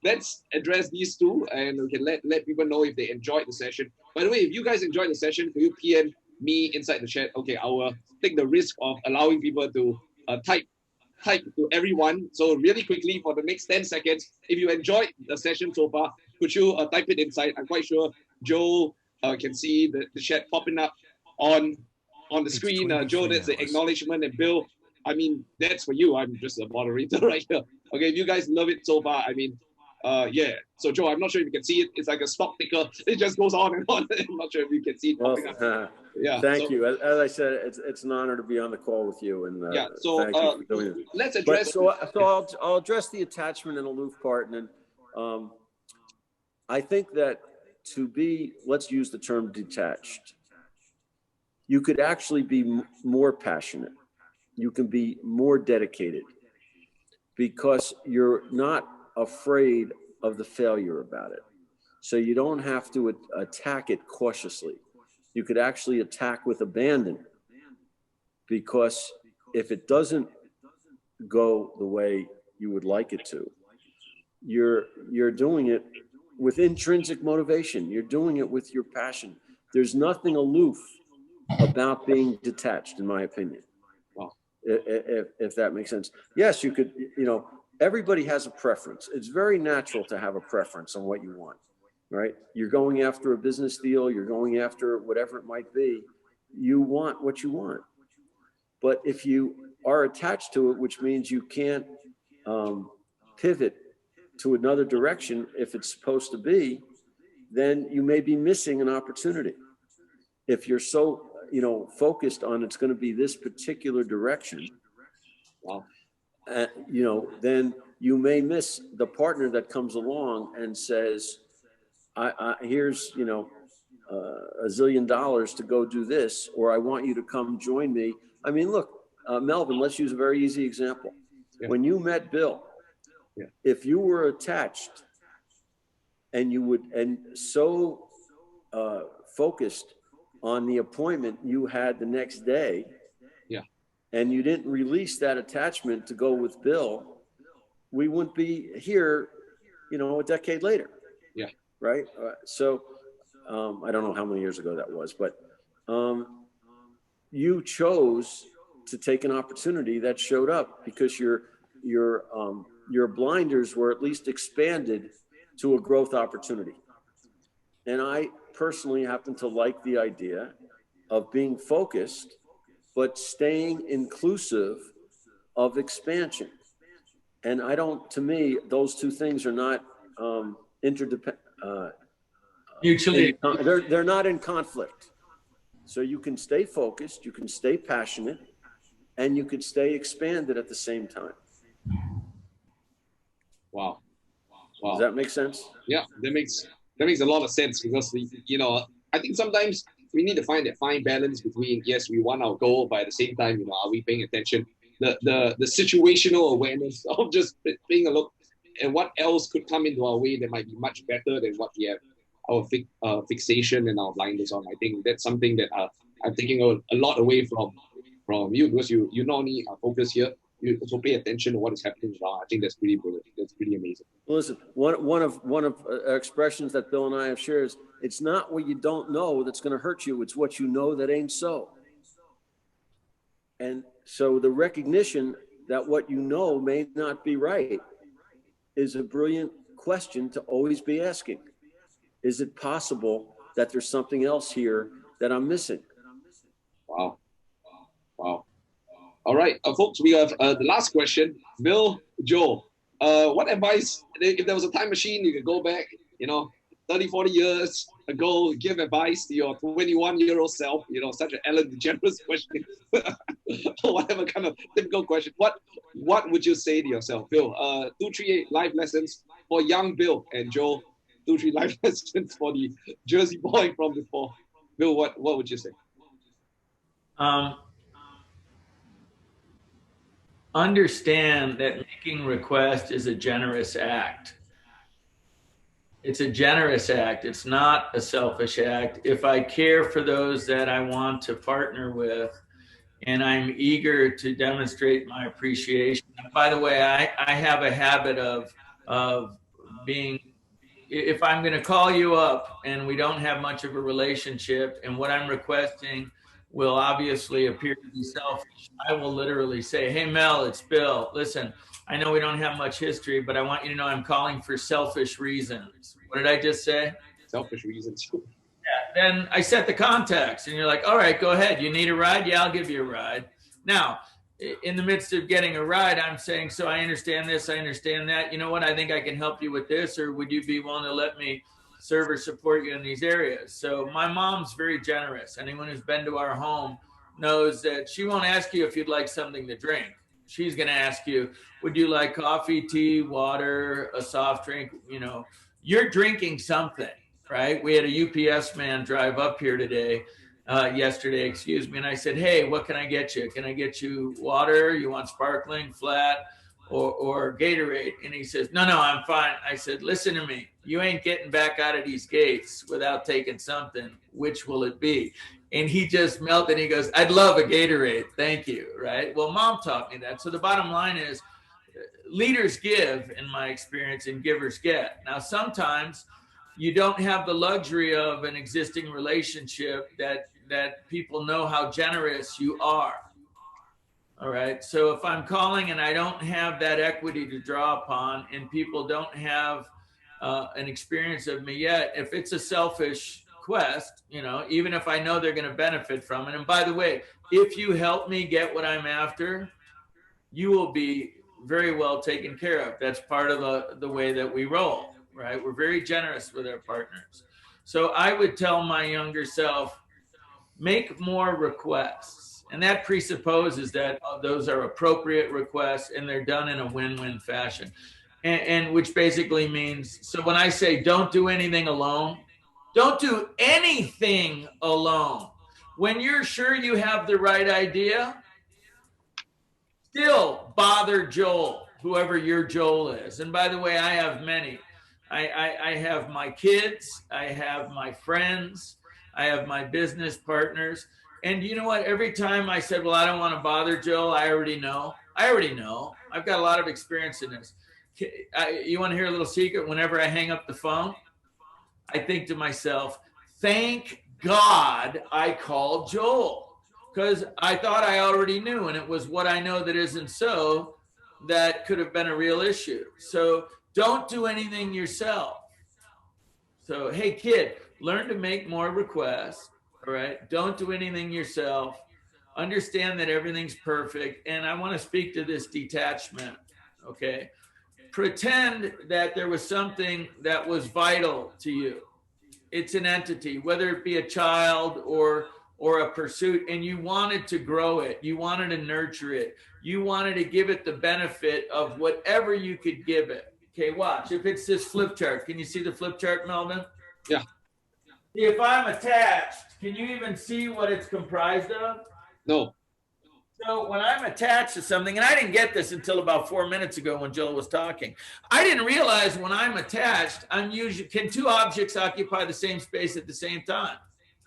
[SPEAKER 1] let's address these 2, and we can let people know if they enjoyed the session. By the way, if you guys enjoyed the session, could you PM me inside the chat? Okay, I will take the risk of allowing people to type to everyone. So really quickly, for the next 10 seconds, if you enjoyed the session so far, could you type it inside? I'm quite sure Joe can see the chat popping up on the screen. Joe, that's the acknowledgement. And Bill, that's for you. I'm just a moderator right here. Okay, if you guys love it so far, yeah. So Joe, I'm not sure if you can see it. It's like a stock ticker. It just goes on and on. I'm not sure if you can see it popping up. Yeah.
[SPEAKER 3] Thank you. As I said, it's an honor to be on the call with you. And
[SPEAKER 1] yeah. So
[SPEAKER 3] thank you for doing it.
[SPEAKER 1] Let's address.
[SPEAKER 3] So I'll address the attachment and aloof part, and then I think that let's use the term detached. You could actually be more passionate. You can be more dedicated because you're not afraid of the failure about it. So you don't have to attack it cautiously. You could actually attack with abandon, because if it doesn't go the way you would like it to, you're doing it with intrinsic motivation. You're doing it with your passion. There's nothing aloof about being detached, in my opinion.
[SPEAKER 1] Wow.
[SPEAKER 3] If that makes sense. Yes, you could, everybody has a preference. It's very natural to have a preference on what you want, right? You're going after a business deal, you're going after whatever it might be. You want what you want. But if you are attached to it, which means you can't pivot to another direction if it's supposed to be, then you may be missing an opportunity. If you're so, focused on it's going to be this particular direction,
[SPEAKER 1] Wow.
[SPEAKER 3] Then you may miss the partner that comes along and says, here's, $1 zillion to go do this, or I want you to come join me. I mean, look, Melvin, let's use a very easy example.
[SPEAKER 1] Yeah.
[SPEAKER 3] When you met Bill,
[SPEAKER 1] yeah.
[SPEAKER 3] if you were attached and so focused on the appointment you had the next day,
[SPEAKER 1] yeah,
[SPEAKER 3] and you didn't release that attachment to go with Bill, we wouldn't be here, a decade later.
[SPEAKER 1] Yeah.
[SPEAKER 3] Right. So I don't know how many years ago that was, but you chose to take an opportunity that showed up because your blinders were at least expanded to a growth opportunity. And I personally happen to like the idea of being focused, but staying inclusive of expansion. And to me, those two things are not interdependent.
[SPEAKER 2] Mutually.
[SPEAKER 3] They're not in conflict. So you can stay focused, you can stay passionate, and you can stay expanded at the same time.
[SPEAKER 1] Wow.
[SPEAKER 3] Does that make sense?
[SPEAKER 1] Yeah, that makes a lot of sense because I think sometimes we need to find that fine balance between, yes, we want our goal, but at the same time, are we paying attention? The situational awareness of just being a look and what else could come into our way that might be much better than what we have our fixation and our blinders on. I think that's something that I'm taking a lot away from you, because you not only are focused here, you also pay attention to what is happening around. I think that's pretty brilliant. That's pretty amazing.
[SPEAKER 3] Well, listen, one of expressions that Bill and I have shared is, it's not what you don't know that's going to hurt you. It's what you know that ain't so. And so the recognition that what you know may not be right is a brilliant question to always be asking. Is it possible that there's something else here that I'm missing?
[SPEAKER 1] Wow. All right, folks, we have the last question. Bill, Joe, what advice, if there was a time machine, you could go back, 30, 40 years ago, give advice to your 21-year-old self, such an Ellen DeGeneres question, or whatever kind of difficult question. What would you say to yourself, Bill? 2, 3 life lessons for young Bill, and Joe, 2, 3 life lessons for the Jersey boy from before. Bill, what would you say?
[SPEAKER 2] Understand that making request is a generous act. It's a generous act. It's not a selfish act. If I care for those that I want to partner with, and I'm eager to demonstrate my appreciation. By the way, I have a habit of being, if I'm going to call you up and we don't have much of a relationship and what I'm requesting will obviously appear to be selfish, I will literally say, hey, Mel, it's Bill. Listen, I know we don't have much history, but I want you to know I'm calling for selfish reasons. What did I just say?
[SPEAKER 1] Selfish reasons.
[SPEAKER 2] Yeah, then I set the context and you're like, all right, go ahead. You need a ride? Yeah, I'll give you a ride. Now, in the midst of getting a ride, I'm saying, so I understand this, I understand that. You know what? I think I can help you with this, or would you be willing to let me serve or support you in these areas? So my mom's very generous. Anyone who's been to our home knows that she won't ask you if you'd like something to drink. She's going to ask you, would you like coffee, tea, water, a soft drink? You're drinking something, right? We had a UPS man drive up here yesterday, and I said, hey, what can I get you? Can I get you water? You want sparkling, flat, or Gatorade? And he says, no, I'm fine. I said, listen to me. You ain't getting back out of these gates without taking something. Which will it be? And he just melted. He goes, I'd love a Gatorade. Thank you. Right? Well, mom taught me that. So the bottom line is, leaders give, in my experience, and givers get. Now, sometimes you don't have the luxury of an existing relationship that people know how generous you are. All right. So if I'm calling and I don't have that equity to draw upon, and people don't have an experience of me yet, if it's a selfish quest, you know, even if I know they're going to benefit from it. And by the way, if you help me get what I'm after, you will be very well taken care of. That's part of the way that we roll, right? We're very generous with our partners. So I would tell my younger self, make more requests. And that presupposes that those are appropriate requests and they're done in a win-win fashion. And which basically means, so when I say don't do anything alone, don't do anything alone. When you're sure you have the right idea, still bother Joel, whoever your Joel is. And by the way, I have many. I have my kids, I have my friends, I have my business partners. And you know what? Every time I said, well, I don't want to bother Joel, I already know. I've got a lot of experience in this. You want to hear a little secret? Whenever I hang up the phone, I think to myself, thank God I called Joel, because I thought I already knew, and it was what I know that isn't so that could have been a real issue. So don't do anything yourself. So, hey, kid, learn to make more requests. All right. Don't do anything yourself. Understand that everything's perfect. And I want to speak to this detachment. Okay. Pretend that there was something that was vital to you. It's an entity, whether it be a child or a pursuit, and you wanted to grow it. You wanted to nurture it. You wanted to give it the benefit of whatever you could give it. Okay, watch. If it's this flip chart, can you see the flip chart, Melvin?
[SPEAKER 1] Yeah.
[SPEAKER 2] If I'm attached, can you even see what it's comprised of?
[SPEAKER 1] No.
[SPEAKER 2] So when I'm attached to something, and I didn't get this until about 4 minutes ago when Jill was talking, I didn't realize when I'm attached, can two objects occupy the same space at the same time?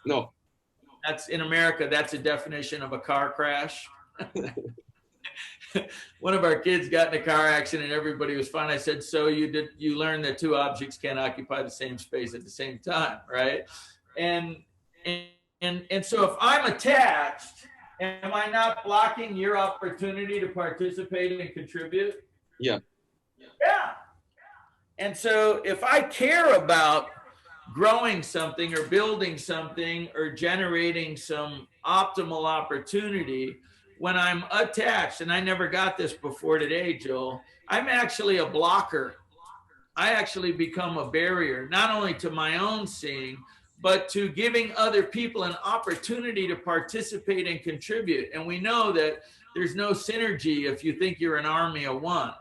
[SPEAKER 1] No.
[SPEAKER 2] That's in America, that's a definition of a car crash. One of our kids got in a car accident, everybody was fine. I said, so you learned that two objects can't occupy the same space at the same time, right? And so if I'm attached, am I not blocking your opportunity to participate and contribute?
[SPEAKER 1] Yeah.
[SPEAKER 2] Yeah. And so if I care about growing something or building something or generating some optimal opportunity, when I'm attached, and I never got this before today, Joel, I'm actually a blocker. I actually become a barrier, not only to my own seeing, but to giving other people an opportunity to participate and contribute. And we know that there's no synergy if you think you're an army of one,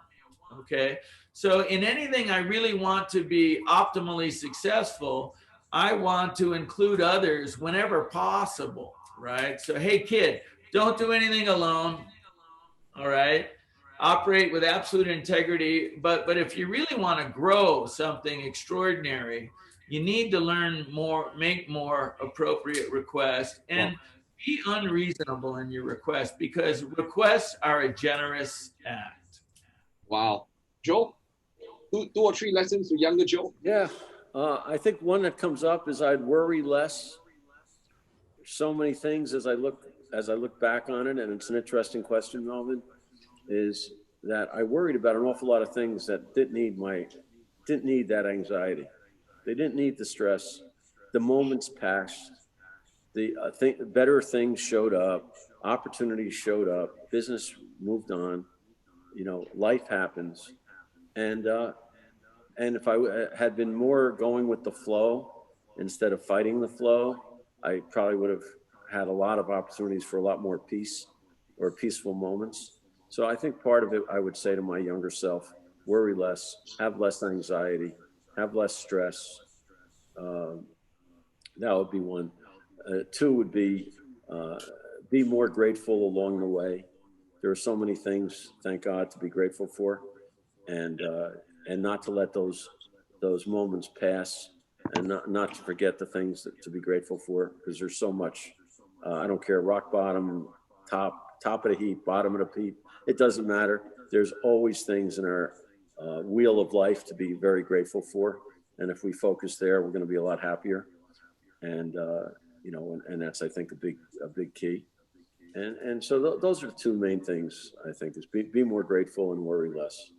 [SPEAKER 2] okay? So in anything I really want to be optimally successful, I want to include others whenever possible, right? So, hey, kid, don't do anything alone, all right? Operate with absolute integrity, but if you really want to grow something extraordinary, you need to learn more, make more appropriate requests, and be unreasonable in your requests, because requests are a generous act.
[SPEAKER 1] Wow. Joel, two or three lessons to younger Joel?
[SPEAKER 3] Yeah, I think one that comes up is I'd worry less. So many things as I look back on it, and it's an interesting question, Melvin, is that I worried about an awful lot of things that didn't need that anxiety. They didn't need the stress. The moments passed. Better things showed up. Opportunities showed up. Business moved on. You know, life happens. And if I had been more going with the flow instead of fighting the flow, I probably would have had a lot of opportunities for a lot more peace or peaceful moments. So I think part of it, I would say to my younger self, worry less, have less anxiety, have less stress. That would be one. Two would be more grateful along the way. There are so many things, thank God, to be grateful for, and not to let those moments pass, and not to forget the things to be grateful for, because there's so much. I don't care, rock bottom, top of the heap, bottom of the heap. It doesn't matter. There's always things in our wheel of life to be very grateful for. And if we focus there, we're going to be a lot happier. And, you know, and that's, I think, a big key. And so those are the two main things, I think, is be more grateful and worry less.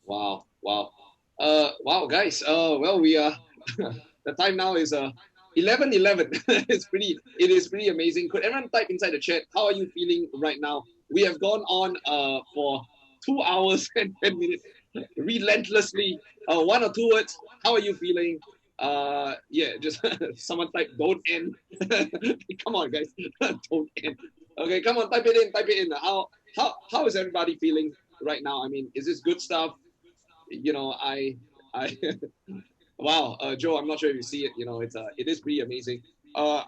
[SPEAKER 1] Wow. Wow. Wow, guys. Well, we are, the time now is 11:11. It is pretty amazing. Could everyone type inside the chat, how are you feeling right now? We have gone on for 2 hours and 10 minutes, relentlessly. 1 or 2 words. How are you feeling? Yeah, just someone type don't end. Come on, guys. Don't end. Okay, come on, type it in. How is everybody feeling right now? I mean, is this good stuff? You know, I wow, Joe, I'm not sure if you see it. You know, it is pretty amazing. I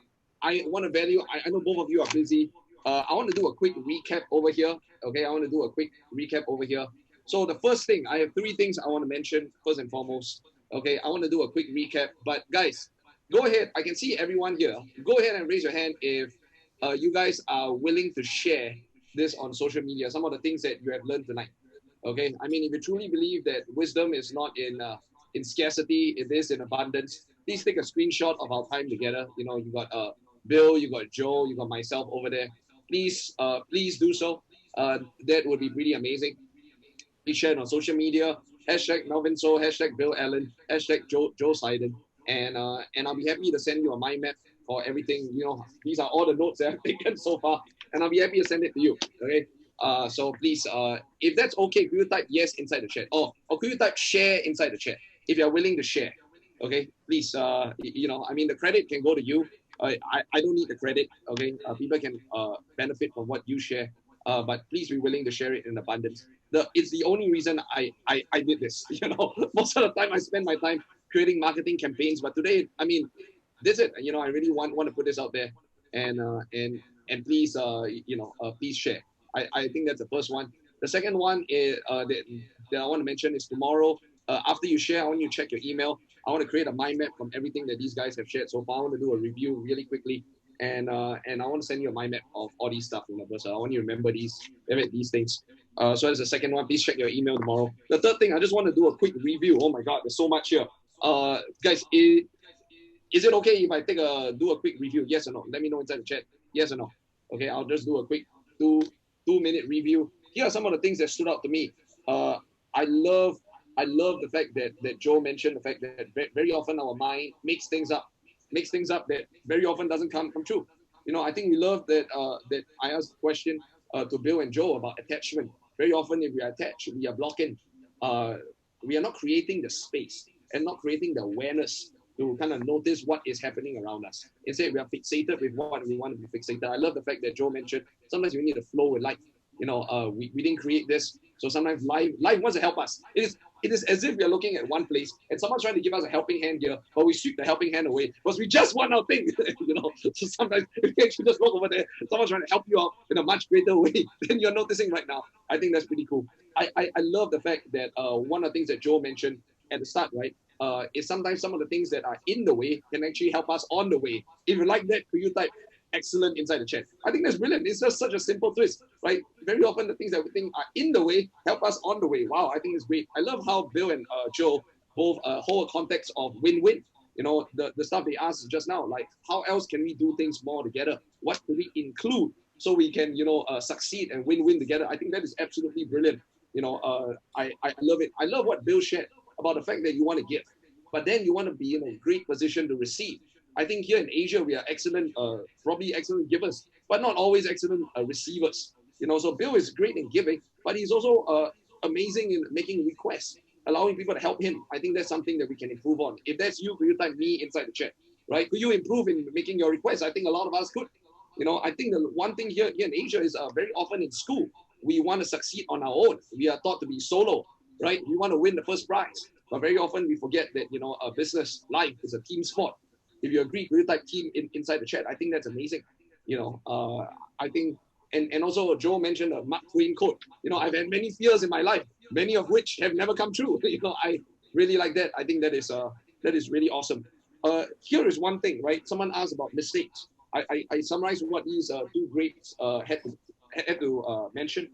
[SPEAKER 1] want to value. I know both of you are busy. I want to do a quick recap over here. Okay, I want to do a quick recap over here. So the first thing, I have 3 things I want to mention first and foremost. Okay, I want to do a quick recap. But guys, go ahead. I can see everyone here. Go ahead and raise your hand if you guys are willing to share this on social media. Some of the things that you have learned tonight. Okay, I mean, if you truly believe that wisdom is not in scarcity, it is in abundance, please take a screenshot of our time together. You know, you got Bill, you got Joe, you got myself over there. Please do so. That would be pretty amazing. Please share it on social media. Hashtag Melvin So, hashtag Bill Allen, hashtag Joe Seiden. And I'll be happy to send you a mind map for everything. You know, these are all the notes that I've taken so far, and I'll be happy to send it to you. Okay. So please, if that's okay, could you type yes inside the chat? Or could you type share inside the chat if you're willing to share? Okay, please, you know, I mean, the credit can go to you. I don't need the credit. Okay, people can benefit from what you share. But please be willing to share it in abundance. It's the only reason I did this. You know, most of the time I spend my time creating marketing campaigns, but today, I mean, this is it. You know, I really want to put this out there, and please, you know, please share. I think that's the first one. The second one is that I want to mention is tomorrow. After you share, I want you to check your email. I want to create a mind map from everything that these guys have shared so far. I want to do a review really quickly, and I want to send you a mind map of all these stuff. You know, so I want you to remember these things. So that's the second one. Please check your email tomorrow. The third thing, I just want to do a quick review. Oh my God, there's so much here. Guys, is it okay if I do a quick review? Yes or no? Let me know inside the chat. Yes or no? Okay, I'll just do a quick 2-minute review. Here are some of the things that stood out to me. I love the fact that Joe mentioned the fact that very often our mind makes things up that very often doesn't come true. You know, I think we love that that I asked the question to Bill and Joe about attachment. Very often, if we are attached, we are blocking. We are not creating the space and not creating the awareness to kind of notice what is happening around us. Instead, we are fixated with what we want to be fixated. I love the fact that Joe mentioned sometimes we need to flow with life. You know, we didn't create this, so sometimes life wants to help us. It is as if we are looking at one place and someone's trying to give us a helping hand here, but we sweep the helping hand away because we just want our thing. You know, so sometimes we actually just look over there. Someone's trying to help you out in a much greater way than you're noticing right now. I think that's pretty cool. I love the fact that one of the things that Joe mentioned at the start, right, is sometimes some of the things that are in the way can actually help us on the way. If you like that, could you type excellent inside the chat? I think that's brilliant. It's just such a simple twist, right? Very often the things that we think are in the way help us on the way. Wow, I think it's great. I love how Bill and Joe both hold a context of win-win. You know, the stuff they asked just now, like how else can we do things more together? What do we include so we can, you know, succeed and win-win together? I think that is absolutely brilliant. You know, I love it. I love what Bill shared about the fact that you want to give, but then you want to be in a great position to receive. I think here in Asia, we are excellent, probably excellent givers, but not always excellent receivers. You know, so Bill is great in giving, but he's also amazing in making requests, allowing people to help him. I think that's something that we can improve on. If that's you, could you type me inside the chat, right? Could you improve in making your requests? I think a lot of us could. You know, I think the one thing here in Asia is very often in school, we want to succeed on our own. We are taught to be solo, right? We want to win the first prize. But very often we forget that, you know, a business life is a team sport. If you agree, could you type team inside the chat? I think that's amazing. You know, I think, and also Joe mentioned a Mark Twain quote. You know, I've had many fears in my life, many of which have never come true. You know, I really like that. I think that is really awesome. Here is one thing, right? Someone asked about mistakes. I summarized what these two greats had to mention.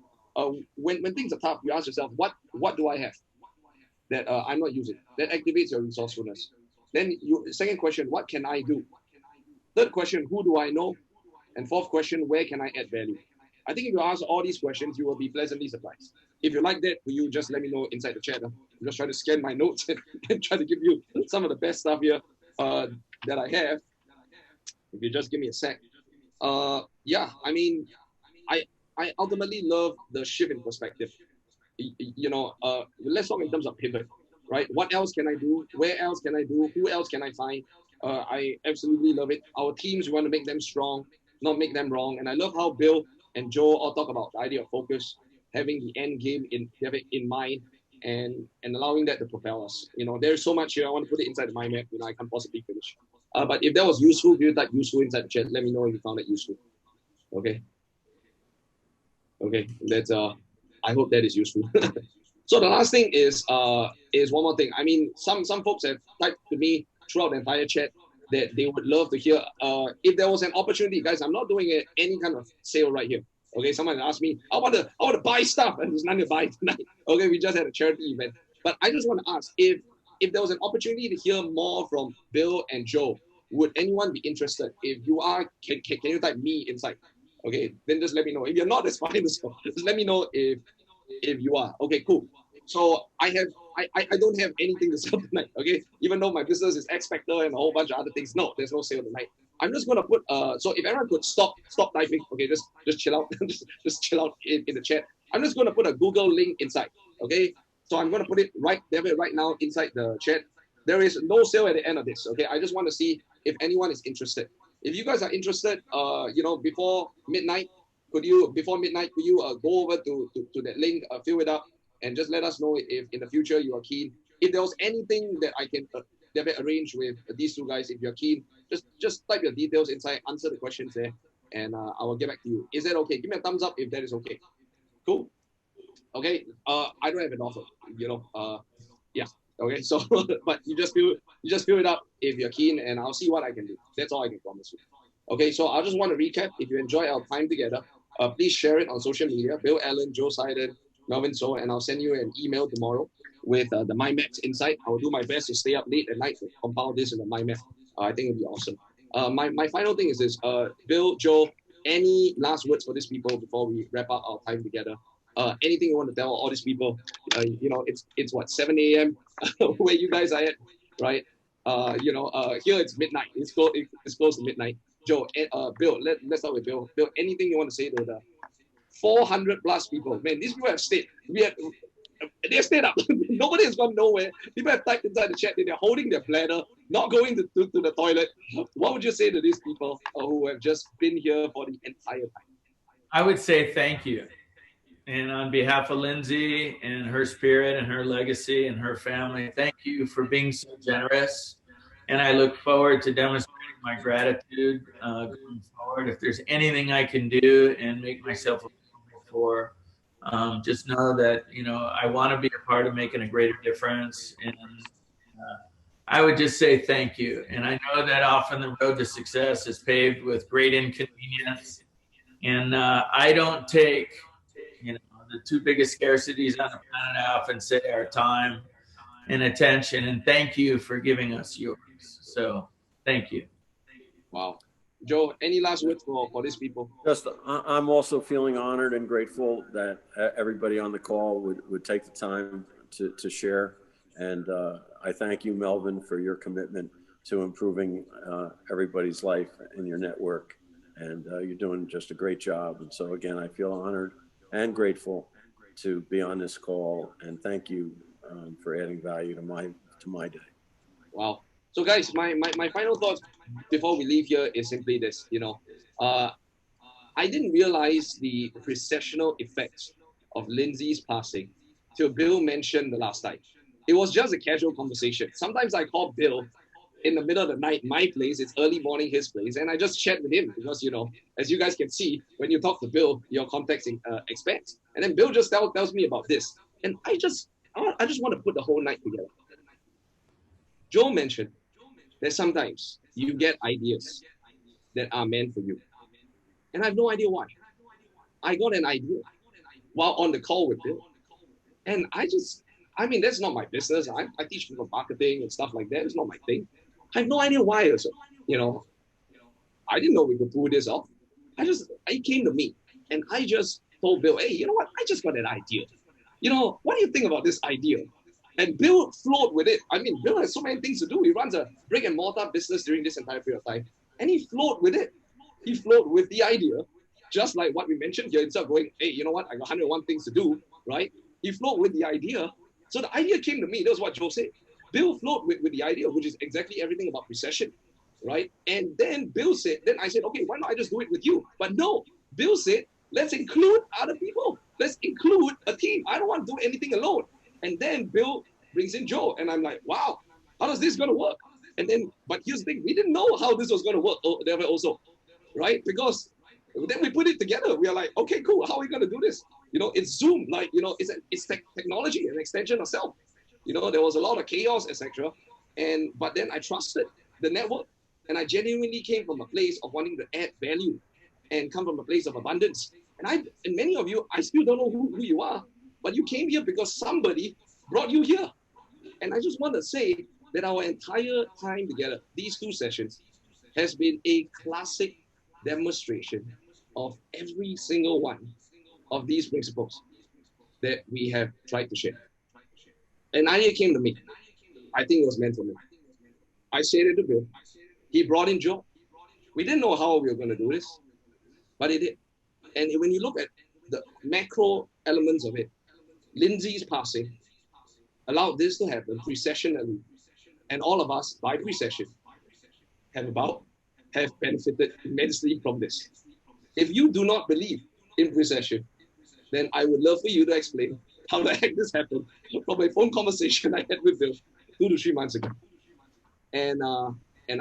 [SPEAKER 1] When things are tough, you ask yourself, what do I have that I'm not using, that activates your resourcefulness? Then second question, what can I do? Third question, who do I know? And fourth question, where can I add value? I think if you ask all these questions, you will be pleasantly surprised. If you like that, will you just let me know inside the chat? I'm just trying to scan my notes and try to give you some of the best stuff here that I have. If you just give me a sec. Yeah, I mean, I ultimately love the shift in perspective. Let's talk in terms of pivot, right? What else can I do? Where else can I do? Who else can I find? I absolutely love it. Our teams, we want to make them strong, not make them wrong. And I love how Bill and Joe all talk about the idea of focus, having the end game in mind, and allowing that to propel us. There's so much here. I want to put it inside the mind map. I can't possibly finish. But if that was useful, if you type useful inside the chat, let me know if you found it useful. Okay. That's I hope that is useful. So the last thing is one more thing. I mean, some folks have typed to me throughout the entire chat that they would love to hear. If there was an opportunity, guys, I'm not doing any kind of sale right here. Okay, someone asked me, I want to buy stuff, and there's nothing to buy tonight. Okay, we just had a charity event, but I just want to ask if there was an opportunity to hear more from Bill and Joe, would anyone be interested? If you are, can you type me inside? Okay, then just let me know. If you're not, that's fine. Just let me know if you are. Okay, cool. So I don't have anything to sell tonight. Okay, even though my business is X Factor and a whole bunch of other things. No, there's no sale tonight. I'm just gonna put so if everyone could stop typing. Okay, just chill out. just chill out in the chat. I'm just gonna put a Google link inside. Okay, so I'm gonna put it right now inside the chat. There is no sale at the end of this. Okay, I just want to see if anyone is interested. If you guys are interested, before midnight, could you go over to that link, fill it up, and just let us know if in the future you are keen. If there was anything that I can arrange with these two guys, if you're keen, just type your details inside, answer the questions there, and I will get back to you. Is that okay? Give me a thumbs up if that is okay. Cool. Okay. I don't have an offer. Yeah. Okay. So, but you just fill it up if you're keen, and I'll see what I can do. That's all I can promise you. Okay. So I just want to recap. If you enjoy our time together, please share it on social media. Bill Allen, Joe Seiden, Melvin So, and I'll send you an email tomorrow with the mind maps inside. I will do my best to stay up late at night to compile this in the mind map. I think it'll be awesome. My final thing is this: Bill, Joe, any last words for these people before we wrap up our time together? Anything you want to tell all these people? It's what, 7 a.m. where you guys are at, right? Here it's midnight. It's close to midnight. Joe, Bill, let's start with Bill. Bill, anything you want to say to the 400 plus people? Man, these people have stayed. They stayed up. Nobody has gone nowhere. People have typed inside the chat that they're holding their bladder, not going to the toilet. What would you say to these people who have just been here for the entire time?
[SPEAKER 2] I would say thank you. And on behalf of Lindsay and her spirit and her legacy and her family, thank you for being so generous. And I look forward to demonstrating my gratitude going forward. If there's anything I can do and make myself available for, just know that, I want to be a part of making a greater difference. And I would just say thank you. And I know that often the road to success is paved with great inconvenience. And I don't take, the two biggest scarcities on the planet, I often say, are time and attention. And thank you for giving us yours. So thank you.
[SPEAKER 1] Wow. Joe, any last words for these people?
[SPEAKER 3] I'm also feeling honored and grateful that everybody on the call would take the time to share. And I thank you, Melvin, for your commitment to improving everybody's life in your network. And you're doing just a great job. And so again, I feel honored and grateful to be on this call, and thank you for adding value to my day.
[SPEAKER 1] Wow. So guys, my final thoughts before we leave here is simply this. I didn't realize the recessional effects of Lindsay's passing till Bill mentioned the last time. It was just a casual conversation. Sometimes I call Bill in the middle of the night, my place, it's early morning, his place, and I just chat with him because, as you guys can see, when you talk to Bill, your context expands. And then Bill just tells me about this. And I just want to put the whole night together. Joe mentioned that sometimes you get ideas that are meant for you. And I have no idea why. I got an idea while on the call with Bill. And that's not my business. I teach people marketing and stuff like that. It's not my thing. I have no idea why also. I didn't know we could pull this off. It came to me and I just told Bill, hey, you know what? I just got an idea. What do you think about this idea? And Bill flowed with it. I mean, Bill has so many things to do. He runs a brick and mortar business during this entire period of time. And he flowed with it. He flowed with the idea, just like what we mentioned here. Instead of going, hey, you know what? I got 101 things to do, right? He flowed with the idea. So the idea came to me. That's what Joe said. Bill flowed with the idea, which is exactly everything about precession, right? And then I said, okay, why not I just do it with you? But no, Bill said, let's include other people. Let's include a team. I don't want to do anything alone. And then Bill brings in Joe. And I'm like, wow, how is this going to work? But here's the thing, we didn't know how this was going to work also, right? Because then we put it together. We are like, okay, cool. How are we going to do this? It's Zoom, like, it's technology, an extension of self. There was a lot of chaos, etc. But then I trusted the network, and I genuinely came from a place of wanting to add value and come from a place of abundance. And many of you, I still don't know who you are, but you came here because somebody brought you here. And I just want to say that our entire time together, these 2 sessions, has been a classic demonstration of every single one of these principles that we have tried to share. An idea came to me. I think it was meant for me. I said it to Bill. He brought in Joe. We didn't know how we were going to do this, but it did. And when you look at the macro elements of it, Lindsay's passing allowed this to happen precessionally. And all of us, by precession, have benefited immensely from this. If you do not believe in precession, then I would love for you to explain how the heck this happened from a phone conversation I had with Bill 2 to 3 months ago. And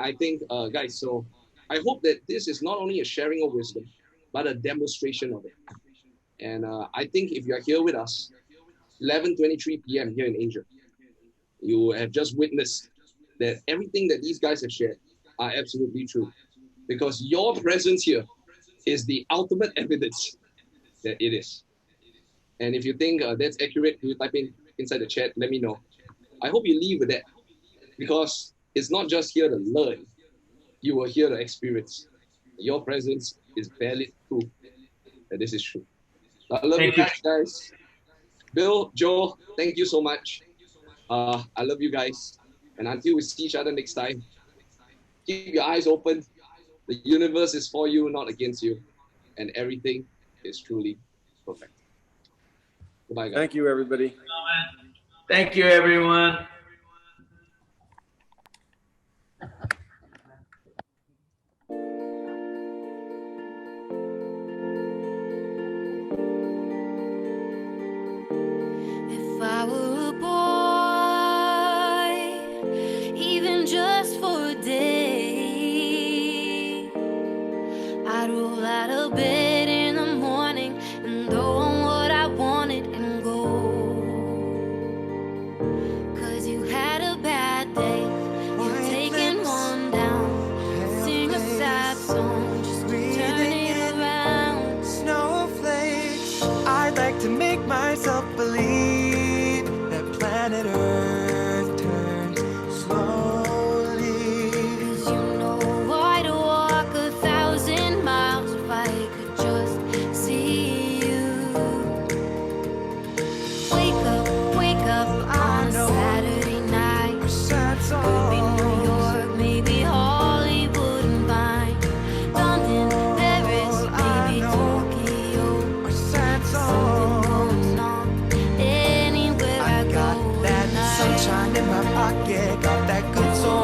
[SPEAKER 1] I think, guys, so I hope that this is not only a sharing of wisdom, but a demonstration of it. And I think if you're here with us, 11:23 p.m. here in Asia, you have just witnessed that everything that these guys have shared are absolutely true. Because your presence here is the ultimate evidence that it is. And if you think that's accurate, you type in inside the chat, let me know. I hope you leave with that, because it's not just here to learn, you are here to experience. Your presence is valid proof that this is true. I love you guys. Bill, Joe, thank you so much. I love you guys. And until we see each other next time, keep your eyes open. The universe is for you, not against you. And everything is truly perfect. Goodbye, guys.
[SPEAKER 3] Thank you, everybody.
[SPEAKER 2] Thank you, everyone.